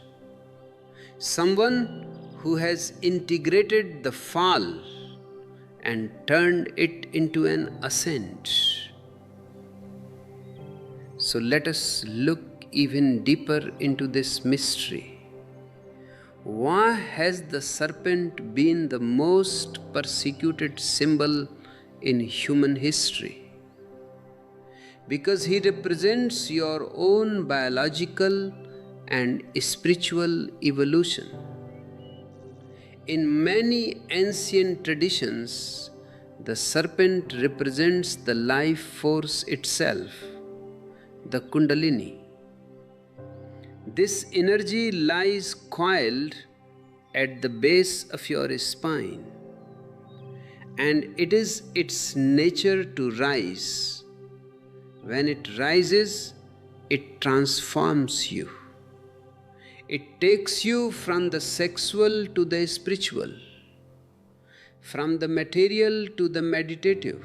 someone who has integrated the fall and turned it into an ascent. So let us look even deeper into this mystery. Why has the serpent been the most persecuted symbol in human history? Because he represents your own biological and spiritual evolution. In many ancient traditions, the serpent represents the life force itself, the Kundalini. This energy lies coiled at the base of your spine, and it is its nature to rise. When it rises, it transforms you. It takes you from the sexual to the spiritual, from the material to the meditative.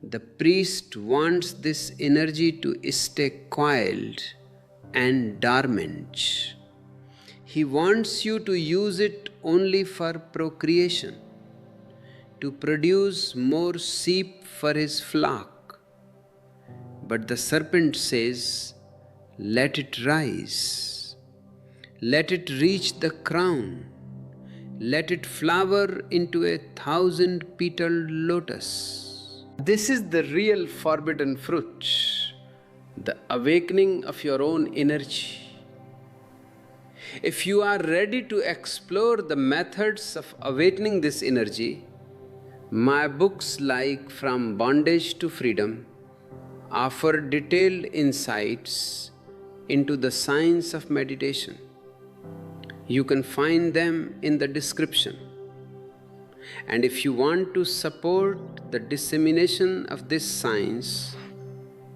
The priest wants this energy to stay coiled and dormant. He wants you to use it only for procreation, to produce more sheep for his flock. But the serpent says, let it rise. Let it reach the crown. Let it flower into 1,000-petaled lotus. This is the real forbidden fruit, the awakening of your own energy. If you are ready to explore the methods of awakening this energy, my books like From Bondage to Freedom offer detailed insights into the science of meditation. You can find them in the description. And if you want to support the dissemination of this science,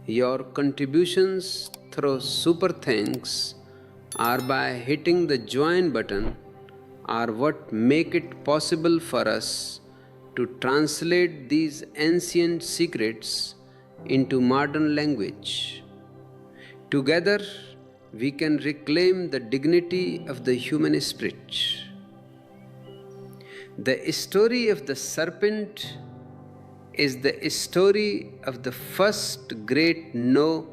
your contributions through Super Thanks or by hitting the join button are what make it possible for us to translate these ancient secrets into modern language. Together, we can reclaim the dignity of the human spirit. The story of the serpent is the story of the first great no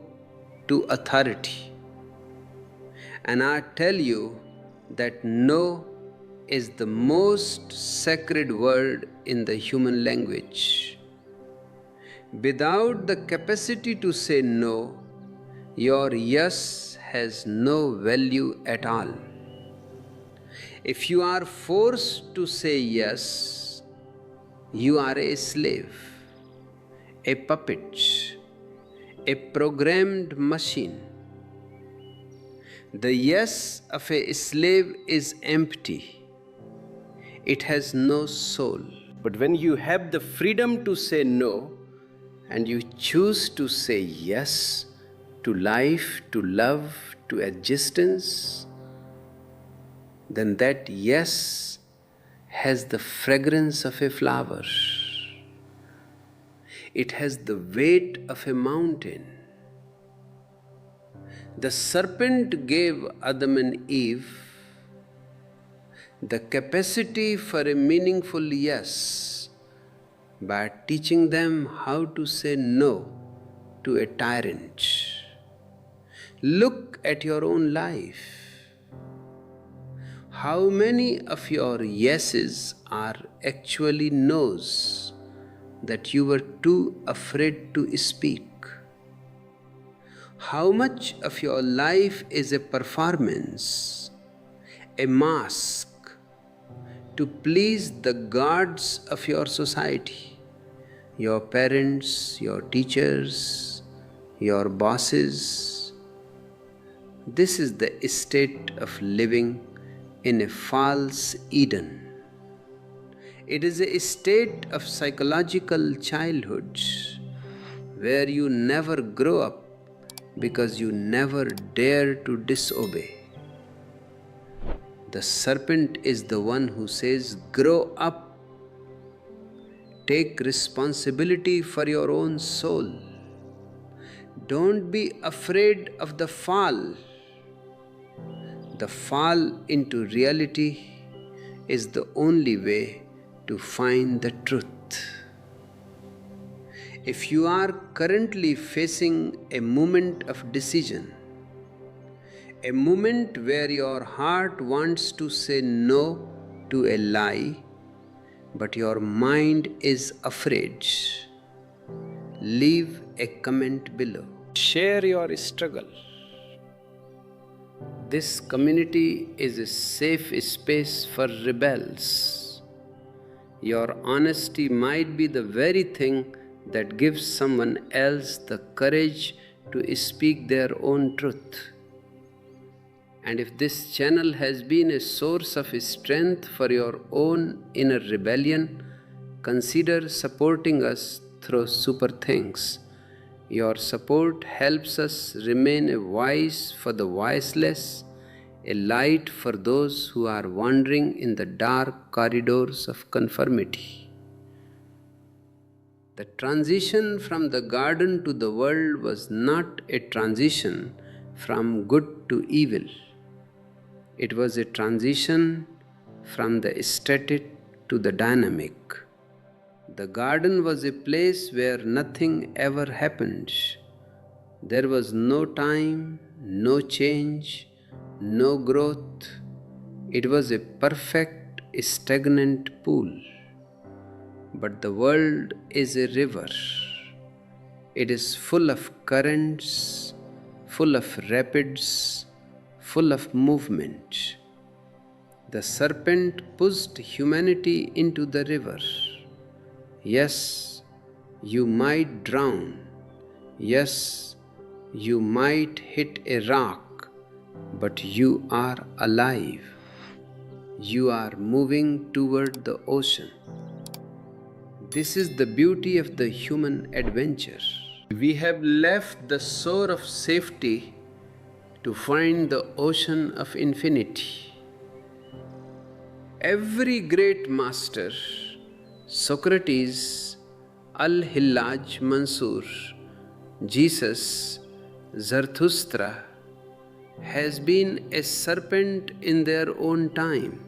to authority. And I tell you that no is the most sacred word in the human language. Without the capacity to say no, your yes has no value at all. If you are forced to say yes, you are a slave, a puppet, a programmed machine. The yes of a slave is empty. It has no soul. But when you have the freedom to say no, and you choose to say yes to life, to love, to existence, then that yes has the fragrance of a flower. It has the weight of a mountain. The serpent gave Adam and Eve the capacity for a meaningful yes by teaching them how to say no to a tyrant. Look at your own life. How many of your yeses are actually no's that you were too afraid to speak? How much of your life is a performance, a mask to please the gods of your society, your parents, your teachers, your bosses? This is the state of living in a false Eden. It is a state of psychological childhood where you never grow up because you never dare to disobey. The serpent is the one who says, grow up, take responsibility for your own soul. Don't be afraid of the fall. The fall into reality is the only way to find the truth. If you are currently facing a moment of decision, a moment where your heart wants to say no to a lie, but your mind is afraid, leave a comment below. Share your struggle. This community is a safe space for rebels. Your honesty might be the very thing that gives someone else the courage to speak their own truth. And if this channel has been a source of strength for your own inner rebellion, consider supporting us through super thanks. Your support helps us remain a voice for the voiceless, a light for those who are wandering in the dark corridors of conformity. The transition from the garden to the world was not a transition from good to evil. It was a transition from the static to the dynamic. The garden was a place where nothing ever happened. There was no time, no change, no growth. It was a perfect, stagnant pool. But the world is a river. It is full of currents, full of rapids, full of movement. The serpent pushed humanity into the river. Yes, you might drown. Yes, you might hit a rock, but you are alive. You are moving toward the ocean. This is the beauty of the human adventure. We have left the shore of safety to find the ocean of infinity. Every great master, Socrates, Al-Hillaj Mansur, Jesus, Zarathustra, has been a serpent in their own time.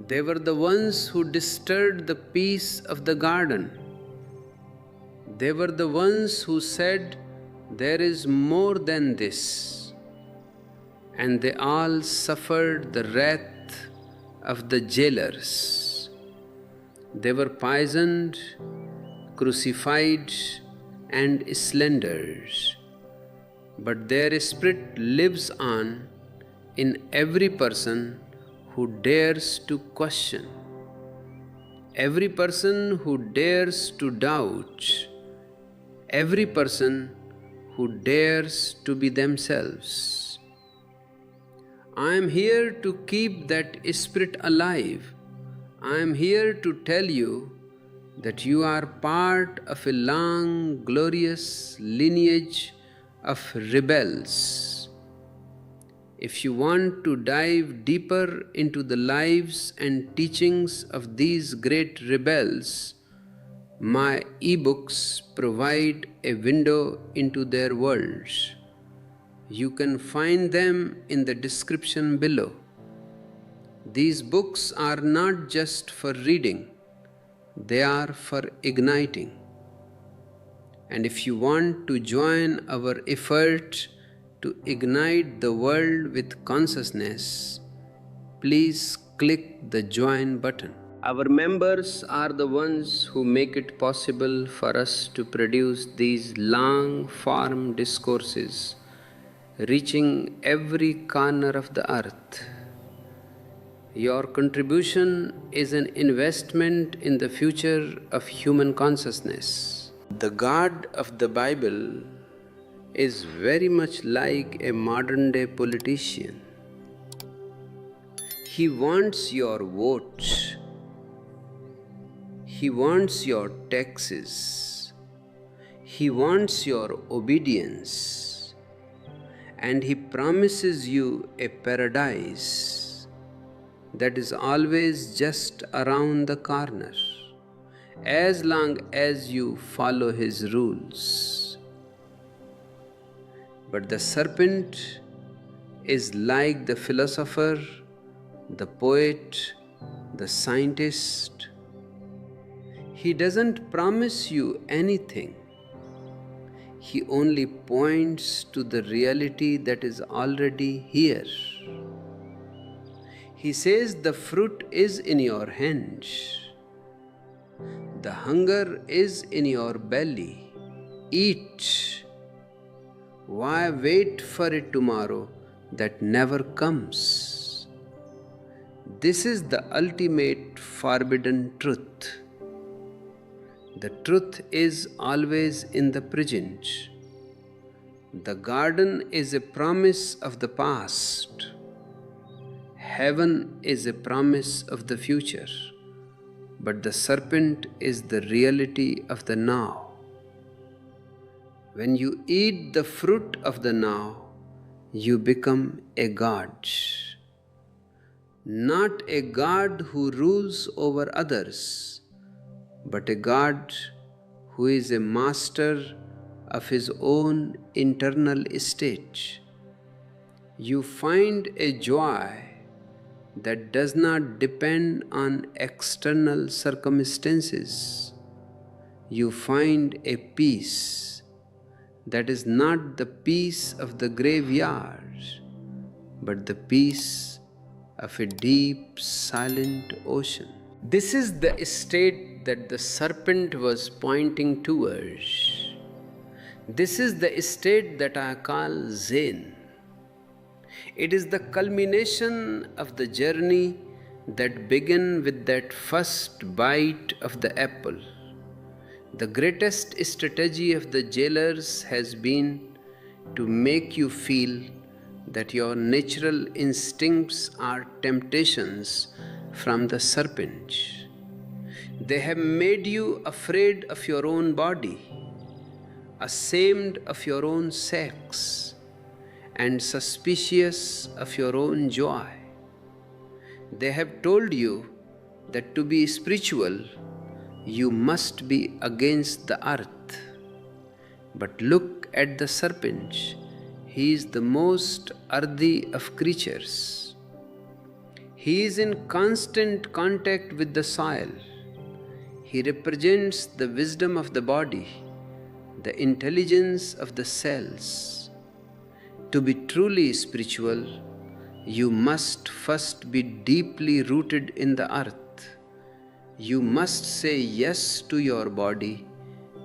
They were the ones who disturbed the peace of the garden. They were the ones who said, there is more than this. And they all suffered the wrath of the jailers. They were poisoned, crucified, and slandered. But their spirit lives on in every person who dares to question, every person who dares to doubt, every person who dares to be themselves. I am here to keep that spirit alive. I am here to tell you that you are part of a long, glorious lineage of rebels. If you want to dive deeper into the lives and teachings of these great rebels, my ebooks provide a window into their worlds. You can find them in the description below. These books are not just for reading, they are for igniting. And if you want to join our effort to ignite the world with consciousness, please click the join button. Our members are the ones who make it possible for us to produce these long form discourses reaching every corner of the earth. Your contribution is an investment in the future of human consciousness. The God of the Bible is very much like a modern day politician. He wants your vote. He wants your taxes. He wants your obedience. And he promises you a paradise that is always just around the corner, as long as you follow his rules. But the serpent is like the philosopher, the poet, the scientist. He doesn't promise you anything. He only points to the reality that is already here. He says the fruit is in your hand. The hunger is in your belly. Eat. Why wait for a tomorrow that never comes? This is the ultimate forbidden truth. The truth is always in the present. The garden is a promise of the past. Heaven is a promise of the future. But the serpent is the reality of the now. When you eat the fruit of the now, you become a god. Not a god who rules over others, but a God who is a master of his own internal state. You find a joy that does not depend on external circumstances. You find a peace that is not the peace of the graveyard, but the peace of a deep, silent ocean. This is the state that the serpent was pointing towards. This is the state that I call Zen. It is the culmination of the journey that began with that first bite of the apple. The greatest strategy of the jailers has been to make you feel that your natural instincts are temptations from the serpent. They have made you afraid of your own body, ashamed of your own sex, and suspicious of your own joy. They have told you that to be spiritual, you must be against the earth. But look at the serpent. He is the most earthy of creatures. He is in constant contact with the soil. He represents the wisdom of the body, the intelligence of the cells. To be truly spiritual, you must first be deeply rooted in the earth. You must say yes to your body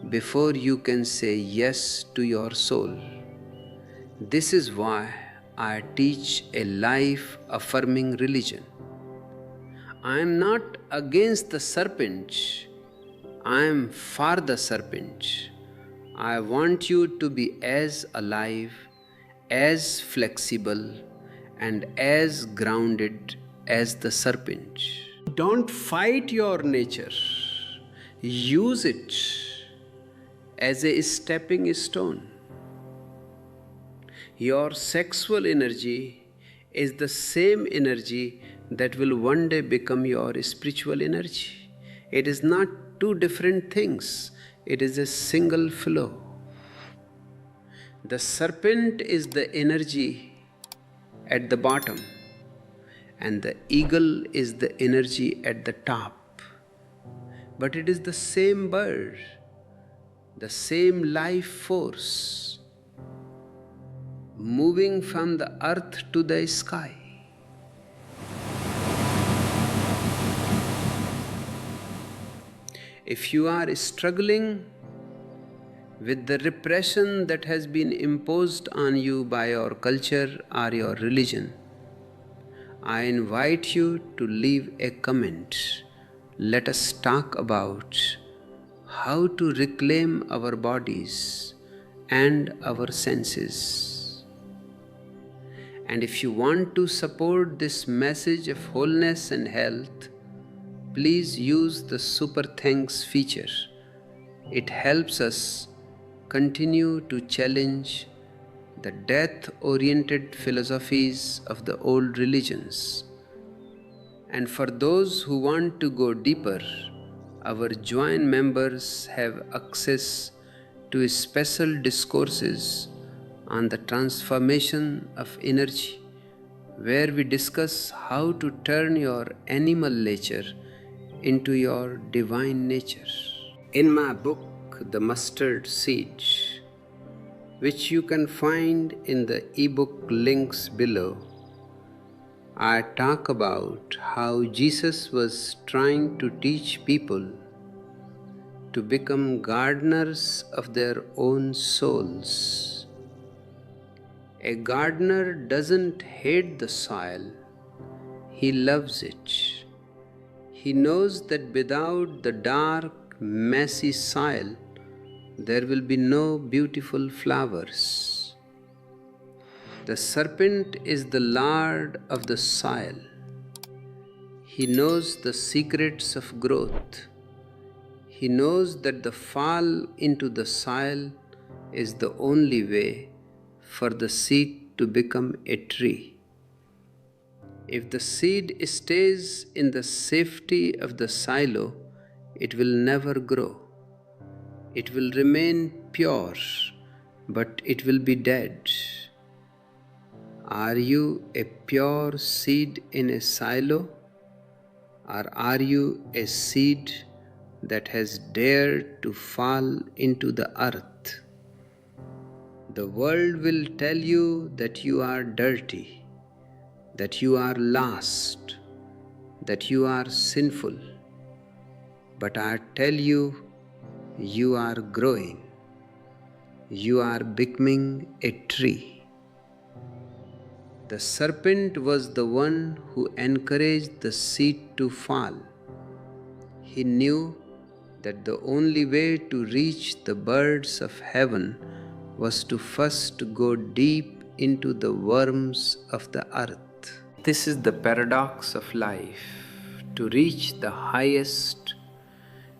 before you can say yes to your soul. This is why I teach a life-affirming religion. I am not against the serpent. I am for the serpent. I want you to be as alive, as flexible, and as grounded as the serpent. Don't fight your nature. Use it as a stepping stone. Your sexual energy is the same energy that will one day become your spiritual energy. It is not two different things. It is a single flow. The serpent is the energy at the bottom, and the eagle is the energy at the top. But it is the same bird, the same life force, moving from the earth to the sky. If you are struggling with the repression that has been imposed on you by your culture or your religion, I invite you to leave a comment. Let us talk about how to reclaim our bodies and our senses. And if you want to support this message of wholeness and health, please use the Super Thanks feature. It helps us continue to challenge the death-oriented philosophies of the old religions. And for those who want to go deeper, our joint members have access to special discourses on the transformation of energy, where we discuss how to turn your animal nature into your divine nature. In my book, The Mustard Seed, which you can find in the ebook links below, I talk about how Jesus was trying to teach people to become gardeners of their own souls. A gardener doesn't hate the soil, he loves it. He knows that without the dark, messy soil, there will be no beautiful flowers. The serpent is the lord of the soil. He knows the secrets of growth. He knows that the fall into the soil is the only way for the seed to become a tree. If the seed stays in the safety of the silo, it will never grow. It will remain pure, but it will be dead. Are you a pure seed in a silo? Or are you a seed that has dared to fall into the earth? The world will tell you that you are dirty, that you are lost, that you are sinful. But I tell you, you are growing. You are becoming a tree. The serpent was the one who encouraged the seed to fall. He knew that the only way to reach the birds of heaven was to first go deep into the worms of the earth. This is the paradox of life. To reach the highest,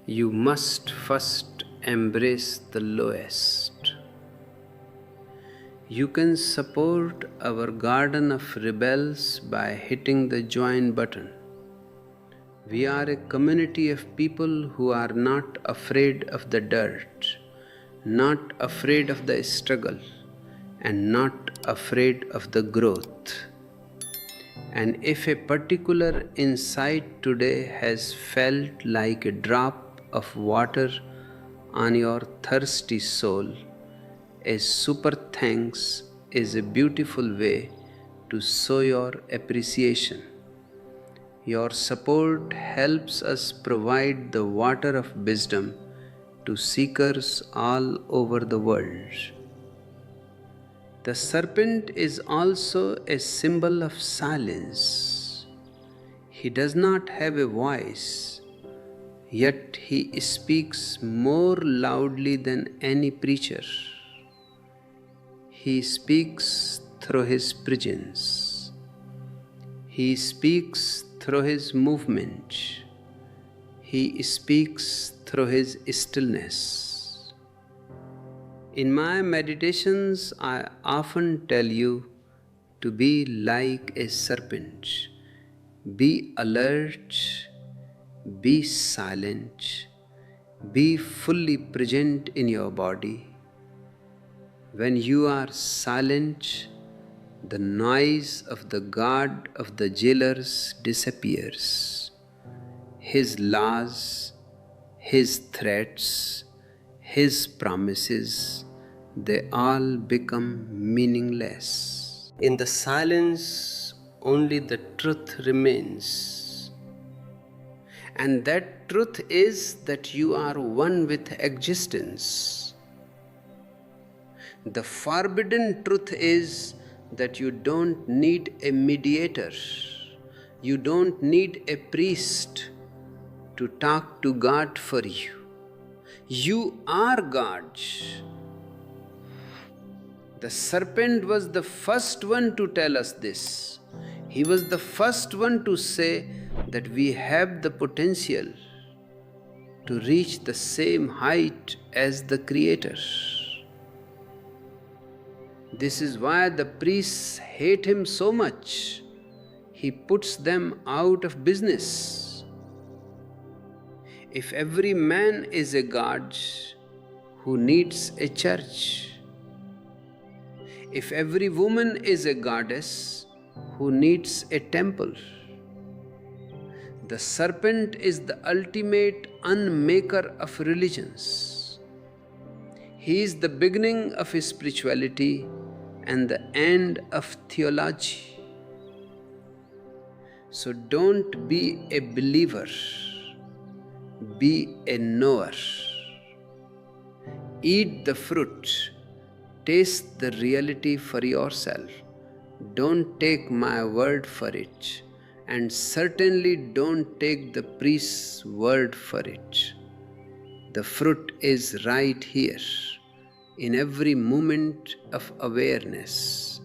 you must first embrace the lowest. You can support our garden of rebels by hitting the join button. We are a community of people who are not afraid of the dirt, not afraid of the struggle, and not afraid of the growth. And if a particular insight today has felt like a drop of water on your thirsty soul, a super thanks is a beautiful way to show your appreciation. Your support helps us provide the water of wisdom to seekers all over the world. The serpent is also a symbol of silence. He does not have a voice, yet he speaks more loudly than any preacher. He speaks through his presence. He speaks through his movement. He speaks through his stillness. In my meditations, I often tell you to be like a serpent. Be alert, be silent, be fully present in your body. When you are silent, the noise of the god of the jailers disappears. His laws, his threats, his promises, they all become meaningless. In the silence, only the truth remains. And that truth is that you are one with existence. The forbidden truth is that you don't need a mediator. You don't need a priest to talk to God for you. You are God. The serpent was the first one to tell us this. He was the first one to say that we have the potential to reach the same height as the Creator. This is why the priests hate him so much. He puts them out of business. If every man is a god, who needs a church? If every woman is a goddess, who needs a temple? The serpent is the ultimate unmaker of religions. He is the beginning of spirituality and the end of theology. So don't be a believer, be a knower. Eat the fruit, taste the reality for yourself. Don't take my word for it, and certainly don't take the priest's word for it. The fruit is right here, in every moment of awareness.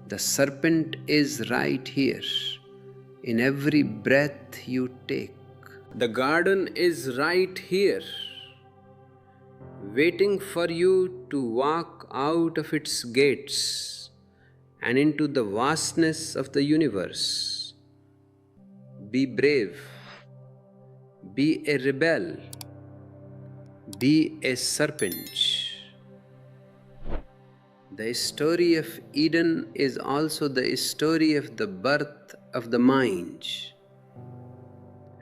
The serpent is right here, in every breath you take. The garden is right here, waiting for you to walk out of its gates and into the vastness of the universe. Be brave, be a rebel, be a serpent. The story of Eden is also the story of the birth of the mind.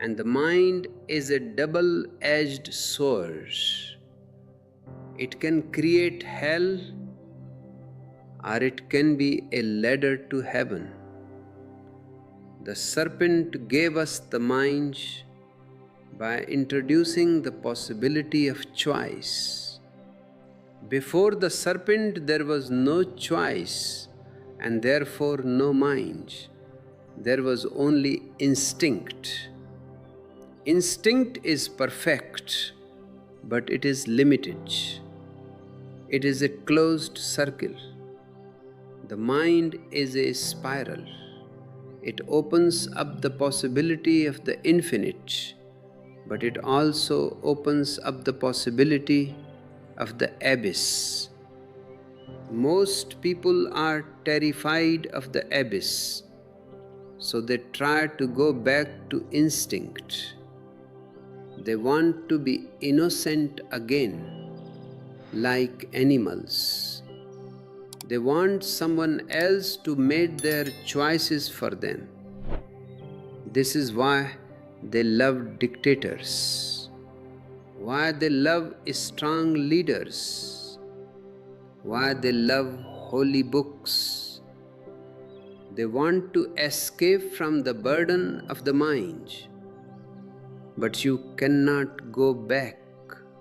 And the mind is a double-edged sword. It can create hell, or it can be a ladder to heaven. The serpent gave us the mind by introducing the possibility of choice. Before the serpent, there was no choice and therefore no mind. There was only instinct. Instinct is perfect, but it is limited. It is a closed circle. The mind is a spiral. It opens up the possibility of the infinite, but it also opens up the possibility of the abyss. Most people are terrified of the abyss, so they try to go back to instinct. They want to be innocent again, like animals. They want someone else to make their choices for them. This is why they love dictators, why they love strong leaders, why they love holy books. They want to escape from the burden of the mind, but you cannot go back.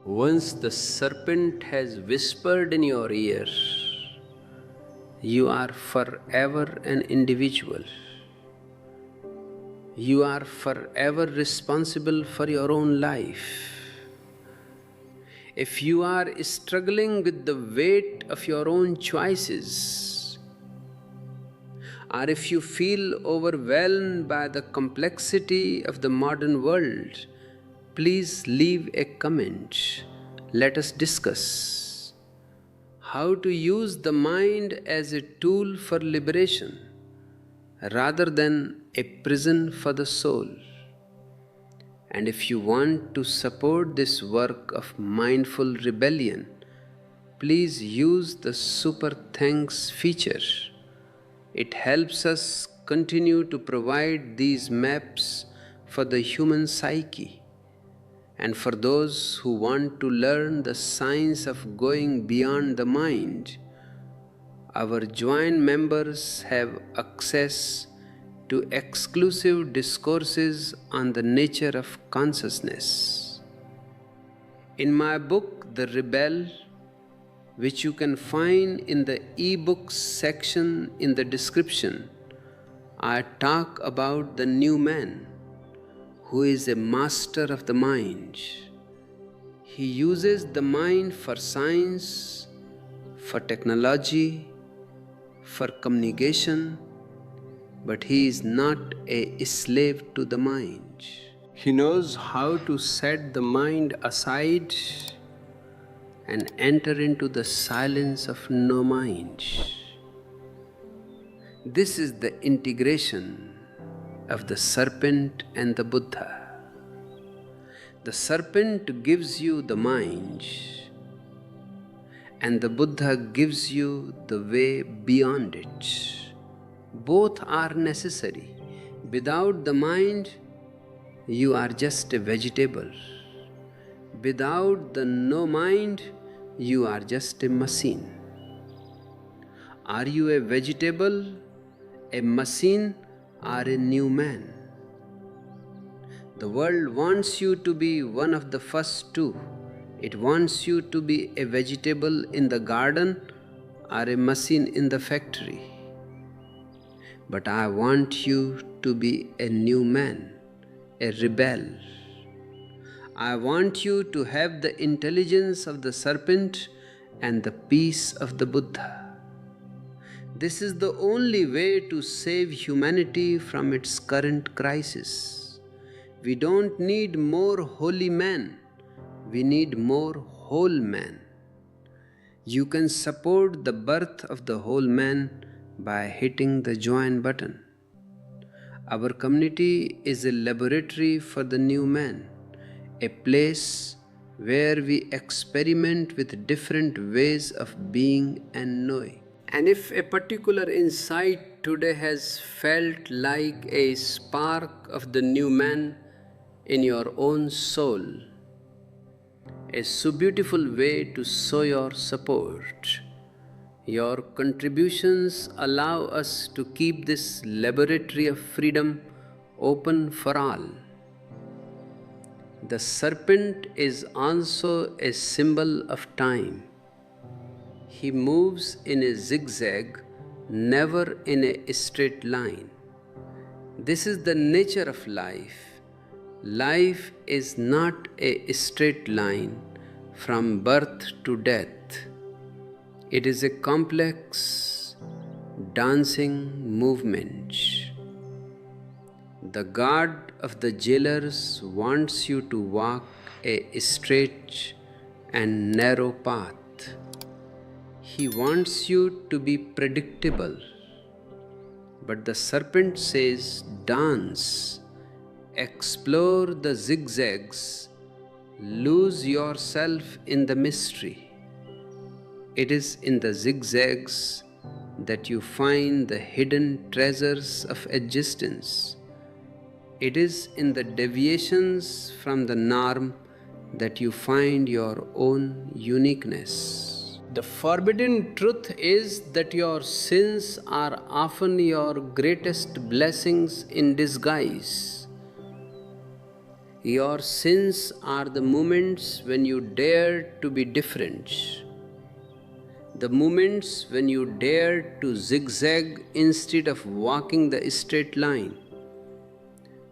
Once the serpent has whispered in your ear, you are forever an individual. You are forever responsible for your own life. If you are struggling with the weight of your own choices, or if you feel overwhelmed by the complexity of the modern world, please leave a comment. Let us discuss how to use the mind as a tool for liberation rather than a prison for the soul. And if you want to support this work of mindful rebellion, please use the Super Thanks feature. It helps us continue to provide these maps for the human psyche. And for those who want to learn the science of going beyond the mind, our joint members have access to exclusive discourses on the nature of consciousness. In my book, The Rebel, which you can find in the ebooks section in the description, I talk about the new man who is a master of the mind. He uses the mind for science, for technology, for communication, but he is not a slave to the mind. He knows how to set the mind aside and enter into the silence of no mind. This is the integration of the serpent and the Buddha. The serpent gives you the mind, and the Buddha gives you the way beyond it. Both are necessary. Without the mind, you are just a vegetable. Without the no mind, you are just a machine. Are you a vegetable, a machine, or a new man? The world wants you to be one of the first two. It wants you to be a vegetable in the garden or a machine in the factory. But I want you to be a new man, a rebel. I want you to have the intelligence of the serpent and the peace of the Buddha. This is the only way to save humanity from its current crisis. We don't need more holy men. We need more whole man. You can support the birth of the whole man by hitting the join button. Our community is a laboratory for the new man, a place where we experiment with different ways of being and knowing. And if a particular insight today has felt like a spark of the new man in your own soul, a so beautiful way to show your support. Your contributions allow us to keep this laboratory of freedom open for all. The serpent is also a symbol of time. He moves in a zigzag, never in a straight line. This is the nature of life. Life is not a straight line from birth to death. It is a complex, dancing movement. The God of the jailers wants you to walk a straight and narrow path. He wants you to be predictable. But the serpent says, dance, explore the zigzags, lose yourself in the mystery. It is in the zigzags that you find the hidden treasures of existence. It is in the deviations from the norm that you find your own uniqueness. The forbidden truth is that your sins are often your greatest blessings in disguise. Your sins are the moments when you dare to be different. The moments when you dare to zigzag instead of walking the straight line.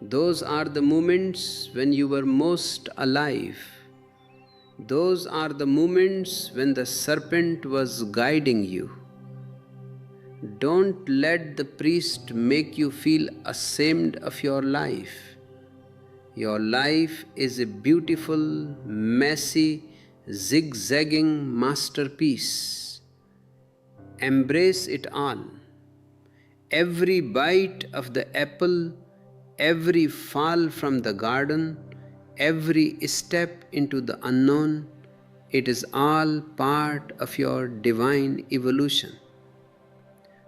Those are the moments when you were most alive. Those are the moments when the serpent was guiding you. Don't let the priest make you feel ashamed of your life. Your life is a beautiful, messy, zigzagging masterpiece. Embrace it all. Every bite of the apple, every fall from the garden, every step into the unknown, it is all part of your divine evolution.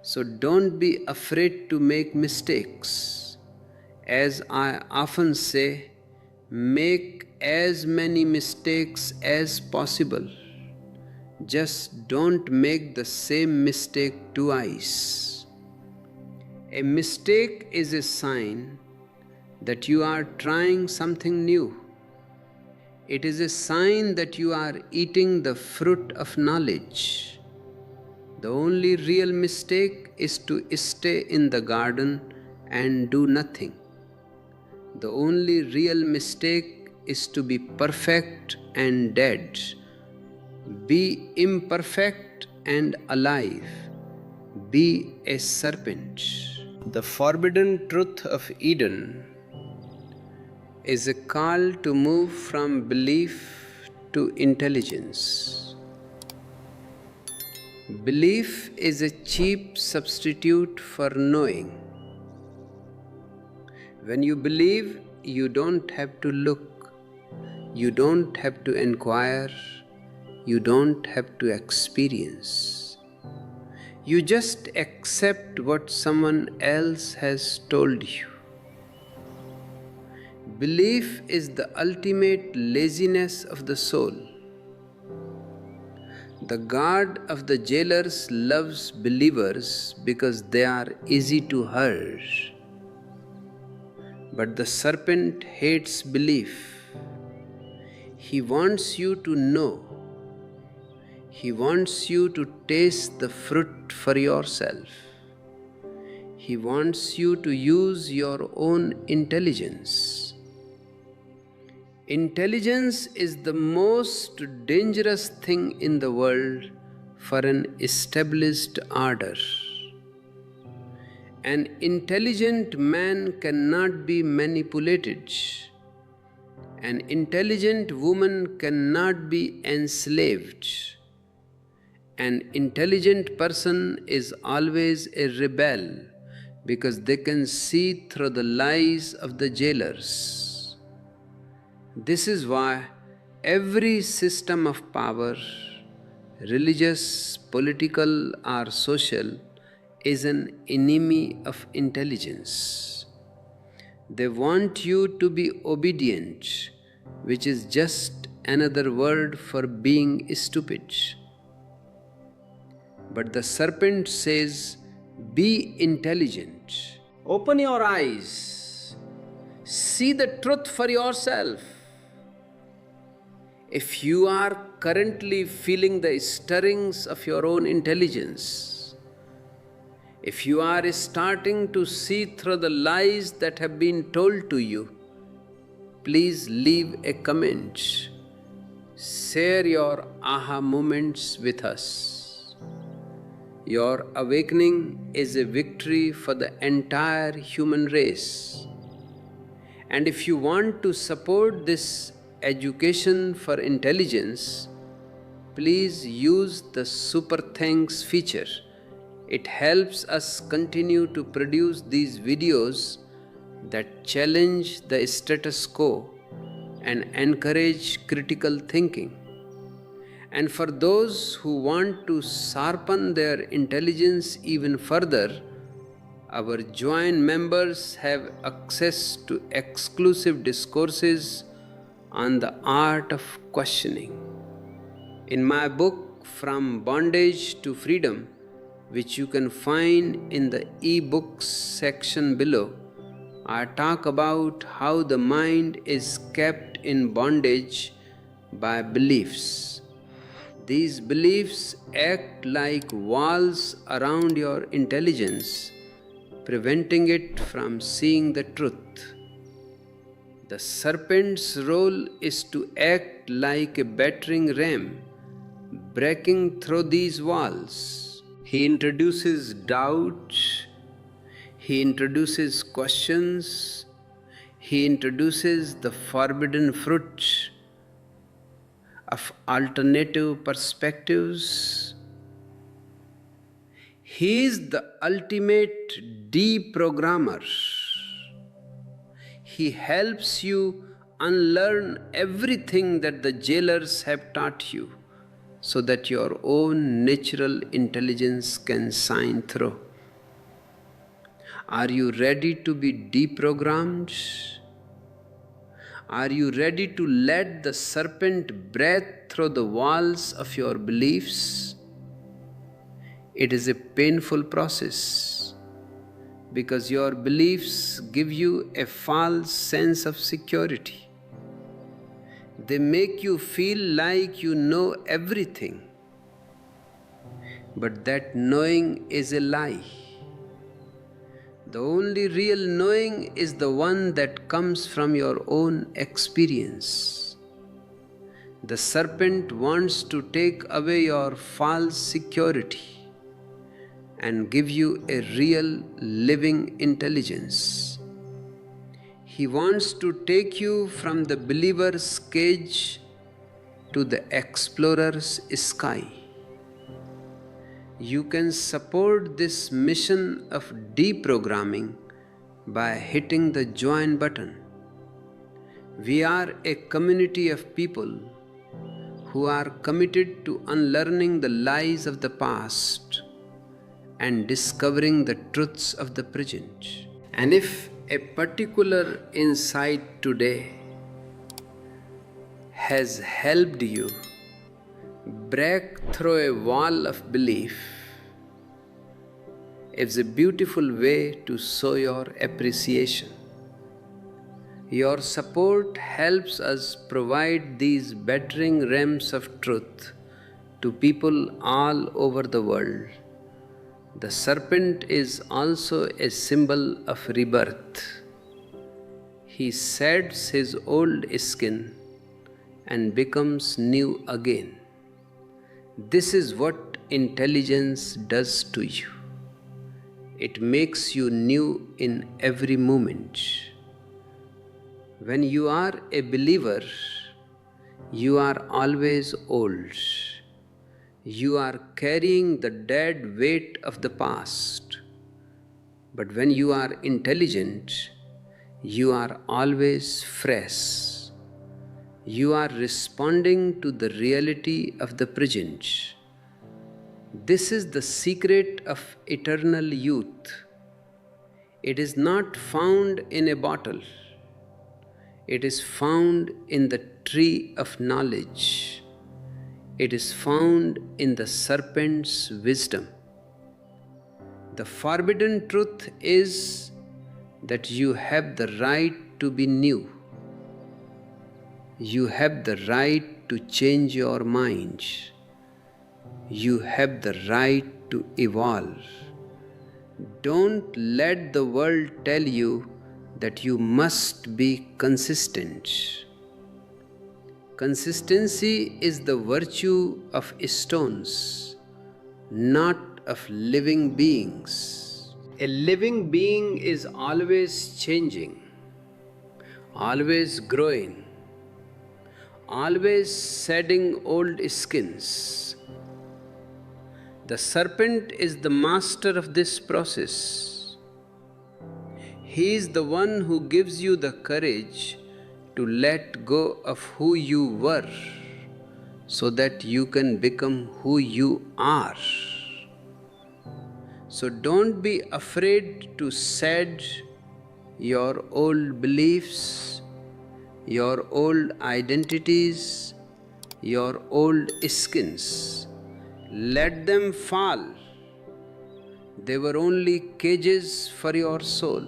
So don't be afraid to make mistakes. As I often say, make as many mistakes as possible. Just don't make the same mistake twice. A mistake is a sign that you are trying something new. It is a sign that you are eating the fruit of knowledge. The only real mistake is to stay in the garden and do nothing. The only real mistake is to be perfect and dead. Be imperfect and alive. Be a serpent. The forbidden truth of Eden is a call to move from belief to intelligence. Belief is a cheap substitute for knowing. When you believe, you don't have to look, you don't have to inquire, you don't have to experience. You just accept what someone else has told you. Belief is the ultimate laziness of the soul. The guard of the jailers loves believers because they are easy to hurt. But the serpent hates belief. He wants you to know. He wants you to taste the fruit for yourself. He wants you to use your own intelligence. Intelligence is the most dangerous thing in the world for an established order. An intelligent man cannot be manipulated. An intelligent woman cannot be enslaved. An intelligent person is always a rebel because they can see through the lies of the jailers. This is why every system of power, religious, political, or social, is an enemy of intelligence. They want you to be obedient, which is just another word for being stupid. But the serpent says, be intelligent. Open your eyes. See the truth for yourself. If you are currently feeling the stirrings of your own intelligence, if you are starting to see through the lies that have been told to you, please leave a comment. Share your aha moments with us. Your awakening is a victory for the entire human race. And if you want to support this education for intelligence, please use the Super Thanks feature. It helps us continue to produce these videos that challenge the status quo and encourage critical thinking. And for those who want to sharpen their intelligence even further, our joint members have access to exclusive discourses on the art of questioning. In my book, From Bondage to Freedom, which you can find in the e-books section below, I talk about how the mind is kept in bondage by beliefs. These beliefs act like walls around your intelligence, preventing it from seeing the truth. The serpent's role is to act like a battering ram, breaking through these walls. He introduces doubt, he introduces questions, he introduces the forbidden fruit of alternative perspectives. He is the ultimate deprogrammer. He helps you unlearn everything that the jailers have taught you so that your own natural intelligence can shine through. Are you ready to be deprogrammed? Are you ready to let the serpent breathe through the walls of your beliefs? It is a painful process because your beliefs give you a false sense of security. They make you feel like you know everything, but that knowing is a lie. The only real knowing is the one that comes from your own experience. The serpent wants to take away your false security and give you a real living intelligence. He wants to take you from the believer's cage to the explorer's sky. You can support this mission of deprogramming by hitting the join button. We are a community of people who are committed to unlearning the lies of the past and discovering the truths of the present. And if a particular insight today has helped you break through a wall of belief, it's a beautiful way to show your appreciation. Your support helps us provide these bettering realms of truth to people all over the world. The serpent is also a symbol of rebirth. He sheds his old skin and becomes new again. This is what intelligence does to you. It makes you new in every moment. When you are a believer, you are always old. You are carrying the dead weight of the past. But when you are intelligent, you are always fresh. You are responding to the reality of the present. This is the secret of eternal youth. It is not found in a bottle. It is found in the tree of knowledge. It is found in the serpent's wisdom. The forbidden truth is that you have the right to be new. You have the right to change your mind. You have the right to evolve. Don't let the world tell you that you must be consistent. Consistency is the virtue of stones, not of living beings. A living being is always changing, always growing, always shedding old skins. The serpent is the master of this process. He is the one who gives you the courage to let go of who you were so that you can become who you are. So don't be afraid to shed your old beliefs, your old identities, your old skins. Let them fall. They were only cages for your soul.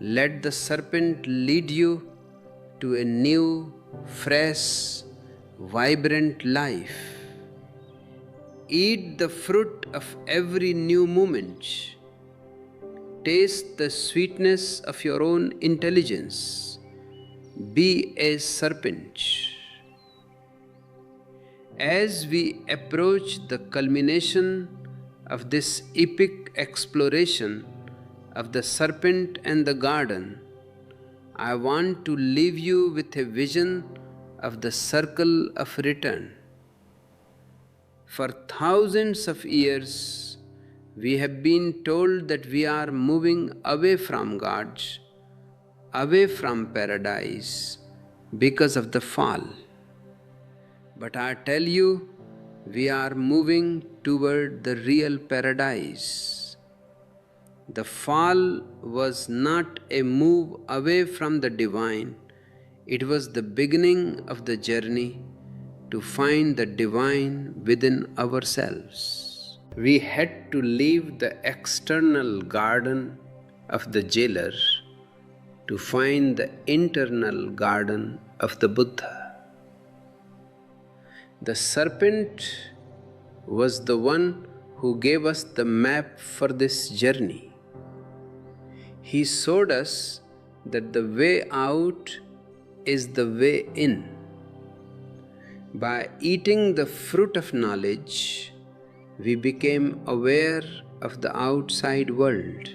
Let the serpent lead you to a new, fresh, vibrant life. Eat the fruit of every new moment. Taste the sweetness of your own intelligence. Be a serpent. As we approach the culmination of this epic exploration of the serpent and the garden, I want to leave you with a vision of the circle of return. For thousands of years, we have been told that we are moving away from God, away from paradise, because of the fall. But I tell you, we are moving toward the real paradise. The fall was not a move away from the divine, it was the beginning of the journey to find the divine within ourselves. We had to leave the external garden of the jailer to find the internal garden of the Buddha. The serpent was the one who gave us the map for this journey. He showed us that the way out is the way in. By eating the fruit of knowledge, we became aware of the outside world.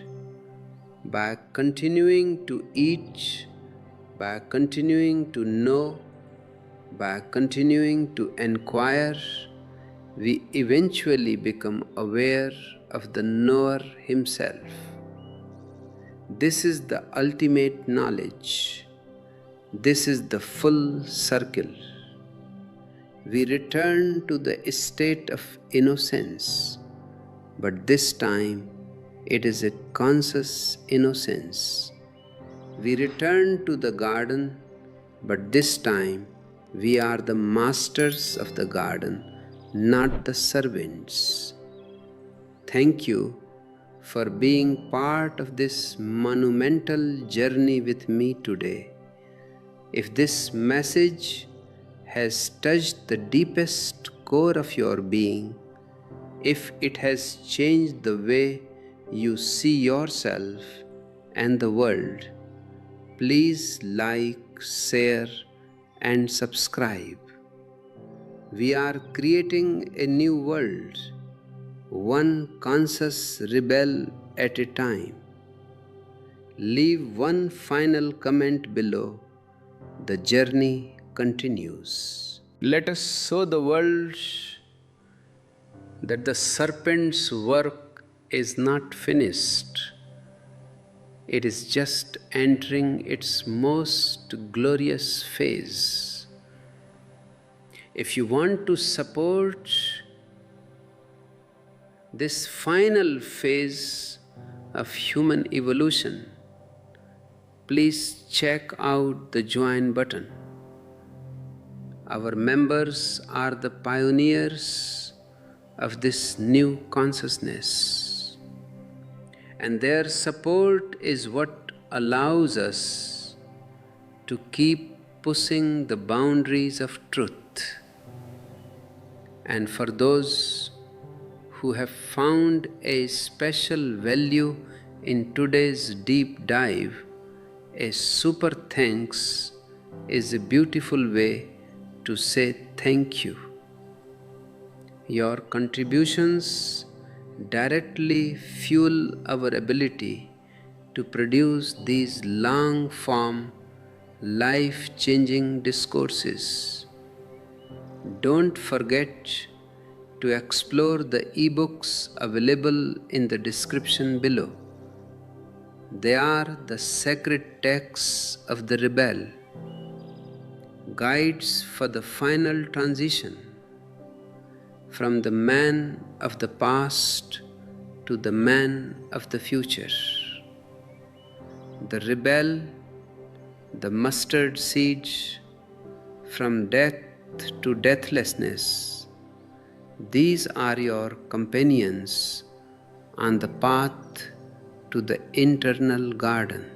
By continuing to eat, by continuing to know, by continuing to inquire, we eventually become aware of the knower himself. This is the ultimate knowledge. This is the full circle. We return to the state of innocence, but this time it is a conscious innocence. We return to the garden, but this time we are the masters of the garden, not the servants. Thank you for being part of this monumental journey with me today. If this message has touched the deepest core of your being, if it has changed the way you see yourself and the world, please like, share, and subscribe. We are creating a new world, one conscious rebel at a time. Leave one final comment below. The journey continues. Let us show the world that the serpent's work is not finished. It is just entering its most glorious phase. If you want to support this final phase of human evolution, please check out the join button. Our members are the pioneers of this new consciousness, and their support is what allows us to keep pushing the boundaries of truth. And for those who have found a special value in today's deep dive, a super thanks is a beautiful way to say thank you. Your contributions directly fuel our ability to produce these long-form, life-changing discourses. Don't forget to explore the ebooks available in the description below. They are the sacred texts of the rebel, guides for the final transition from the man of the past to the man of the future. The rebel, the mustard seed, from death to deathlessness. These are your companions on the path to the internal garden.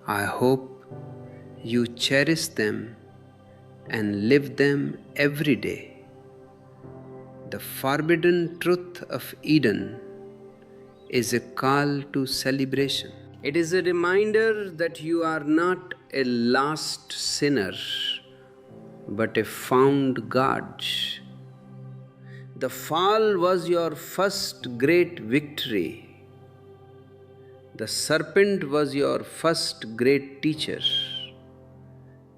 I hope you cherish them and live them every day. The forbidden truth of Eden is a call to celebration. It is a reminder that you are not a lost sinner, but a found God. The fall was your first great victory. The serpent was your first great teacher,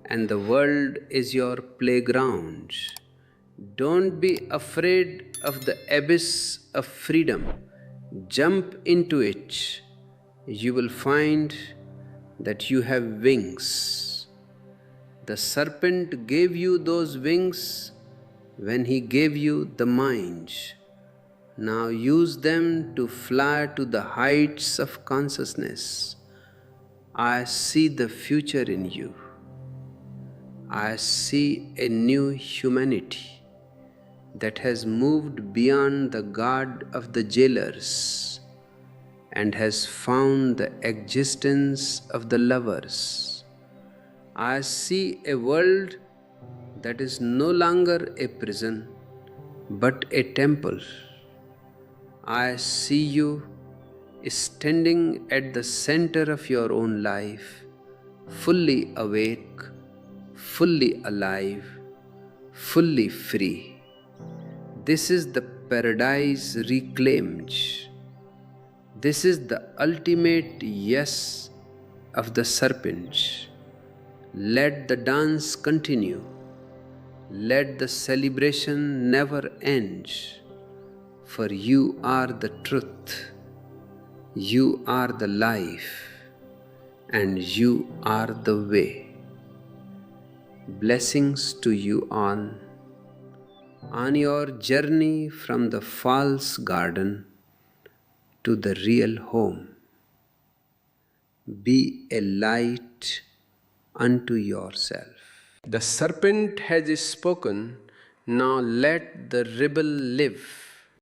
and the world is your playground. Don't be afraid of the abyss of freedom. Jump into it. You will find that you have wings. The serpent gave you those wings when he gave you the mind. Now use them to fly to the heights of consciousness. I see the future in you. I see a new humanity. that has moved beyond the guard of the jailers and has found the existence of the lovers. I see a world that is no longer a prison but a temple. I see you standing at the center of your own life, fully awake, fully alive, fully free. This is the paradise reclaimed. This is the ultimate yes of the serpent. Let the dance continue. Let the celebration never end. For you are the truth. You are the life. And you are the way. Blessings to you on your journey from the false garden to the real home. Be a light unto yourself. The serpent has spoken, now let the rebel live.